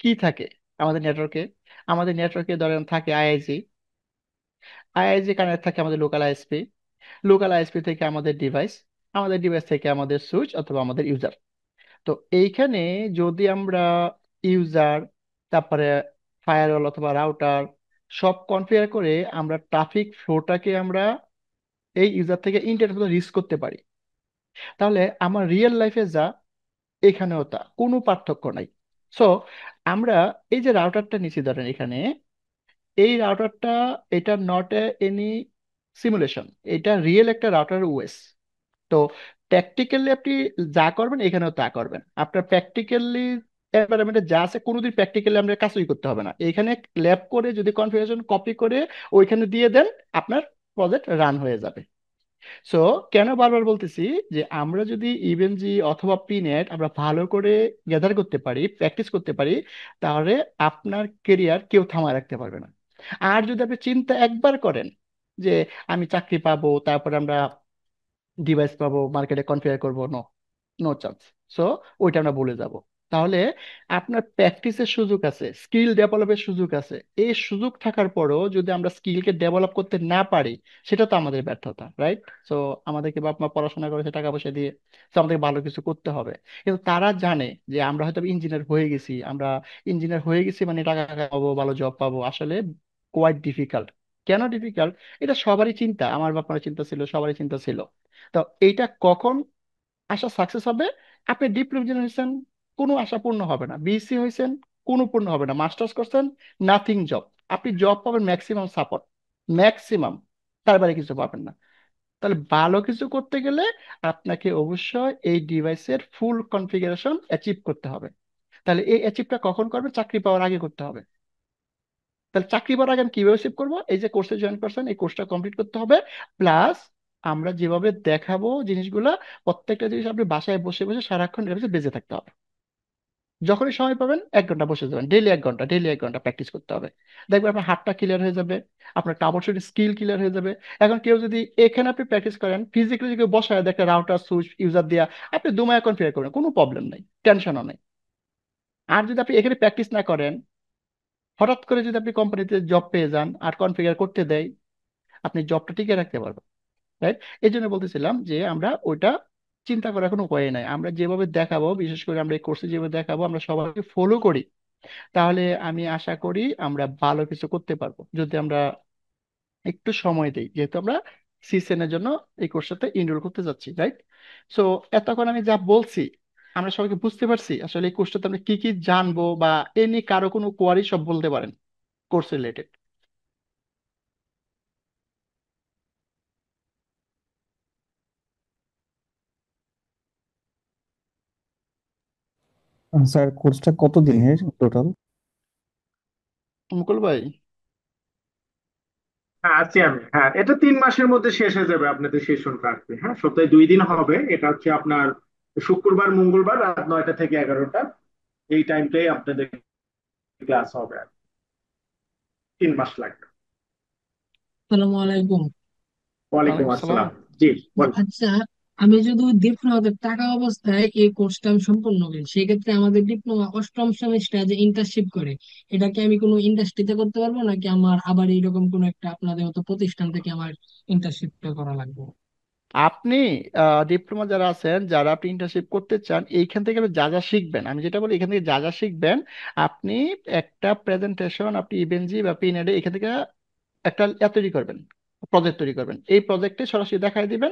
কি থাকে আমাদের নেটওয়ার্কে, আমাদের নেটওয়ার্কে ধরেন থাকে আইআইজি। আইআইজি কানেক্ট থাকে আমাদের লোকাল আইএসপি, লোকাল আইএসপি থেকে আমাদের ডিভাইস, আমাদের ডিভাইস থেকে আমাদের সুইচ অথবা আমাদের ইউজার। তো এইখানে যদি আমরা ইউজার, তারপরে ফায়ারওয়াল অথবা রাউটার সব কনফিগার করে আমরা ট্রাফিক ফ্লোটাকে আমরা এই ইউজার থেকে ইন্টারনেট রিচ করতে পারি। তাহলে আমার রিয়েল লাইফে যা, এখানেও তা, কোনো পার্থক্য নাই। সো আমরা এই যে রাউটারটা নিচে ধরেন এখানে, এই রাউটারটা, এটা নট এনি সিমুলেশন, এটা রিয়েল একটা রাউটার ওএস। তো প্র্যাকটিক্যালি আপনি যা করবেন এখানেও তা করবেন। আপনার প্র্যাকটিক্যালি এনভায়রনমেন্টে যা আছে কোনোদিন প্র্যাকটিক্যালি আমরা কাজই করতে হবে না। এখানে ল্যাব করে যদি কনফিগারেশন কপি করে ওইখানে দিয়ে দেন, আপনার প্রজেক্ট রান হয়ে যাবে। সো কেন বারবার বলতেছি যে আমরা যদি ইভেনজি অথবা পিনেট আমরা ভালো করে গ্যাদার করতে পারি, প্র্যাকটিস করতে পারি, তাহলে আপনার কেরিয়ার কেউ থামায় রাখতে পারবে না। আর যদি আপনি চিন্তা একবার করেন যে আমি চাকরি পাবো, তারপরে আমরা ডিভাইস পাবো, মার্কেটে কনফিগার করবো, নো, নো চান্স। সো ওইটা আমরা ভুলে যাব। তাহলে আপনার প্র্যাকটিসের সুযোগ আছে, স্কিল ডেভেলপের সুযোগ আছে। এই সুযোগ থাকার পরও যদি আমরা স্কিলকে ডেভেলপ করতে না পারি, সেটা তো আমাদের ব্যর্থতা, রাইট? সো আমাদেরকে বাপ মা পড়াশোনা করেছে টাকা পয়সা দিয়ে, তো আমাদেরকে ভালো কিছু করতে হবে। কিন্তু তারা জানে যে আমরা হয়তো ইঞ্জিনিয়ার হয়ে গেছি, আমরা ইঞ্জিনিয়ার হয়ে গেছি মানে টাকা পাবো, ভালো জব পাবো। আসলে কোয়াইট ডিফিকাল্ট। কেন ডিফিকাল্ট? এটা সবারই চিন্তা, আমার বাপার চিন্তা ছিল, সবারই চিন্তা ছিল। তো এইটা কখন আশা সাকসেস হবে? আপনি ডিপ্লোমা ইঞ্জিনিয়ার হয়েছেন, কোনো আশা পূর্ণ হবে না। বিএসসি হয়েছেন, কোনো পূর্ণ হবে না। মাস্টার্স করছেন, নাথিং জব। আপনি জব পাবেন ম্যাক্সিমাম সাপোর্ট, ম্যাক্সিমাম, তার বাইরে কিছু পাবেন না। তাহলে ভালো কিছু করতে গেলে আপনাকে অবশ্যই এই ডিভাইসের ফুল কনফিগারেশন অ্যাচিভ করতে হবে। তাহলে এই অ্যাচিভটা কখন করবেন? চাকরি পাওয়ার আগে করতে হবে। তাহলে চাকরি পাওয়ার আগে আমি কিভাবে সেভ করবো? এই যে কোর্সে জয়েন করছেন, এই কোর্সটা কমপ্লিট করতে হবে। প্লাস আমরা যেভাবে দেখাবো জিনিসগুলা, প্রত্যেকটা জিনিস আপনি বাসায় বসে বসে সারাক্ষণ এর পিছনে বেঁচে থাকতে হবে। যখনই সময় পাবেন 1 ঘন্টা বসে যাবেন, ডেইলি 1 ঘন্টা, ডেইলি 1 ঘন্টা প্র্যাকটিস করতে হবে। দেখবেন আপনার হাতটা ক্লিয়ার হয়ে যাবে, আপনার ট্রাবল শুটিং স্কিল ক্লিয়ার হয়ে যাবে। এখন কেউ যদি এখানে আপনি প্র্যাকটিস করেন, ফিজিক্যালি যদি কেউ বসায় দেখে রাউটার সুইচ ইউজার দিয়া আপনি দুমায়া কনফিগার করেন, কোনো প্রবলেম নাই, টেনশনও নাই। আর যদি আপনি এখানে প্র্যাকটিস না করেন, হঠাৎ করে যদি আপনি কোম্পানিতে জব পেয়ে যান আর কনফিগার করতে দেয়, আপনি জবটা টিকে রাখতে পারবেন, রাইট? এই জন্য বলতেছিলাম যে আমরা ওইটা চিন্তা করার কোনো উপায় নাই। আমরা যেভাবে দেখাবো, বিশেষ করে আমরা এই কোর্সে যেভাবে দেখাবো, আমরা সবাইকে ফলো করি, তাহলে আমি আশা করি আমরা ভালো কিছু করতে পারবো, যদি আমরা একটু সময় দিই। যেহেতু আমরা সিসেনের জন্য এই কোর্সটাতে এনরোল করতে যাচ্ছি, রাইট? সো এতক্ষণ আমি যা বলছি, আমরা সবাইকে বুঝতে পারছি আসলে এই কোর্সটাতে আমরা কি কি জানবো, বা এ নিয়ে কারো কোনো কোয়ারি সব বলতে পারেন কোর্স রিলেটেড। স্যার কোর্সটা কত দিনের টোটাল? মুকুল ভাই, হ্যাঁ আছি আমি। হ্যাঁ, এটা 3 মাসের মধ্যে শেষ হয়ে যাবে আপনাদের সেশনটা আর কি। হ্যাঁ, সপ্তাহে 2 দিন হবে। এটা হচ্ছে আপনার শুক্রবার মঙ্গলবার রাত 9টা থেকে 11টা, এই টাইমটাই আপনাদের ক্লাস হবে আর কি। 3 মাস লাগবে। আসসালামু আলাইকুম। ওয়ালাইকুম ওয়ালাইকুম আসসালাম। আসসালাম। জি বলেন। আচ্ছা, আমি যদি ডিপ্লোমাতে থাকা অবস্থায় এই কোর্সটা আমি সম্পূর্ণ করি, সেক্ষেত্রে আমাদের ডিপ্লোমা অষ্টম সেমিস্টার যে ইন্টার্নশিপ করে, এটা কি আমি কোনো ইন্ডাস্ট্রিতে করতে পারবো, নাকি আমার আবার এইরকম কোনো একটা আপনাদের মতো প্রতিষ্ঠান থেকে আমার ইন্টার্নশিপটা করা লাগবে? আপনি ডিপ্লোমা যারা আছেন, যারা আপনি ইন্টার্নশিপ করতে চান, এইখান থেকে আপনি যা যা শিখবেন, আমি যেটা বলি এখান থেকে যা যা শিখবেন, আপনি একটা প্রেজেন্টেশন আপনি ইভেনজি বা পিনেডে এখান থেকে একটা তৈরি করবেন, প্রজেক্ট তৈরি করবেন, এই প্রজেক্টে সরাসরি দেখাই দিবেন।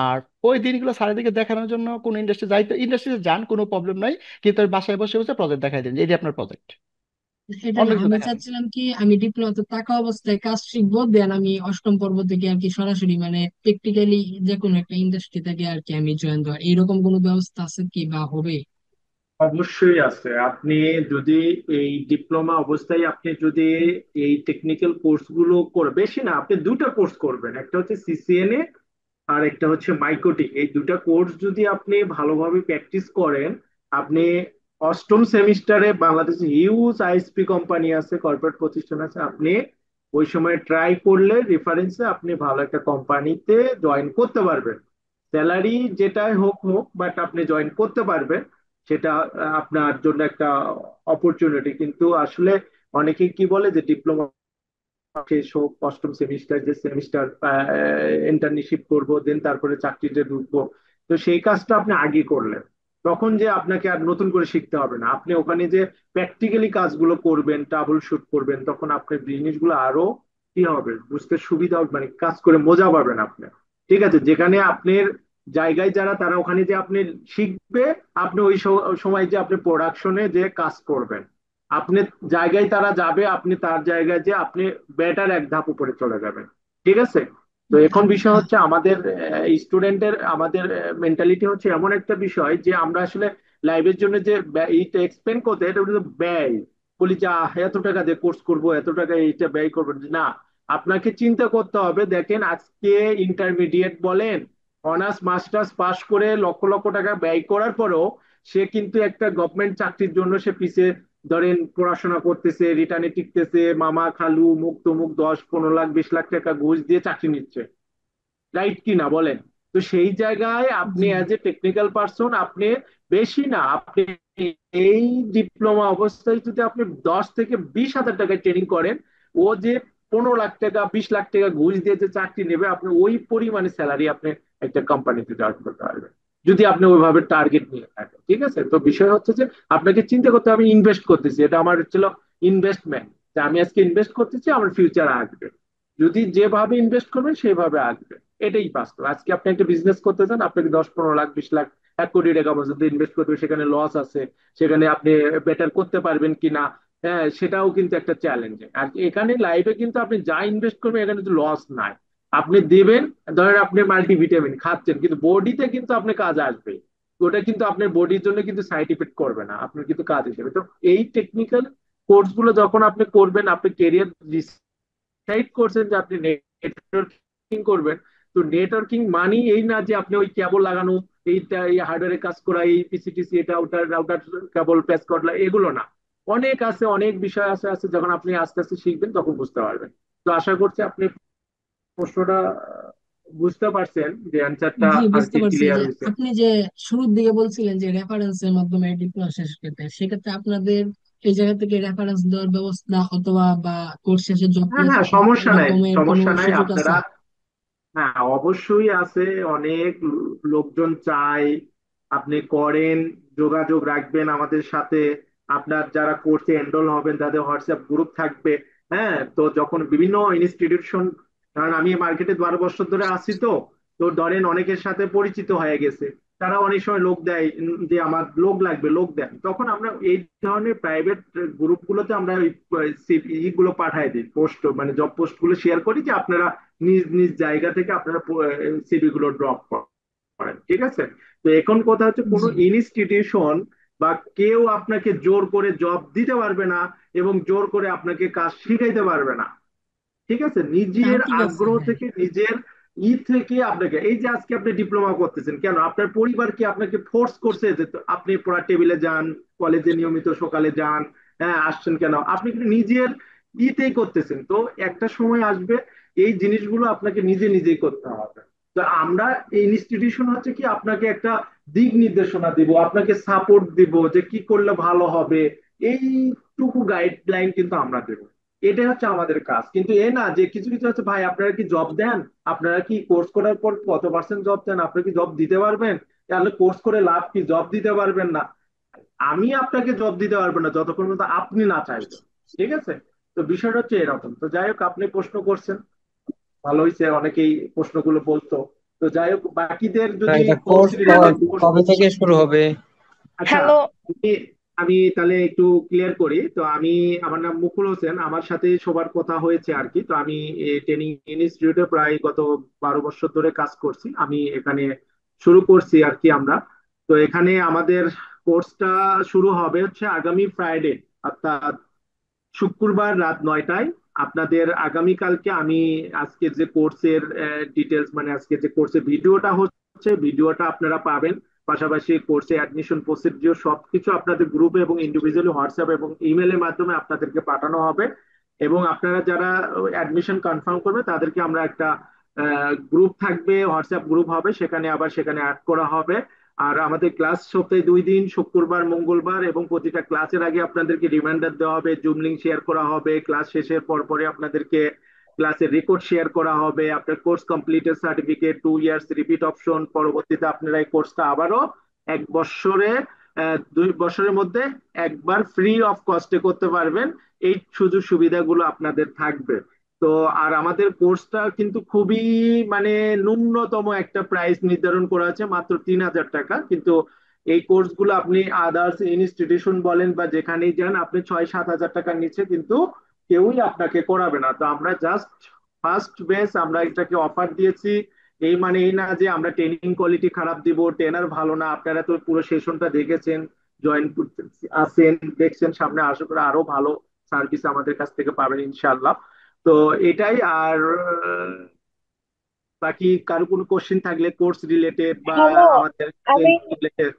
আর ওই দিনগুলো স্যারদেরকে দেখানোর জন্য কোনো ইন্ডাস্ট্রি যাইতে, ইন্ডাস্ট্রিতে যান, কোনো প্রবলেম নাই, কিন্তু ওই বাসায় বসে বসে প্রজেক্ট দেখাই দিন যে এটি আপনার প্রজেক্ট, এটা অন্য না, কিছু আমি দেখাবেন। চাচ্ছিলাম কি আমি ডিপ্লোমাতে থাকা অবস্থায় কাজ শিখবো, দেন আমি অষ্টম পর্ব থেকে আর কি সরাসরি মানে প্র্যাকটিক্যালি যে কোনো একটা ইন্ডাস্ট্রি থেকে আর কি আমি জয়েন দেওয়া, এইরকম কোনো ব্যবস্থা আছে কি বা হবে? অবশ্যই আছে। আপনি যদি এই ডিপ্লোমা অবস্থায় আপনি যদি এই টেকনিক্যাল কোর্স গুলো করে, বেশি না, আপনি 2টা কোর্স করবেন, একটা হচ্ছে সিসিএনএ আর একটা হচ্ছে মাইক্রোটিক। এই 2টা কোর্স যদি আপনি ভালোভাবে প্র্যাকটিস করেন, আপনি অষ্টম সেমিস্টারে বাংলাদেশে হিউজ আইএসপি কোম্পানি আছে, কর্পোরেট প্রতিষ্ঠান আছে, আপনি ওই সময় ট্রাই করলে রেফারেন্সে আপনি ভালো একটা কোম্পানিতে জয়েন করতে পারবেন। স্যালারি যেটাই হোক হোক, বাট আপনি জয়েন করতে পারবেন। সেটা আপনার জন্য একটা অপরচুনিটি। কিন্তু আসলে অনেকে কি বলে যে ডিপ্লোমা শেষ হোক, অষ্টম সেমিস্টার যে সেমিস্টার ইন্টার্নশিপ করবো, দেন তারপরে চাকরিতে ঢুকবো। তো সেই কাজটা আপনি আগে করলেন, তখন যে আপনাকে আর নতুন করে শিখতে হবে না। আপনি ওখানে যে প্র্যাকটিক্যালি কাজগুলো করবেন, ট্রাবল শুট করবেন, তখন আপনার জিনিসগুলো আরো কি হবে, বুঝতে সুবিধা হবে, মানে কাজ করে মজা পাবেন আপনি। ঠিক আছে, যেখানে আপনার জায়গায় যারা তারা ওখানে যে আপনি শিখবে, আপনি ওই সময় যে আপনি প্রোডাকশনে যে কাজ করবেন, আপনি জায়গায় তারা যাবে, আপনি তার জায়গায় যে আপনি বেটার এক ধাপ উপরে চলে যাবেন। ঠিক আছে? তো এখন বিষয় আচ্ছা। হচ্ছে আমাদের স্টুডেন্টের, আমাদের মেন্টালিটি হচ্ছে এমন একটা বিষয় যে আমরা আসলে লাইভের জন্য যে এইটা এক্সপেন্ড করতে, এটা হলো ব্যয়। বলি যে এত টাকা দিয়ে কোর্স করব, এত টাকা এইটা ব্যয় করবেন না। আপনাকে চিন্তা করতে হবে, দেখেন আজকে ইন্টারমিডিয়েট বলেন, অনার্স মাস্টার্স পাশ করে লক্ষ লক্ষ টাকা ব্যয় করার পরেও সে কিন্তু একটা গভর্নমেন্ট চাকরির জন্য সে পিছে ধরেন পড়াশোনা করতেছে, রিটার্নে টিকতেছে, মামা খালু মুখ তমুক 10-15 লাখ 20 লাখ টাকা ঘুষ দিয়ে চাকরি নিচ্ছে। রাইট কি না বলেন? তো সেই জায়গায় আপনি জি। অ্যাজ এ টেকনিক্যাল পার্সন, আপনি বেশি না, আপনি এই ডিপ্লোমা অবস্থায় যদি আপনি 10 থেকে 20 হাজার টাকায় ট্রেনিং করেন, ও যে 15 লাখ টাকা 20 লাখ টাকা ঘুষ দিয়ে যে চাকরি নেবে, আপনি ওই পরিমাণে স্যালারি আপনি একটা কোম্পানিতে জয়েন করতে পারবেন, যদি আপনি ওইভাবে টার্গেট নিয়ে থাকেন। ঠিক আছে? তো বিষয় হচ্ছে যে আপনাকে চিন্তা করতে হবে, আমি ইনভেস্ট করতেছি, এটা আমার হচ্ছিল ইনভেস্টমেন্ট, যে আমি আজকে ইনভেস্ট করতেছি, আমার ফিউচার আসবে। যদি যেভাবে ইনভেস্ট করবেন সেভাবে আসবে। এটাই বাস্তব। আজকে আপনি একটা বিজনেস করতে চান, আপনাকে 10-15 লাখ 20 লাখ 1 কোটি টাকা পর্যন্ত ইনভেস্ট করতে হবে, সেখানে লস আছে, সেখানে আপনি বেটার করতে পারবেন কিনা, হ্যাঁ, সেটাও কিন্তু একটা চ্যালেঞ্জ। আর এখানে লাইফে কিন্তু আপনি যা ইনভেস্ট করবেন এখানে তো লস নাই। আপনি দেবেন, ধরেন আপনি মাল্টিভিটামিন খাচ্ছেন, কিন্তু বডিতে কিন্তু আপনার কাজ আসবে, ওটা কিন্তু আপনার বডির জন্য কিন্তু সাইড ইফেক্ট করবে না, আপনার কিন্তু কাজ হিসেবে। তো এই টেকনিক্যাল কোর্স গুলো যখন আপনি করবেন, আপনি কেরিয়ার ডিসাইড করছেন যে আপনি নেটওয়ার্কিং করবেন, তো নেটওয়ার্কিং মানি এই না যে আপনি ওই কেবল লাগানো, এইটা এই হার্ডওয়্যারে কাজ করা, এই পিসিটিসি এটা ওটার রাউটার কেবল প্যাচ করা, এগুলো না। অনেক আছে, অনেক বিষয় আছে আছে যখন আপনি আস্তে আস্তে শিখবেন তখন বুঝতে পারবেন। তো আশা করছি আপনি প্রশ্নটা বুঝতে পারছেন, যে অ্যান্সারটা জি, আর বুঝতে কি পারছি ক্লিয়ার যে হয়েছে। আপনি যে শুরুর দিকে বলছিলেন যে রেফারেন্সের মাধ্যমে ডিপ্লোমা শেষ করতে, সেক্ষেত্রে আপনাদের এই জায়গা থেকে রেফারেন্স দেওয়ার ব্যবস্থা অথবা বা কোর্স শেষে জব হ্যাঁ হ্যাঁ, প্লেসমেন্ট সমস্যা নাই, এরকমের কোনো সমস্যা নাই সুযোগ আছে? আপনারা, হ্যাঁ অবশ্যই আছে। অনেক লোকজন চায়, আপনি করেন, যোগাযোগ রাখবেন আমাদের সাথে। আপনার যারা কোর্সে এনরোল হবেন তাদের হোয়াটসঅ্যাপ গ্রুপ থাকবে। হ্যাঁ, তো যখন বিভিন্ন ইনস্টিটিউশন, কারণ আমি মার্কেটে 12 বছর ধরে আছি, তো তো ধরেন অনেকের সাথে পরিচিত হয়ে গেছে, তারা অনেক সময় লোক দেয়, যে আমার লোক লাগবে, লোক দেন, তখন আমরা এই ধরনের প্রাইভেট গ্রুপগুলোতে আমরা ওই গুলো পাঠাই দিই, পোস্ট মানে জব পোস্ট গুলো শেয়ার করি, যে আপনারা নিজ নিজ জায়গা থেকে আপনারা সিভি গুলো ড্রপ করেন। ঠিক আছে? তো এখন কথা হচ্ছে, কোনো জি। ইনস্টিটিউশন বা কেউ আপনাকে জোর করে জব দিতে পারবে না, এবং জোর করে আপনাকে কাজ শিখাইতে পারবে না। ঠিক আছে? তা নিজের ঠিক আছে, আগ্রহ হ্যাঁ। থেকে, নিজের থেকে আপনাকে, এই যে আজকে আপনি ডিপ্লোমা করতেছেন কেন, আপনার পরিবার কি আপনাকে ফোর্স করছে যে আপনি পড়ার টেবিলে যান, কলেজে নিয়মিত সকালে যান, হ্যাঁ আসছেন কেন? আপনি কিন্তু নিজের ইতেই করতেছেন। তো একটা সময় আসবে এই জিনিসগুলো আপনাকে নিজে নিজেই করতে হবে। তো আমরা এই ইনস্টিটিউশন হচ্ছে কি, আপনাকে একটা দিক নির্দেশনা দিব, আপনাকে সাপোর্ট দিব, যে কি করলে ভালো হবে, এইটুকু গাইডলাইন কিন্তু আমরা দেবো। এটাই হচ্ছে আমাদের কাজ। কিন্তু এ না যে কিছু কিছু হচ্ছে, ভাই আপনারা কি জব দেন, আপনারা কি কোর্স করার পর কত পার্সেন্ট জব দেন, আপনি কি জব দিতে পারবেন, তাহলে কোর্স করে লাভ কি, জব দিতে পারবেন না। আমি আপনাকে জব দিতে পারবো না যতক্ষণ পর্যন্ত আপনি না চাইবেন। ঠিক আছে? তো বিষয়টা হচ্ছে এরকম। তো যাই হোক, আপনি প্রশ্ন করছেন, ভালো হয়েছে, অনেকেই প্রশ্নগুলো বলতো। তো যাই হোক, বাকিদের যদি এটা কোর্স কোর্স রিলেটেড, কবে থেকে শুরু হবে? আচ্ছা, হ্যালো। আমি আমি তাহলে একটু ক্লিয়ার করি। তো আমার নাম মুকুল হোসেন, আমার সাথে সবার কথা হয়েছে আর কি। তো আমি ট্রেনিং ইনস্টিটিউটে প্রায় গত 12 বছর ধরে কাজ করছি। আমি এখানে শুরু করছি আর কি আমরা। তো এখানে আমাদের কোর্সটা শুরু হবে হচ্ছে আগামী ফ্রাইডে, অর্থাৎ শুক্রবার রাত 9টায়। আপনাদের আগামীকালকে আমি আজকের যে কোর্সের ডিটেলস, মানে আজকে যে কোর্সের ভিডিওটা হচ্ছে, ভিডিওটা আপনারা পাবেন। পাশাপাশি কোর্সে অ্যাডমিশন প্রসিডিওর সবকিছু আপনাদের গ্রুপে এবং ইন্ডিভিজুয়ালি হোয়াটসঅ্যাপ এবং ইমেলের মাধ্যমে আপনাদেরকে পাঠানো হবে। এবং আপনারা যারা অ্যাডমিশন কনফার্ম করবে তাদেরকে আমরা একটা গ্রুপ থাকবে, হোয়াটসঅ্যাপ গ্রুপ হবে, সেখানে অ্যাড করা হবে। আর আমাদের ক্লাস সপ্তাহে 2 দিন, শুক্রবার মঙ্গলবার, এবং প্রতিটা ক্লাসের আগে আপনাদেরকে রিমাইন্ডার দেওয়া হবে, জুম লিংক শেয়ার করা হবে, ক্লাস শেষের পর পরে আপনাদেরকে ক্লাসের রেকর্ড শেয়ার করা হবে, আপনার কোর্স কমপ্লিটের সার্টিফিকেট, 2 ইয়ার্স রিপিট অপশন, পরবর্তীতে আপনারা এই কোর্সটা আবারও 1 বছরে 2 বছরের মধ্যে একবার ফ্রি অফ কস্টে করতে পারবেন। এই সুযোগ সুবিধাগুলো আপনাদের থাকবে। তো আর আমাদের কোর্সটা কিন্তু খুবই মানে ন্যূনতম একটা প্রাইস নির্ধারণ করা আছে, মাত্র 3,000 টাকা। কিন্তু এই কোর্সগুলো আপনি আদার্স ইনস্টিটিউশন বলেন বা যেখানেই যান, আপনি 6-7 হাজার টাকার নিচে কিন্তু কেউই আপনাকে করাবে না। তো আমরা জাস্ট ফার্স্ট বেস আমরা এটাকে অফার দিয়েছি। এই মানে এই না যে আমরা ট্রেনিং কোয়ালিটি খারাপ দিব, ট্রেনার ভালো না। আপনারা তো পুরো সেশনটা দেখেছেন, জয়েন আছেন, দেখছেন, সামনে আশা করে আরো ভালো সার্ভিস আমাদের কাছ থেকে পাবেন ইনশাল্লাহ। তো এটাই। আর বাকি কারো কোনো কোশ্চেন থাকলে কোর্স রিলেটেড বা হ্যালো, আমাদের আমি রিলেটেড।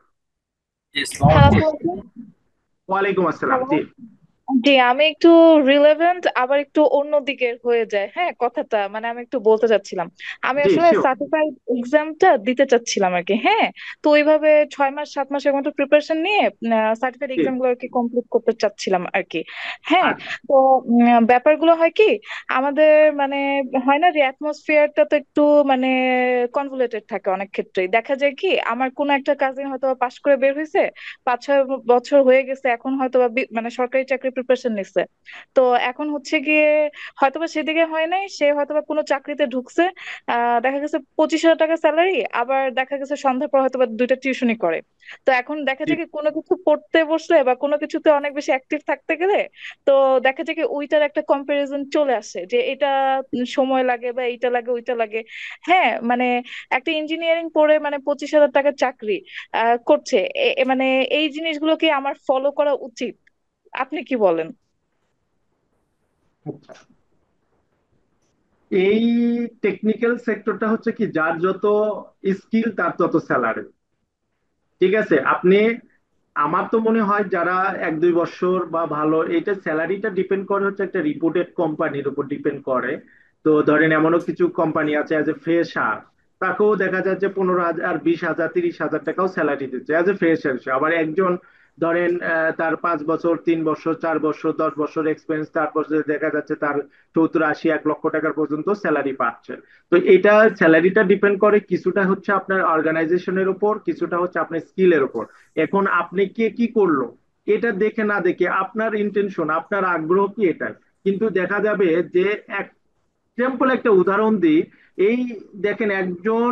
হ্যালো শুনছেন? ওয়ালাইকুম আসসালাম, হ্যালো, জি। জি আমি একটু রিলেভেন্ট আবার একটু অন্য দিকের হয়ে যায়, হ্যাঁ কথাটা মানে আমি একটু বলতে চাচ্ছিলাম। আমি জি আসলে শিওর। সার্টিফাইড এক্সামটা দিতে চাচ্ছিলাম আর কি, হ্যাঁ। তো ওইভাবে 6 মাস 7 মাসের মতো প্রিপারেশন নিয়ে সার্টিফাইড জি। এক্সাম গুলো আর কি কমপ্লিট করতে চাচ্ছিলাম আর কি, হ্যাঁ। আচ্ছা। তো ব্যাপারগুলো হয় কি, আমাদের মানে হয় না যে অ্যাটমসফিয়ারটা তো একটু মানে কনভুলেটেড থাকে অনেক ক্ষেত্রেই। দেখা যায় কি আমার কোনো একটা কাজিন হয়তো পাশ করে বের হয়েছে, 5-6 বছর হয়ে গেছে, এখন হয়তো মানে সরকারি চাকরি প্রিপারেশন নিচ্ছে। তো এখন হচ্ছে গিয়ে হয়তোবা সেদিকে হয় নাই, সে হয়তোবা কোনো চাকরিতে ঢুকছে, দেখা গেছে 25,000 টাকা স্যালারি, আবার দেখা গেছে সন্ধ্যার পর হয়তোবা 2টা টিউশনি করে। তো এখন দেখা জি। যায় কি কোনো কিছু পড়তে বসলে বা কোনো কিছুতে অনেক বেশি অ্যাক্টিভ থাকতে গেলে, তো দেখা যায় কি ওইটার একটা কম্পারিজন চলে আসে যে এটা সময় লাগে বা এইটা লাগে ওইটা লাগে, হ্যাঁ। মানে একটা ইঞ্জিনিয়ারিং পড়ে মানে 25,000 টাকার চাকরি করছে, মানে এই জিনিসগুলো কি আমার ফলো করা উচিত? আপনি কি বলেন? আচ্ছা, এই টেকনিক্যাল সেক্টরটা হচ্ছে কি, যার যত স্কিল তার তত স্যালারি। ঠিক আছে। আপনি, আমার তো মনে হয় যারা 1-2 বছর বা ভালো, এটা স্যালারিটা ডিপেন্ড করে হচ্ছে একটা রিপুটেড কোম্পানির উপর ডিপেন্ড করে। তো ধরেন এমনও কিছু কোম্পানি আছে অ্যাজ এ ফ্রেশার, তাকেও দেখা যায় যে 15,000 20,000 30,000 টাকাও স্যালারি দিচ্ছে অ্যাজ এ ফ্রেশার। আবার একজন ধরেন তার 5 বছর 3 বছর 4 বছর 10 বছর এক্সপিরিয়েন্স, তারপর যে দেখা যাচ্ছে তার 70 80 1 লক্ষ টাকার পর্যন্ত স্যালারি পাচ্ছে। তো এটা স্যালারিটা ডিপেন্ড করে কিছুটা হচ্ছে আপনার অর্গানাইজেশনের উপর, কিছুটা হচ্ছে আপনার স্কিলের উপর। এখন আপনি কে কি করলো এটা দেখে না দেখে আপনার ইন্টেনশন, আপনার আগ্রহ কি, এটাই কিন্তু দেখা যাবে যে এক সিম্পল একটা উদাহরণ দিই। এই দেখেন, একজন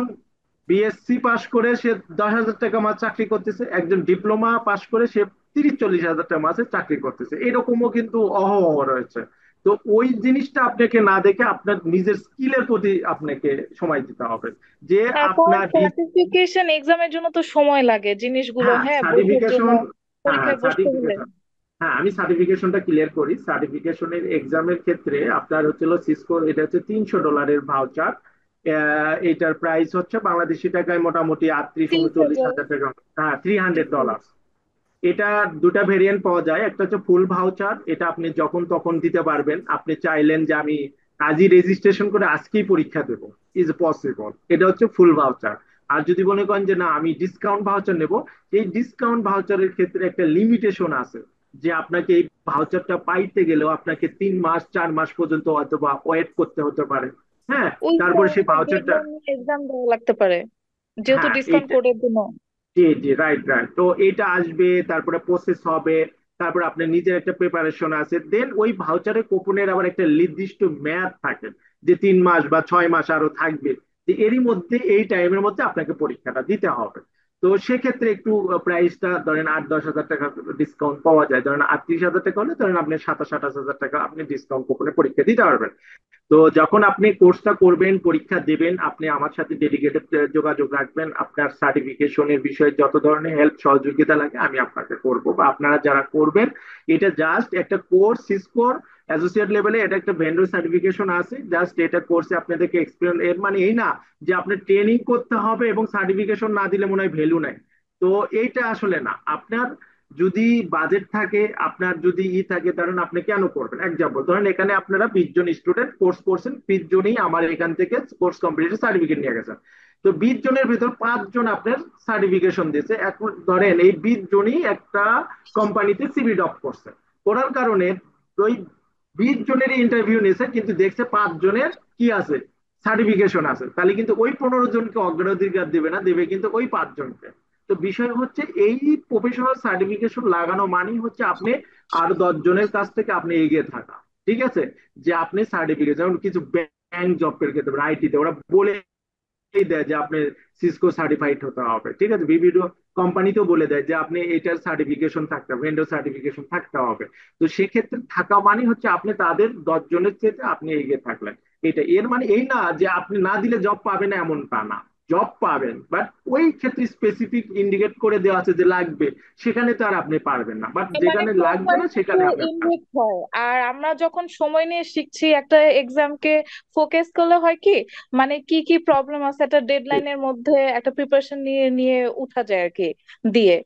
বিএসসি পাশ করে সে 10,000 টাকা মাস চাকরি করতেছে, একজন ডিপ্লোমা পাশ করে সে 30-40 হাজার টাকা মাসে চাকরি করতেছে, এরকমও কিন্তু অহরহ রয়েছে। তো ওই জিনিসটা আপনাকে না দেখে আপনার নিজের স্কিলের প্রতি আপনাকে সময় দিতে হবে। যে এখন আপনার সার্টিফিকেশন এক্সামের জন্য তো সময় লাগে জিনিসগুলো, হ্যাঁ হ্যাঁ, বোঝার জন্য, সার্টিফিকেশন, হ্যাঁ পরীক্ষায় বসতে হলে। সার্টিফিকেশন, হ্যাঁ আমি সার্টিফিকেশনটা ক্লিয়ার করি। সার্টিফিকেশনের এক্সামের ক্ষেত্রে আপনার হচ্ছিল সিসকো, এটা হচ্ছে $300 ভাউচার। এটার প্রাইস হচ্ছে বাংলাদেশি টাকায় মোটামুটি 38-39 হাজার টাকা। হ্যাঁ, $300। এটা দুটা ভেরিয়েন্ট পাওয়া যায়, একটা হচ্ছে ফুল ভাউচার, এটা আপনি যখন তখন দিতে পারবেন। আপনি চাইলেন যে আমি আজই রেজিস্ট্রেশন করে আজকেই পরীক্ষা দেবো, ইজ পসিবল, এটা হচ্ছে ফুল ভাউচার। আর যদি মনে করেন যে না আমি ডিসকাউন্ট ভাউচার নেব, এই ডিসকাউন্ট ভাউচারের ক্ষেত্রে একটা লিমিটেশন আছে, যে আপনাকে এই ভাউচারটা পাইতে গেলেও আপনাকে 3 মাস 4 মাস পর্যন্ত অথবা ওয়েট করতে হতে পারে। হ্যাঁ, ওই তারপরে সেই ভাউচারটা, ডেডলাইন এক্সাম দেওয়া লাগতে পারে যেহেতু হ্যাঁ ডিসকাউন্ট এইটা, কোডের জন্য। জি জি, রাইট রাইট। তো এটা আসবে, তারপরে প্রসেস হবে, তারপরে আপনার নিজের একটা প্রিপারেশন আছে, দেন ওই ভাউচারের কুপনের আবার একটা নির্দিষ্ট মেয়াদ থাকে, যে 3 মাস বা 6 মাস আরো থাকবে, যে এরই মধ্যে এই টাইমের মধ্যে আপনাকে পরীক্ষাটা দিতে হবে। তো সেক্ষেত্রে একটু প্রাইসটা ধরেন 8-10 হাজার টাকা ডিসকাউন্ট পাওয়া যায়। ধরেন 38 হাজার টাকা হলে ধরেন আপনি 27-28 হাজার টাকা আপনি ডিসকাউন্ট কুপনে পরীক্ষা দিতে পারবেন। তো যখন আপনি কোর্সটা করবেন, পরীক্ষা দেবেন, আপনি আমার সাথে ডেডিকেটেড যোগাযোগ রাখবেন। আপনার সার্টিফিকেশনের বিষয়ে যত ধরনের হেল্প সহযোগিতা লাগে আমি আপনাকে করব বা আপনারা যারা করবেন। এটা জাস্ট একটা কোর্স, সিসকোর অ্যাসোসিয়েট লেভেলে এটা একটা ভেন্ডর সার্টিফিকেশন আছে। জাস্ট এটা কোর্সে আপনাদেরকে এক্সপিরিয়েন্স, এর মানে এই না যে আপনি ট্রেনিং করতে হবে এবং সার্টিফিকেশন না দিলে মনে হয় ভ্যালু নাই। তো এইটা আসলে না। আপনার যদি বাজেট থাকে, আপনার যদি থাকে, ধরেন আপনি কেন করবেন, এক্সাম্পল ধরেন এখানে আপনারা 20 জন স্টুডেন্ট কোর্স করছেন, 20 জনই আমার এখান থেকে কোর্স কমপ্লিট সার্টিফিকেট নিয়ে গেছেন। তো 20 জনের ভিতর 5 জন আপনার সার্টিফিকেশন দিয়েছে। এখন ধরেন এই 20 জনই একটা কোম্পানিতে সিভি ড্রপ করছে, করার কারণে ওই 20 জনেরই ইন্টারভিউ নিয়েছে, কিন্তু দেখছে 5 জনের কি আছে, সার্টিফিকেশন আছে। তাহলে কিন্তু ওই 15 জনকে অগ্রাধিকার দেবে না, দেবে কিন্তু ওই 5 জনকে। তো বিষয় হচ্ছে এই প্রফেশনাল সার্টিফিকেশন লাগানো মানেই হচ্ছে আপনি আর 10 জনের কাছ থেকে আপনি এগিয়ে থাকা। ঠিক আছে, যে আপনি সার্টিফিকেট, যেমন কিছু ব্যাংক জব এর ক্ষেত্রে আইটিতে ওরা বলে দেয় যে আপনি সিসকো সার্টিফাইড হতে হবে, ঠিক আছে, বিভিন্ন কোম্পানিতেও বলে দেয় যে আপনি এটার সার্টিফিকেশন থাকতে হবে, ভেন্ডর সার্টিফিকেশন থাকতে হবে। তো সেক্ষেত্রে থাকা মানে হচ্ছে আপনি তাদের 10 জনের চেয়ে আপনি এগিয়ে থাকলেন। এটা এর মানে এই না যে আপনি না দিলে জব পাবেন না, এমনটা না, জব পাবেন, বাট ওই ক্ষেত্রে স্পেসিফিক ইন্ডিকেট করে দেওয়া আছে যে লাগবে, সেখানে তো আর আপনি পারবেন না, বাট মানে যেখানে লাগবে প্রপার না কিছু সেখানে আপনি পারবেন। ইনটেক হয়। আর আমরা যখন সময় নিয়ে শিখছি একটা এক্সামকে ফোকাস করলে হয় কি, মানে কি কি প্রবলেম আছে একটা ডেডলাইনের মধ্যে একটা প্রিপারেশন নিয়ে নিয়ে উঠা যায় আর কি দিয়ে।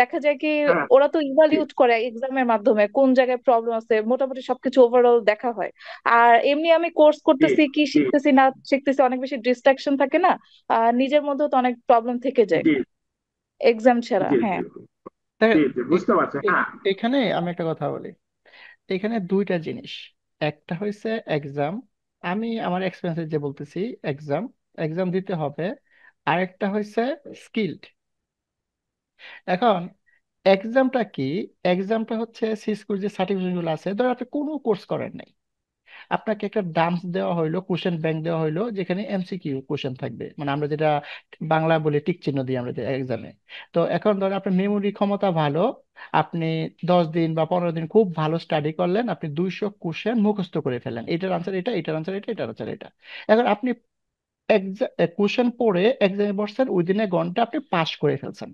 দেখা যায় কি হ্যাঁ, ওরা তো জি ইভালিউট করে এক্সামের মাধ্যমে কোন জায়গায় প্রবলেম আছে, মোটামুটি সবকিছু ওভারঅল দেখা হয়। আর এমনি আমি কোর্স জি করতেছি কি জি শিখতেছি না শিখতেছি, অনেক বেশি ডিস্ট্রাকশন থাকে না, নিজের মধ্যেও তো অনেক প্রবলেম থেকে যায় জি এক্সাম ছাড়া। জি জি হ্যাঁ, জি দেখেন, জি এ- বুঝতে পারছি, হ্যাঁ। এখানে আমি একটা কথা বলি। এখানে দুইটা জিনিস, একটা হয়েছে এক্সাম, আমি আমার এক্সপিরিয়েন্সে যে বলতেছি, এক্সাম এক্সাম দিতে হবে। আরেকটা হয়েছে স্কিলড। এখন এক্সামটা কি? এক্সামটা হচ্ছে সিসকোর যে সার্টিফিকেট গুলো আছে, ধর আপনি কোনো কোর্স করেন নাই, আপনাকে একটা ডাম্পস দেওয়া হইলো, কোশ্চেন ব্যাংক দেওয়া হইলো, যেখানে এমসিকিউ কোশ্চেন থাকবে, মানে আমরা যেটা বাংলা বলে টিক চিহ্ন দিই আমরা এক্সামে। তো এখন ধরেন আপনার মেমোরি ক্ষমতা ভালো, আপনি 10 দিন বা 15 দিন খুব ভালো স্টাডি করলেন, আপনি 200 কোশ্চেন মুখস্থ করে ফেললেন, এটার আনসার এটা, এটার আনসার এটা, এটার আনসার এটা। এখন আপনি কোশ্চেন পড়ে এক্সামে বসছেন, উইদিন এ ঘন্টা আপনি পাস করে ফেলছেন।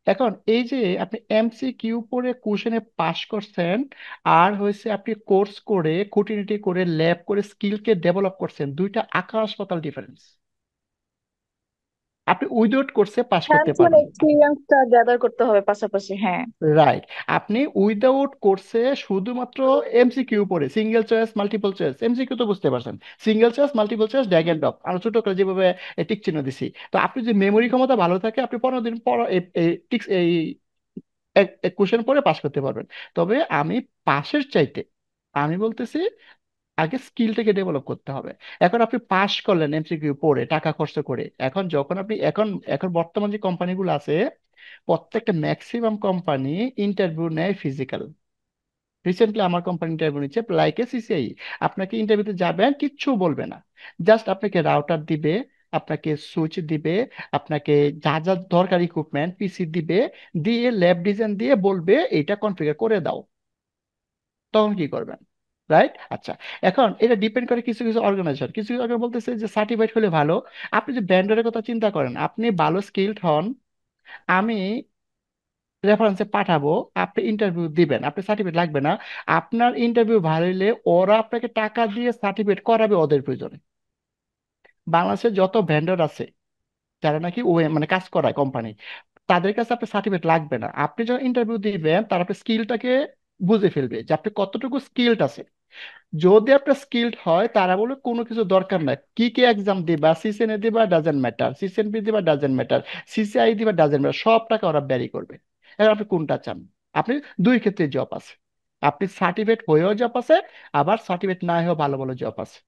এখন এই যে আপনি এমসিকিউ পড়ে কোশ্চেনে পাশ করছেন, আর হয়েছে আপনি কোর্স করে খুঁটিনাটি করে ল্যাব করে স্কিলকে ডেভেলপ করছেন, দুইটা আকাশ পাতাল ডিফারেন্স। আপনি উইদাউট কোর্সে পাশ করতে হ্যান্ডস অন পারবেন না। এক্সপিরিয়েন্সটা গ্যাদার করতে হবে পাশাপাশি। হ্যাঁ, রাইট। আপনি উইদাউট কোর্সে শুধুমাত্র এমসিকিউ পড়ে single choice multiple choice, MCQ তো বুঝতে পারছেন, single choice multiple choice drag and drop, আমরা ছোট করে যেভাবে টিক চিহ্ন দিছি। তো আপনি যে মেমোরি ক্ষমতা ভালো থাকে, আপনি 15 দিন পর এই কোশ্চেন পড়ে পাশ করতে পারবেন। তবে আমি পাশের চাইতে, আমি বলতেছি আগে স্কিলটাকে ডেভেলপ করতে হবে। এখন আপনি পাশ করলেন এমসিকিউ পড়ে টাকা খরচ করে, এখন যখন আপনি এখন এখন বর্তমান যে কোম্পানিগুলো আছে, প্রত্যেকটা ম্যাক্সিমাম কোম্পানি ইন্টারভিউ নেয় ফিজিক্যাল। রিসেন্টলি আমার কোম্পানি ইন্টারভিউ নিচ্ছে, লাইক এ সিসিআই। আপনাকে ইন্টারভিউতে যাবেন, কিচ্ছু বলবে না, জাস্ট আপনাকে রাউটার দিবে, আপনাকে সুইচ দিবে, আপনাকে যা যা দরকার ইকুইপমেন্ট পিসি দিবে, দিয়ে ল্যাব ডিজাইন দিয়ে বলবে এটা কনফিগার করে দাও। তখন কি করবেন? রাইট, আচ্ছা। এখন এটা ডিপেন্ড করে কিছু কিছু অর্গানাইজেশন, কিছু কিছু অর্গানাইজেশন বলতেছে যে সার্টিফাইড হলে ভালো। আপনি যে ব্যান্ডের কথা চিন্তা করেন, আপনি ভালো স্কিলড হন, আমি রেফারেন্সে পাঠাবো, আপনি ইন্টারভিউ দিবেন, আপনি সার্টিফিকেট লাগবে না। আপনার ইন্টারভিউ ভালো হলে ওরা আপনাকে টাকা দিয়ে সার্টিফিকেট করাবে ওদের প্রয়োজনে। বাংলাদেশে যত ভেন্ডর আছে যারা নাকি মানে কাজ করায় কোম্পানি, তাদের কাছে আপনার সার্টিফিকেট লাগবে না। আপনি যখন ইন্টারভিউ দিবেন, তারা আপনার স্কিলটাকে বুঝে ফেলবে যে আপনি কতটুকু স্কিলড আছে। যদি আপনার স্কিলড হয়, তারা বলে কোনো কিছু দরকার নাই, কি কি এক্সাম দিবা, সিসিএনএ দিবা ডাজেন্ট ম্যাটার, সিসিএনপি দিবা ডাজেন্ট ম্যাটার, সিসিআই দিবা ডাজেন্ট ম্যাটার, সব টাকা ওরা ব্যারি করবে। এখন আপনি কোনটা চান? আপনি দুই ক্ষেত্রে জব আছে, আপনি সার্টিফিকেট হয়েও জব আছে, আবার সার্টিফিকেট না হয়েও ভালো ভালো জব আছে।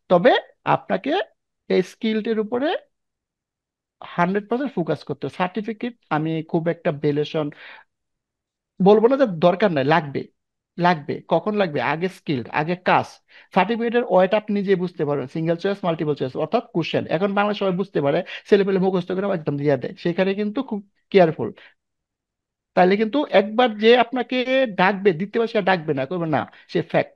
তবে আপনাকে এই স্কিলটির উপরে 100% ফোকাস করতে হবে। সার্টিফিকেট আমি খুব একটা ভ্যালুয়েশন বলবো না যে দরকার নাই, লাগবে, লাগবে, কখন লাগবে? আগে স্কিল, আগে কাজ। সার্টিফিকেটের ওয়েট আপনি নিজে বুঝতে পারবেন, সিঙ্গেল চয়েস মাল্টিপল চয়েস অর্থাৎ কোশ্চেন, এখন বাংলা সবাই বুঝতে পারে, ছেলে পেলে মুখস্থ করে একদম দিয়ে দেয়, সেখানে কিন্তু খুব কেয়ারফুল। তাইলে কিন্তু একবার যে আপনাকে ডাকবে দিতে পারছে, আর ডাকবে না, করবে না, সে ফ্যাক্ট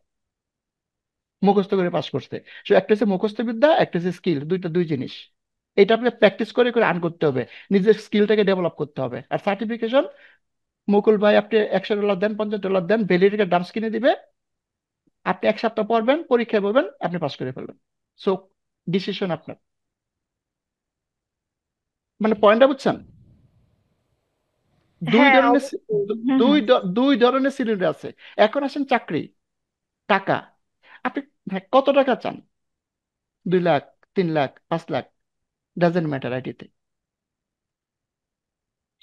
মুখস্থ করে পাস করছে। সো একটা হচ্ছে মুখস্থ বিদ্যা, একটা হচ্ছে স্কিল, দুইটা দুই জিনিস। এটা আপনি প্র্যাকটিস করে করে আর্ন করতে হবে, নিজের স্কিলটাকে ডেভেলপ করতে হবে। আর সার্টিফিকেশন, মুকুল ভাই আপনি $100 দেন, $50 দেন, ভ্যালিডিটির ডাম্পস কিনে দিবে, আপনি 1 সপ্তাহ পড়বেন, পরীক্ষায় বলবেন, আপনি পাস করে ফেলবেন। সো ডিসিশন আপনার। মানে পয়েন্টটা বুঝছেন? দুই হ্যাঁ, ধরনের অবশ্যই। হুম, দুই হুম। দুই ধরনের সিনারিও আছে। এখন আসেন চাকরি, টাকা। আপনি কত টাকা চান? 2 লাখ, 3 লাখ, 5 লাখ, ডাজেন্ট ম্যাটার। আইটিতে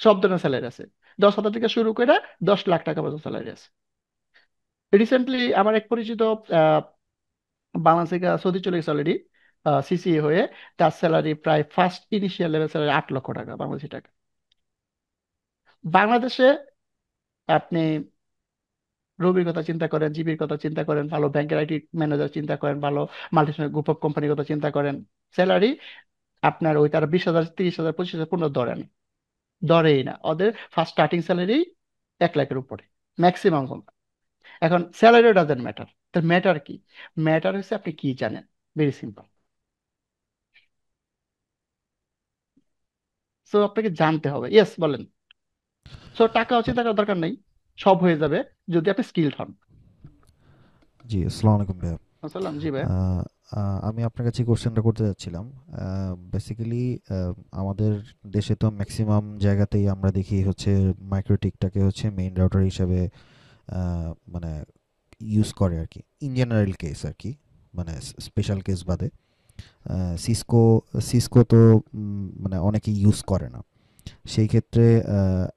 সব ধরনের স্যালারি আছে, 10,000 থেকে শুরু করে 10 লাখ টাকা পর্যন্ত স্যালারি আছে। রিসেন্টলি আমার এক পরিচিত আহ, বাংলাদেশ থেকে সৌদি চলে গেছে অলরেডি, সিসিএ হয়ে। তার স্যালারি প্রায় ফার্স্ট ইনিশিয়াল লেভেল স্যালারি 8 লক্ষ টাকা বাংলাদেশি টাকা। বাংলাদেশে আপনি রবির কথা চিন্তা করেন, জিবির কথা চিন্তা করেন, ভালো ব্যাংকের আইটি ম্যানেজার চিন্তা করেন, ভালো মাল্টিনেশনাল গ্রুপ অফ কোম্পানির কথা চিন্তা করেন, স্যালারি আপনার ওই তারা 20,000, 30,000, 25,000 পর্যন্ত ধরে না, ধরেই না। ওদের ফার্স্ট স্টার্টিং স্যালারি 1 লাখের উপরে ম্যাক্সিমাম কোম্পানি। এখন স্যালারি ডাজেন্ট ম্যাটার, তার ম্যাটার কি? ম্যাটার হচ্ছে আপনি কি জানেন। Very simple. সো আপনাকে জানতে হবে। ইয়েস, বলেন। সো টাকা চিন্তা করার দরকার নেই, সব হয়ে যাবে যদি আপনি স্কিলড হন। জি, আসসালামু আলাইকুম ভাইয়া। আসসালাম, জি ভাই। আহ, আমি আপনার কাছে কোশ্চেনটা করতে যাচ্ছিলাম। বেসিক্যালি আমাদের দেশে তো ম্যাক্সিমাম জায়গাতেই আমরা দেখি হচ্ছে মাইক্রোটিকটাকে হচ্ছে মেইন রাউটার হিসেবে মানে ইউজ করে আর কি, ইন জেনারেল কেস আর কি, মানে স্পেশাল কেস বাদে। সিসকো সিসকো তো মানে অনেকেই ইউজ করে না। সেই ক্ষেত্রে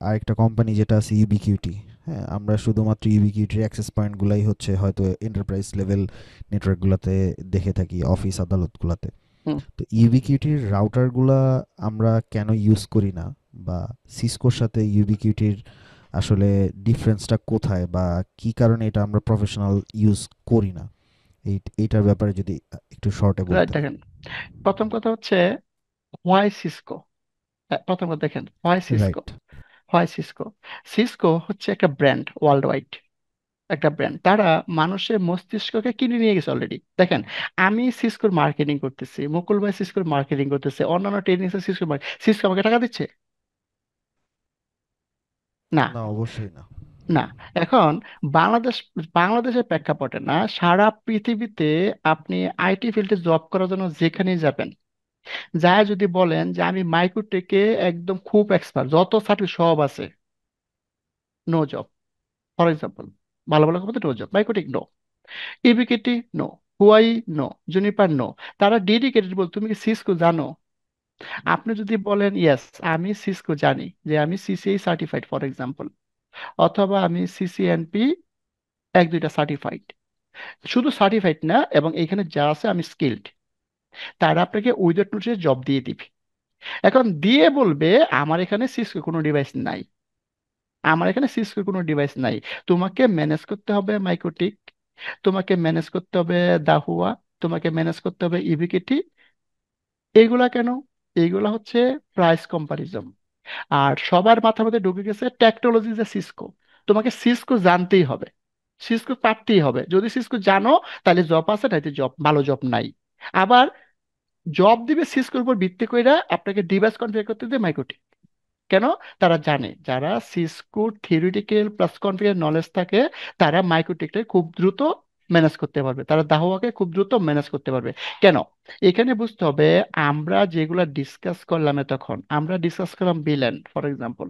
আরেকটা কোম্পানি যেটা আছে ইউবিকিউটি, হ্যাঁ, আমরা শুধুমাত্র ইউবিকিউটির অ্যাক্সেস পয়েন্টগুলাই হচ্ছে হয়তো এন্টারপ্রাইজ লেভেল নেটওয়ার্কগুলোতে দেখে থাকি, অফিস আদালতগুলোতে। তো ইউবিকিউটির রাউটারগুলা আমরা কেন ইউজ করি না, বা সিসকোর সাথে ইউবিকিউটির আসলে ডিফারেন্সটা কোথায়, বা কি কারণে এটা আমরা প্রফেশনাল ইউজ করি না, এইটার ব্যাপারে যদি একটু শর্টে রাইট, বলতেন। দেখেন, প্রথম কথা হচ্ছে হোয়াই সিসকো। প্রথম কথা দেখেন, why Cisco. Right. Why Cisco? Cisco হচ্ছে একটা ব্র্যান্ড, ওয়ার্ল্ড ওয়াইড একটা ব্র্যান্ড। তারা মানুষের মস্তিষ্ককে কিনে নিয়ে গেছে অলরেডি। দেখেন, আমি সিসকোর মার্কেটিং করতেছি, মুকুল ভাই সিসকোর মার্কেটিং করতেছে, অন্যান্য ট্রেনিং সিসকোর সিসকো আমাকে টাকা দিচ্ছে? না, না, অবশ্যই না। না। এখন বাংলাদেশ, বাংলাদেশের প্রেক্ষাপটে না, সারা পৃথিবীতে আপনি আইটি ফিল্ডে জব করার জন্য যেখানেই যাবেন, যা যদি বলেন যে আমি মাইক্রোটেকে একদম খুব এক্সপার্ট, যত সার্টিফিকেট সব আছে, নো জব। ফর এক্সাম্পল, ভালো ভালো কথা, no job. MikroTik no, Ubiquiti no, Huawei no, Juniper no. তারা ডেডিকেটেড। বল, তুমি কি সিসকো জানো? আপনি যদি বলেন ইয়েস, আমি সিসকো জানি, যে আমি সিসিআই সার্টিফাইড ফর এক্সাম্পল, অথবা আমি সিসিএনপি 1-2টা সার্টিফাইড, শুধু সার্টিফাইড না, এবং এখানে যা আছে আমি স্কিল্ড, তারা আপনাকে উইদাউট নোটিসে জব দিয়ে দিবে। এখন দিয়ে বলবে আমার এখানে সিসকো কোনো ডিভাইস নাই, আমার এখানে সিসকো কোনো ডিভাইস নাই, তোমাকে ম্যানেজ করতে হবে মাইক্রোটিক, তোমাকে ম্যানেজ করতে হবে দাহুয়া, তোমাকে ম্যানেজ করতে হবে ইভিকেটি। এইগুলা কেন? এইগুলা হচ্ছে প্রাইস কম্পারিজন। আর সবার মাথার মধ্যে ঢুকে গেছে টেকনোলজি যে সিসকো, তোমাকে সিসকো জানতেই হবে, সিসকো পারতেই হবে। যদি সিসকো জানো তাহলে জব আছে, নাইতে জব, ভালো জব নাই। আবার জব দিবে সিসকোর উপর ভিত্তি করে আপনাকে ডিভাইস কনফিগার করতে দেবে মাইক্রোটিক। কেন? তারা জানে যারা সিসকোর থিওরিটিক্যাল প্লাস কনফিগার নলেজ থাকে, তারা মাইক্রোটেকটাকে খুব দ্রুত ম্যানেজ করতে পারবে, তারা দাহোয়াকে খুব দ্রুত ম্যানেজ করতে পারবে। কেন? এখানে বুঝতে হবে, আমরা যেগুলা ডিসকাস করলাম, তখন আমরা ডিসকাস করলাম বিল্যান ফর এক্সাম্পল,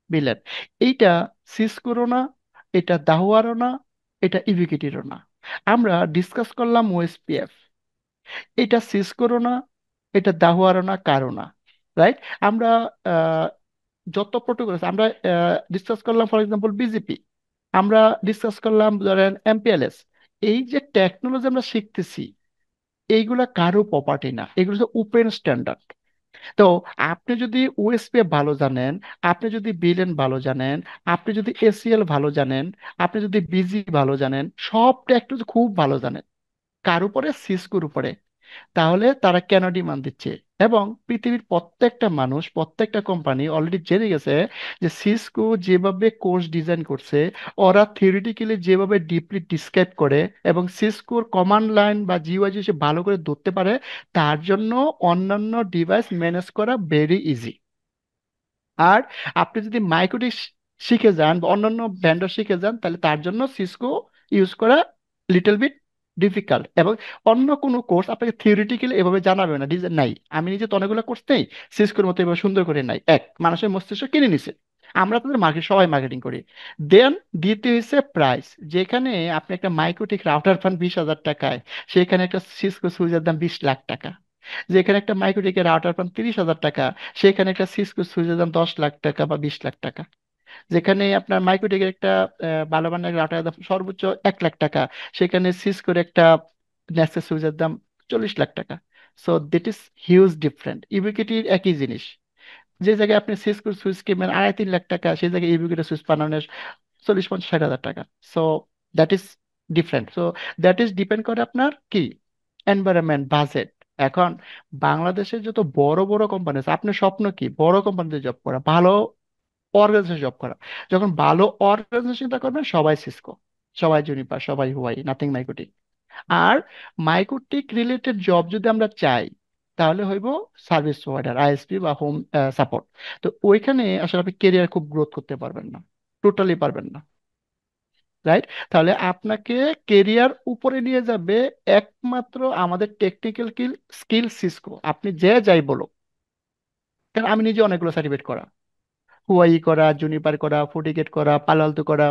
বিল্যান এইটা সিসকোরও না, এটা দাহোয়ারও না, এটা ইভিকিটিরও না। আমরা ডিসকাস করলাম ওএসপিএফ, এটা সিসকোরও না, এটা দাহুয়ারও না, কারো না। রাইট? আমরা যত প্রোটোকল আছে আমরা ডিসকাস করলাম, ফর এক্সাম্পল বিজেপি, আমরা ডিসকাস করলাম ধরেন এমপিএলএস। এই যে টেকনোলজি আমরা শিখতেছি, এইগুলা কারো প্রপার্টি না, এগুলো হচ্ছে ওপেন স্ট্যান্ডার্ড। তো আপনি যদি ওএসপি ভালো জানেন, আপনি যদি বিএলএন ভালো জানেন, আপনি যদি এসিএল ভালো জানেন, আপনি যদি বিজি ভালো জানেন, সব টেকনোলজি খুব ভালো জানেন, কার উপরে? সিসকোর উপরে। তাহলে তারা কেন ডিমান্ড দিচ্ছে? এবং পৃথিবীর প্রত্যেকটা মানুষ, প্রত্যেকটা কোম্পানি অলরেডি জেনে গেছে যে সিসকো যেভাবে কোর্স ডিজাইন করছে, ওরা থিওরিটিক্যালি যেভাবে ডিপলি ডিসক্রাইব করে, এবং সিসকোর কমান্ড লাইন বা জিইউআই সে ভালো করে ধরতে পারে, তার জন্য অন্যান্য ডিভাইস ম্যানেজ করা ভেরি ইজি। আর আপনি যদি মাইক্রোটিক শিখে যান বা অন্যান্য ভেন্ডর শিখে যান, তাহলে তার জন্য সিসকো ইউজ করা লিটল বিট ডিফিকাল্ট। এবং অন্য কোনো কোর্স আপনাকে থিওরিটিক্যালি এভাবে জানাবে না, ডিজাইন নাই। আমি নিজে তো অনেকগুলো কোর্স নেই, সিসকোর মতো এভাবে সুন্দর করে নাই। এক, মানুষের মস্তিষ্ক কিনে নিছে, আমরা তাদের মার্কেট, সবাই মার্কেটিং করি। দেন দ্বিতীয় হচ্ছে প্রাইস। যেখানে আপনি একটা মাইক্রোটিক রাউটার পান 20,000 টাকায়, সেখানে একটা সিসকো সুইচের দাম 20 লাখ টাকা। যেখানে একটা মাইক্রোটিকের রাউটার পান 30,000 টাকা, সেখানে একটা সিসকো সুইচের দাম 10 লাখ টাকা বা 20 লাখ টাকা। যেখানে আপনার মাইক্রোটেকের একটা ভালো মানের রাউটারের দাম সর্বোচ্চ 1 লাখ টাকা, সেখানে সিসকোর একটা নেক্সাস সুইচের দাম 40 লাখ টাকা। So that is huge different. ইউবিকিটির একই জিনিস, যে জায়গায় আপনি সিসকোর সুইচ কিনবেন 2.5-3 লাখ টাকা, সেই জায়গায় ইউবিকিটির সুইচ বানানোর 40-50-60 হাজার টাকা। So that is different. So that is depend করে আপনার কি এনভায়রনমেন্ট, বাজেট। এখন বাংলাদেশের যত বড় বড় কোম্পানি আছে, আপনার স্বপ্ন কি বড় কোম্পানিতে জব করা, ভালো অর্গানাইজেশন জব করা। যখন ভালো অর্গানাইজেশন করবেন, সবাই সিসকো, সবাই জুনিপার, সবাই হুয়াই, নাথিং মাইক্রোটিক। আর মাইক্রোটিক রিলেটেড জব যদি আমরা চাই, তাহলে হইব সার্ভিস প্রোভাইডার, আইএসপি বা হোম সাপোর্ট। তো ওইখানে আসলে আপনি কেরিয়ার খুব গ্রোথ করতে পারবেন না, টোটালি পারবেন না, রাইট? তাহলে আপনাকে কেরিয়ার উপরে নিয়ে যাবে একমাত্র আমাদের টেকনিক্যাল স্কিল সিসকো। আপনি যে যাই বলো, কারণ আমি নিজে অনেকগুলো সার্টিফিকেট করা, হুয়াই করা, জুনিপার করা, ফোর্টিগেট করা, পালালতো করা,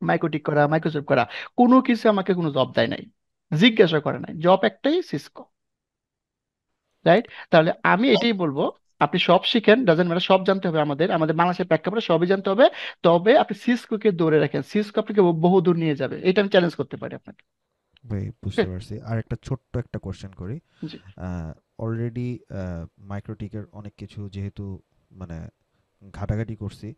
মাইক্রোটিক করা, মাইক্রোসফট করা, কোনো কিছু আমাকে কোনো জব দেয় নাই, জিজ্ঞাসা করে নাই, জব একটাই, সিসকো, রাইট? তাহলে আমি এটাই বলবো, আপনি সব শিখেন, ডাজেন্ট ম্যাটার, সব জানতে হবে, আমাদের আমাদের বাংলাদেশের প্রেক্ষাপটে সবই জানতে হবে। তবে আপনি সিসকোকে ধরে রাখেন, সিসকো আপনাকে বহু দূর নিয়ে যাবে, এটা আমি চ্যালেঞ্জ করতে পারি আপনাকে। ভাই বুঝতে পারছি। আর একটা ছোট্ট একটা কোশ্চেন করি। জি। অলরেডি মাইক্রোটিকের অনেক কিছু যেহেতু মানে ঘাটাঘাটি করছি,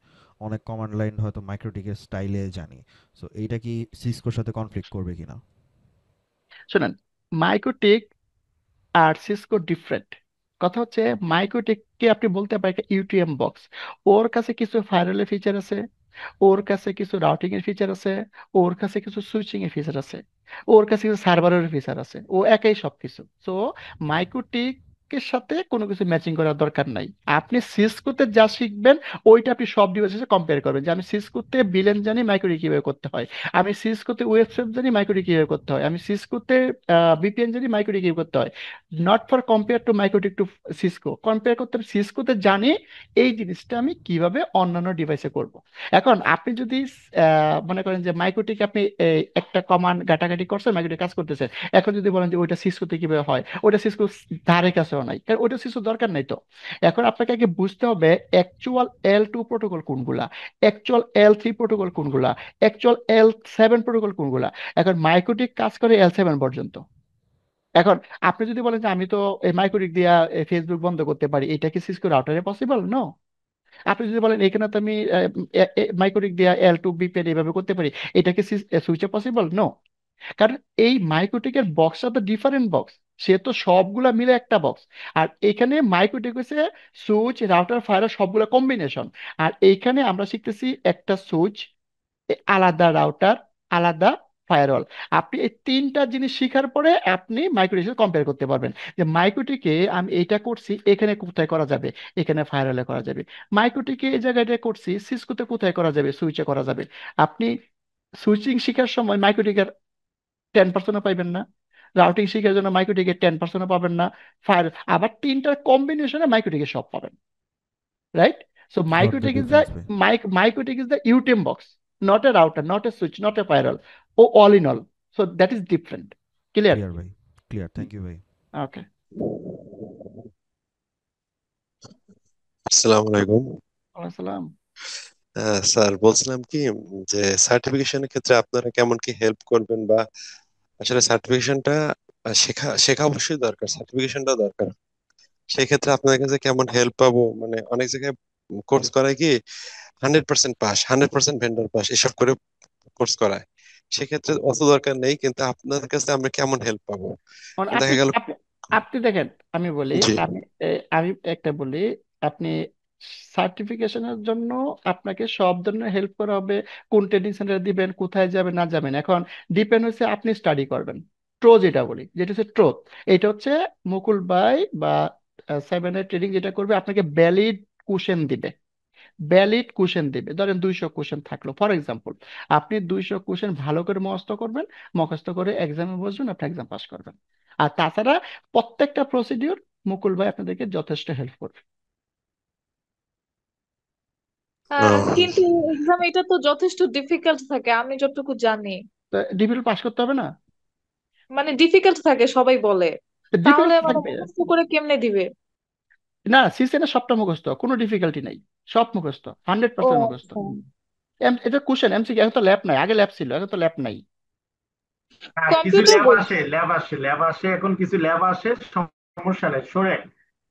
অনেক কমান্ড লাইন হয়তো মাইক্রোটিকের স্টাইলে জানি। সো এইটা কি সিসকোর সাথে কনফ্লিক্ট করবে কিনা? শোনেন, মাইক্রোটিক আর সিসকো ডিফারেন্ট। কথা হচ্ছে, মাইক্রোটেককে আপনি বলতে পারেন একটা ইউটিএম বক্স। ওর কাছে কিছু ফায়ারওয়ালের ফিচার আছে, ওর কাছে কিছু রাউটিং এর ফিচার আছে, ওর কাছে কিছু সুইচিং এর ফিচার আছে, ওর কাছে কিছু সার্ভারের ফিচার আছে, ও একাই সবকিছু। তো মাইক্রোটিকের সাথে কোনো কিছু ম্যাচিং করার দরকার নাই। আপনি সিসকোতে যা শিখবেন, ওইটা আপনি সব ডিভাইসের সাথে কম্পেয়ার করবেন, যে আমি সিসকোতে বিলেন জানি, মাইক্রোটিক কিভাবে করতে হয়, আমি সিসকোতে ওয়েবসাইট জানি, মাইক্রোটিক কিভাবে করতে হয়, আমি সিসকোতে ভিপিএন জানি, মাইক্রোটিক কিভাবে করতে হয়। Not for compare to MikroTik to Cisco, compare করতে হবে সিসকোতে জানি এই জিনিসটা আমি কিভাবে অন্যান্য ডিভাইসে করব। এখন আপনি যদি মনে করেন যে মাইক্রোটিক আপনি একটা কমান্ড ঘাটাঘাটি করছেন, মাইক্রোটিক কাজ করতেছে, এখন যদি বলেন যে ওইটা সিসকোতে কিভাবে হয়, ওইটা সিসকো ধারে কাছেও নাই, কারণ ওইটা সিসকো দরকার নাই তো। এখন আপনাকে আগে বুঝতে হবে অ্যাকচুয়াল L2 প্রোটোকল কোনগুলা, অ্যাকচুয়াল L3 প্রোটোকল কোনগুলা, অ্যাকচুয়াল L7 প্রোটোকল কোনগুলা। এখন মাইক্রোটিক কাজ করে L7 পর্যন্ত। এখন আপনি যদি বলেন যে আমি তো এই মাইক্রোটিক দিয়া ফেসবুক বন্ধ করতে পারি, এটা কি সিসকো রাউটারে পসিবল? নো। আপনি যদি বলেন এখানে তো আমি মাইক্রোটিক দিয়া L2 বিপিএন এইভাবে করতে পারি, এটা কি সুইচে পসিবল? নো। কারণ এই মাইক্রোটিকের বক্সটা তো ডিফারেন্ট বক্স, সে তো সবগুলা মিলে একটা বক্স। আর এখানে মাইক্রোটিক হচ্ছে সুইচ, রাউটার, ফায়ার সবগুলা কম্বিনেশন। আর এইখানে আমরা শিখতেছি একটা সুইচ, আলাদা রাউটার, আলাদা ফায়ারওয়াল। আপনি এই তিনটা জিনিস শিখার পরে আপনি মাইক্রোটিকের সাথে কম্পেয়ার করতে পারবেন, যে মাইক্রোটিকে আমি এইটা করছি, এখানে কোথায় করা যাবে, এখানে ফায়ারওয়ালে করা যাবে। মাইক্রোটিকে এই জায়গাটা করছি, সিসকোতে কোথায় করা যাবে, সুইচে করা যাবে। আপনি সুইচিং শেখার সময় মাইক্রোটিকের 10% পাইবেন না, রাউটিং শেখার জন্য মাইক্রোটিকের 10% পাবেন না, ফায়ার আবার তিনটার কম্বিনেশনে মাইক্রোটিকের সব পাবেন, right? So got the MikroTik is the difference ভাই। MikroTik is the UTM box, not a router, not a switch, not a firewall. Oh, all in all. So that is different. Clear? Clear ভাই, clear. Thank you ভাই। Okay. আসসালামু আলাইকুম। আসসালাম। Sir বলছিলাম কি যে সার্টিফিকেশনের ক্ষেত্রে আপনারা কেমন কি হেল্প করবেন, বা আসলে সার্টিফিকেশনটা শেখা শেখা অবশ্যই দরকার, সার্টিফিকেশনটা দরকার, সেই ক্ষেত্রে আপনাদের কাছে কেমন হেল্প পাবো? মানে অনেক জায়গায় কোর্স করায় কি 100% পাস, 100% ভেন্ডর পাস এসব করে কোর্স করায়, সেক্ষেত্রে অত দরকার নেই, কিন্তু আপনাদের কাছে আমরা কেমন হেল্প পাবো? আপনি দেখা গেল আপনি আপনি দেখেন, আমি বলি, জি আমি একটা বলি, আপনি সার্টিফিকেশনের জন্য আপনাকে সব ধরনের হেল্প করা হবে। কোন ট্রেনিং সেন্টার দিবেন, কোথায় যাবেন না যাবেন, এখন ডিপেন্ড হচ্ছে আপনি স্টাডি করবেন। ট্রো যেটা বলি, যেটা হচ্ছে ট্রোথ, এটা হচ্ছে মুকুল ভাই বা 7 এর ট্রেনিং যেটা করবে, আপনাকে ভ্যালিড কোশ্চেন দিবে, ভ্যালিড কোশ্চেন দিবে। ধরেন 200 কোশ্চেন থাকলো ফর এক্সাম্পল, আপনি 200 কোশ্চেন ভালো করে মুখস্থ করবেন, মুখস্থ করে এক্সামে বসবেন, আপনি এক্সাম পাস করবেন। আর তাছাড়া প্রত্যেকটা প্রসিডিওর মুকুল ভাই আপনাদেরকে যথেষ্ট হেল্প করবে। কিন্তু এক্সাম এটা তো যথেষ্ট ডিফিকাল্ট থাকে আমি যতটুকু জানি। ডিফিকাল্ট পাস করতে হবে না? মানে ডিফিকাল্ট থাকে সবাই বলে, তাহলে ডিফিকাল্ট মানে থাকবে মুখস্থ করে কেমনে দিবে? না, সিসিএন সবটা মুখস্থ, কোনো ডিফিকাল্টি নাই, সব মুখস্থ, হান্ড্রেড ও পার্সেন্ট মুখস্থ। আচ্ছা, এটা কোশ্চেন এমসিকিউ, এখন তো ল্যাব নাই, আগে ল্যাব ছিল, এখন তো ল্যাব নাই। কিছু কম্পিউটার ল্যাব বেস। আসে, ল্যাব আসে, ল্যাব আসে, এখন কিছু ল্যাব আসে, সমস্যা নেই, সরে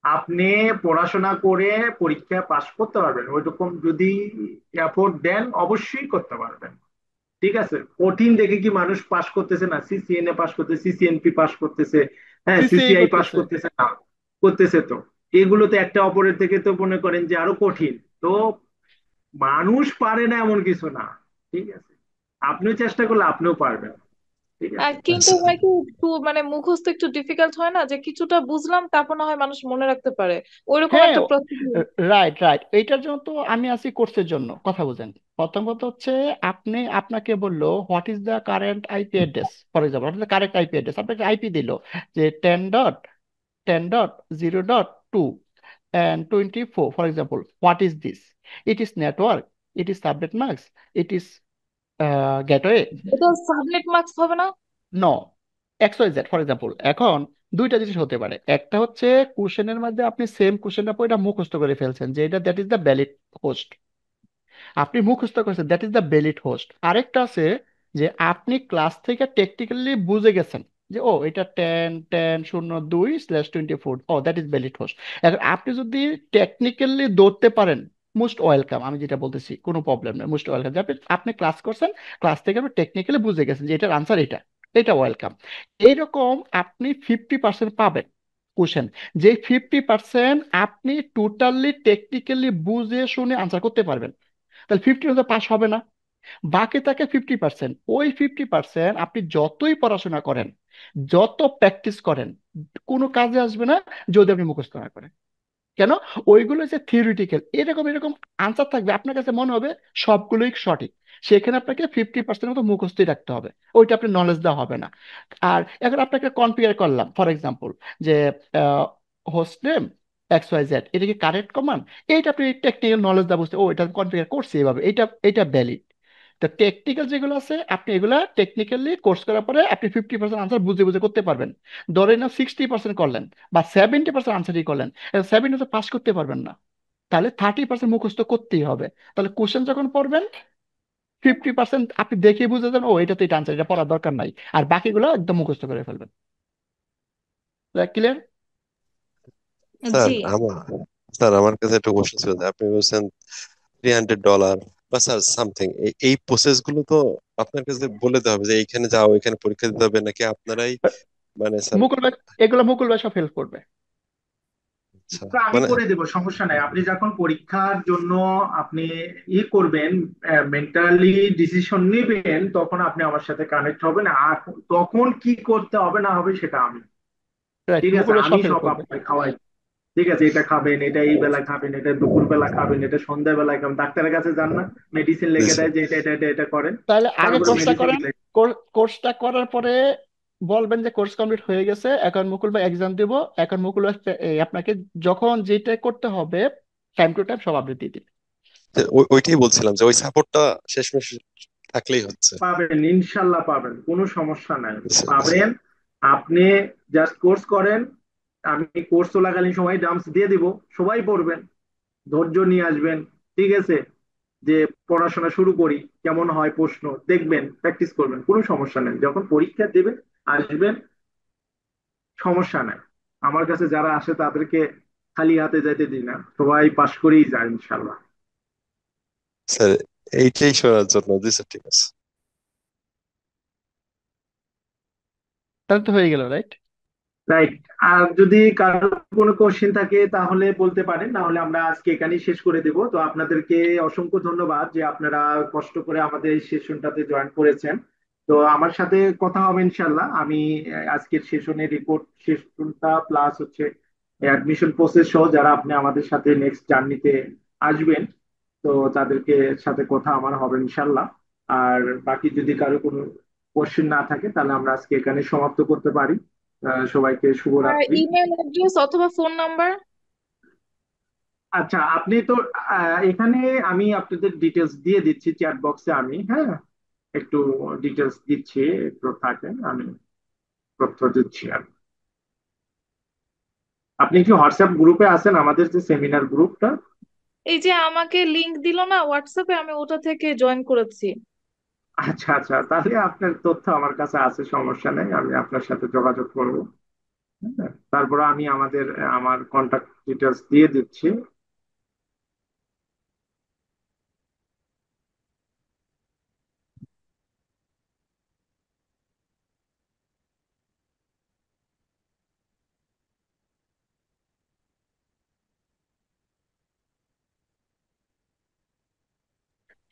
আপনি পড়াশোনা করে পরীক্ষা পাশ করতে পারবেন, ওইরকম যদি এফোর্ট দেন অবশ্যই করতে পারবেন। ঠিক আছে, কঠিন দেখে কি মানুষ পাশ করতেছে না? সিসিএনএ পাশ করতেছে, সিসিএনপি পাশ করতেছে, হ্যাঁ সিসিআই সিসিআই পাশ করতেছে। করতেছে না? করতেছে তো। এগুলো তো একটা অপরের থেকে তো মনে করেন যে আরো কঠিন। তো মানুষ পারে না এমন কিছু না। ঠিক আছে, আপনিও চেষ্টা করলে আপনিও পারবেন। ঠিক আছে। কিন্তু হয় কি, একটু মানে মুখস্থ একটু ডিফিকাল্ট হয় না, যে কিছুটা বুঝলাম তারপর না হয় মানুষ মনে রাখতে পারে, ওইরকম হ্যাঁ, একটা প্রস্তুতি। রাইট রাইট, এইটার জন্য তো আমি আছি কোর্সের জন্য। কথা বুঝেন, প্রথম কথা হচ্ছে আপনাকে বললো what is the current IP address, for example what is the correct IP address, আপনাকে আইপি দিল যে 10.10.0.2 and 24, for example. What is this? It is network, it is subnet mask, it is gateway. এটা subnet mask হবে না? No, X Y Z for example. এখন দুইটা জিনিস হতে পারে, একটা হচ্ছে কোশ্চেনের মধ্যে আপনি সেম কোশ্চেনটা পড়ে এটা মুখস্থ করে ফেলছেন যে এটা that is the valid host, আপনি মুখস্থ করেছেন that is the valid host. আরেকটা আছে যে আপনি ক্লাস থেকে টেকনিক্যালি বুঝে গেছেন যে ও এটা 10.10.2/24, ও দ্যাট ইজ ভ্যালিড হোস্ট। এখন আপনি যদি টেকনিক্যালি ধরতে পারেন, মোস্ট ওয়েলকাম। আমি যেটা বলতেছি কোনো প্রবলেম নেই, মোস্ট ওয়েলকাম। যে আপনি ক্লাস করছেন, ক্লাস থেকে আপনি টেকনিক্যালি বুঝে গেছেন যে এটার আনসার এটা, এটা ওয়েলকাম। এইরকম আপনি 50% পাবেন কোশ্চেন, যে 50% আপনি টোটালি টেকনিক্যালি বুঝে শুনে আনসার করতে পারবেন, তাহলে 50% পাস হবে না? বাকি থাকে 50%। ওই 50% আপনি যতই পড়াশোনা করেন, যত প্র্যাকটিস করেন, কোনো কাজে আসবে না যদি আপনি মুখস্থ না করেন। কেন? ওইগুলো যে থিওরিটিক্যাল, এরকম এরকম আনসার থাকবে, আপনার কাছে মনে হবে সবগুলোই সঠিক। সেখানে আপনাকে 50% মতো মুখস্থই রাখতে হবে, ওইটা আপনি নলেজ দেওয়া হবে না। আর এখন আপনাকে কনফিগার করলাম ফর এক্সাম্পল যে হোস্ট নেম XYZ, এটা কি কারেক্ট কমান্ড, এইটা আপনি টেকনিক্যাল নলেজ দেওয়া বুঝতে, ও এটা কনফিগার করছি এভাবে, এটা এটা ভ্যালিড। তো টেকনিক্যাল যেগুলো আছে আপনি এগুলা টেকনিক্যালি কোর্স করার পরে আপনি 50% আনসার বুঝে বুঝে করতে পারবেন। ধরে নাও 60% করলেন বা 70% আনসারই করলেন, 70 পাস করতে পারবেন না, তাহলে 30% মুখস্থ করতেই হবে। তাহলে কোশ্চেন যখন পড়বেন 50% আপনি দেখে বুঝে যান ও এটা তো এটা আনসার, এটা পড়ার দরকার নাই, আর বাকিগুলো একদম মুখস্থ করে ফেলবেন। ক্লিয়ার? স্যার জি। আমার স্যার, আমার কাছে একটা কোশ্চেন ছিল যে আপনি বলছেন $300 বা স্যার সামথিং, এই প্রসেস গুলো তো আপনার কাছে বলে দেওয়া হবে যে এইখানে যাও, এখানে পরীক্ষা দিতে হবে, নাকি আপনারাই মানে স্যার? মুকুল ভাই, এগুলো মুকুল ভাই সব হেল্প করবে। আচ্ছা, তো আমি মানে করে দেবো, সমস্যা নাই। আপনি যখন পরীক্ষার জন্য আপনি করবেন, মেন্টালি ডিসিশন নেবেন, তখন আপনি আমার সাথে কানেক্ট হবেন। আর তখন কি করতে হবে না হবে সেটা আমি, রাইট, ঠিক আছে, মুকুল ভাই আমি সব হেল্প সব করবে। আপনাকে খাওয়াই। ঠিক আছে, এটা খাবেন, এটা এই বেলা খাবেন, এটা দুপুর বেলা খাবেন, এটা সন্ধ্যা বেলায় খাবেন। ডাক্তারের কাছে যান না, মেডিসিন জি লিখে স্যার। দেয় যে এটা এটা এটা এটা করেন, তাহলে আগে তারপরে কোর্সটা মেডিসিন। করেন, কোর্সটা করার পরে বলবেন যে কোর্স কমপ্লিট হয়ে গেছে, এখন মুকুল ভাই এক্সাম দিব। এখন মুকুল ভাই আপনাকে যখন যেটা করতে হবে টাইম টু টাইম সব আপডেট দিয়ে দিবে। ওইটাই বলছিলাম যে ওই সাপোর্টটা শেষমেশ থাকলেই হচ্ছে। পাবেন, ইনশাল্লাহ পাবেন, কোনো সমস্যা নাই, জি স্যার, জি স্যার। পাবেন। আপনি জাস্ট কোর্স করেন, আমি কোর্স চলাকালীন সময় ডাম্পস দিয়ে দিব, সবাই পড়বেন, ধৈর্য নিয়ে আসবেন। ঠিক আছে, যে পড়াশোনা শুরু করি, কেমন হয় প্রশ্ন দেখবেন, প্র্যাকটিস করবেন, কোনো সমস্যা নেই। যখন পরীক্ষা দেবেন আসবেন, সমস্যা নাই। আমার কাছে যারা আসে তাদেরকে খালি হাতে যেতে দিই না, সবাই পাশ করেই যায় ইনশাল্লাহ। স্যার এইটাই শোনার জন্য। জি স্যার, ঠিক আছে। তাহলে তো হয়ে গেল, রাইট? রাইট। আর যদি কারো কোনো কোশ্চেন থাকে তাহলে বলতে পারেন, না হলে আমরা আজকে এখানেই শেষ করে দেব। তো আপনাদেরকে অসংখ্য ধন্যবাদ যে আপনারা কষ্ট করে আমাদের এই সেশনটাতে জয়েন করেছেন। তো আমার সাথে কথা হবে ইনশাল্লাহ। আমি আজকের সেশনের রিপোর্ট সেশনটা প্লাস হচ্ছে অ্যাডমিশন প্রসেস সহ যারা আপনি আমাদের সাথে নেক্সট জার্নিতে আসবেন, তো তাদেরকে সাথে কথা আমার হবে ইনশাল্লাহ। আর বাকি যদি কারো কোনো কোশ্চেন না থাকে তাহলে আমরা আজকে এখানে সমাপ্ত করতে পারি। সবাইকে আর শুভরাত্রি। ইমেল অ্যাড্রেস অথবা ফোন নাম্বার? আচ্ছা, আপনি তো এখানে আমি আপনাদের ডিটেলস দিয়ে দিচ্ছি চ্যাট বক্সে, আমি হ্যাঁ একটু ডিটেলস দিচ্ছি, একটু থাকেন, আমি তথ্য দিচ্ছি। আর আপনি কি হোয়াটসঅ্যাপ গ্রুপে আছেন, আমাদের যে সেমিনার গ্রুপটা? এই যে আমাকে লিংক দিল না হোয়াটসঅ্যাপে, আমি ওটা থেকে জয়েন করেছি। আচ্ছা আচ্ছা, তাহলে আপনার তথ্য আমার কাছে আছে, সমস্যা নেই, আমি আপনার সাথে যোগাযোগ করব। হ্যাঁ, তারপর আমি আমার কন্ট্যাক্ট ডিটেলস দিয়ে দিচ্ছি।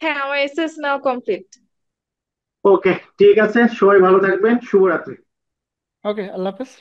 হ্যাঁ, আমার এসএস নাও কমপ্লিট। ওকে, ঠিক আছে, সবাই ভালো থাকবেন, শুভরাত্রি। ওকে, আল্লাহ হাফেজ।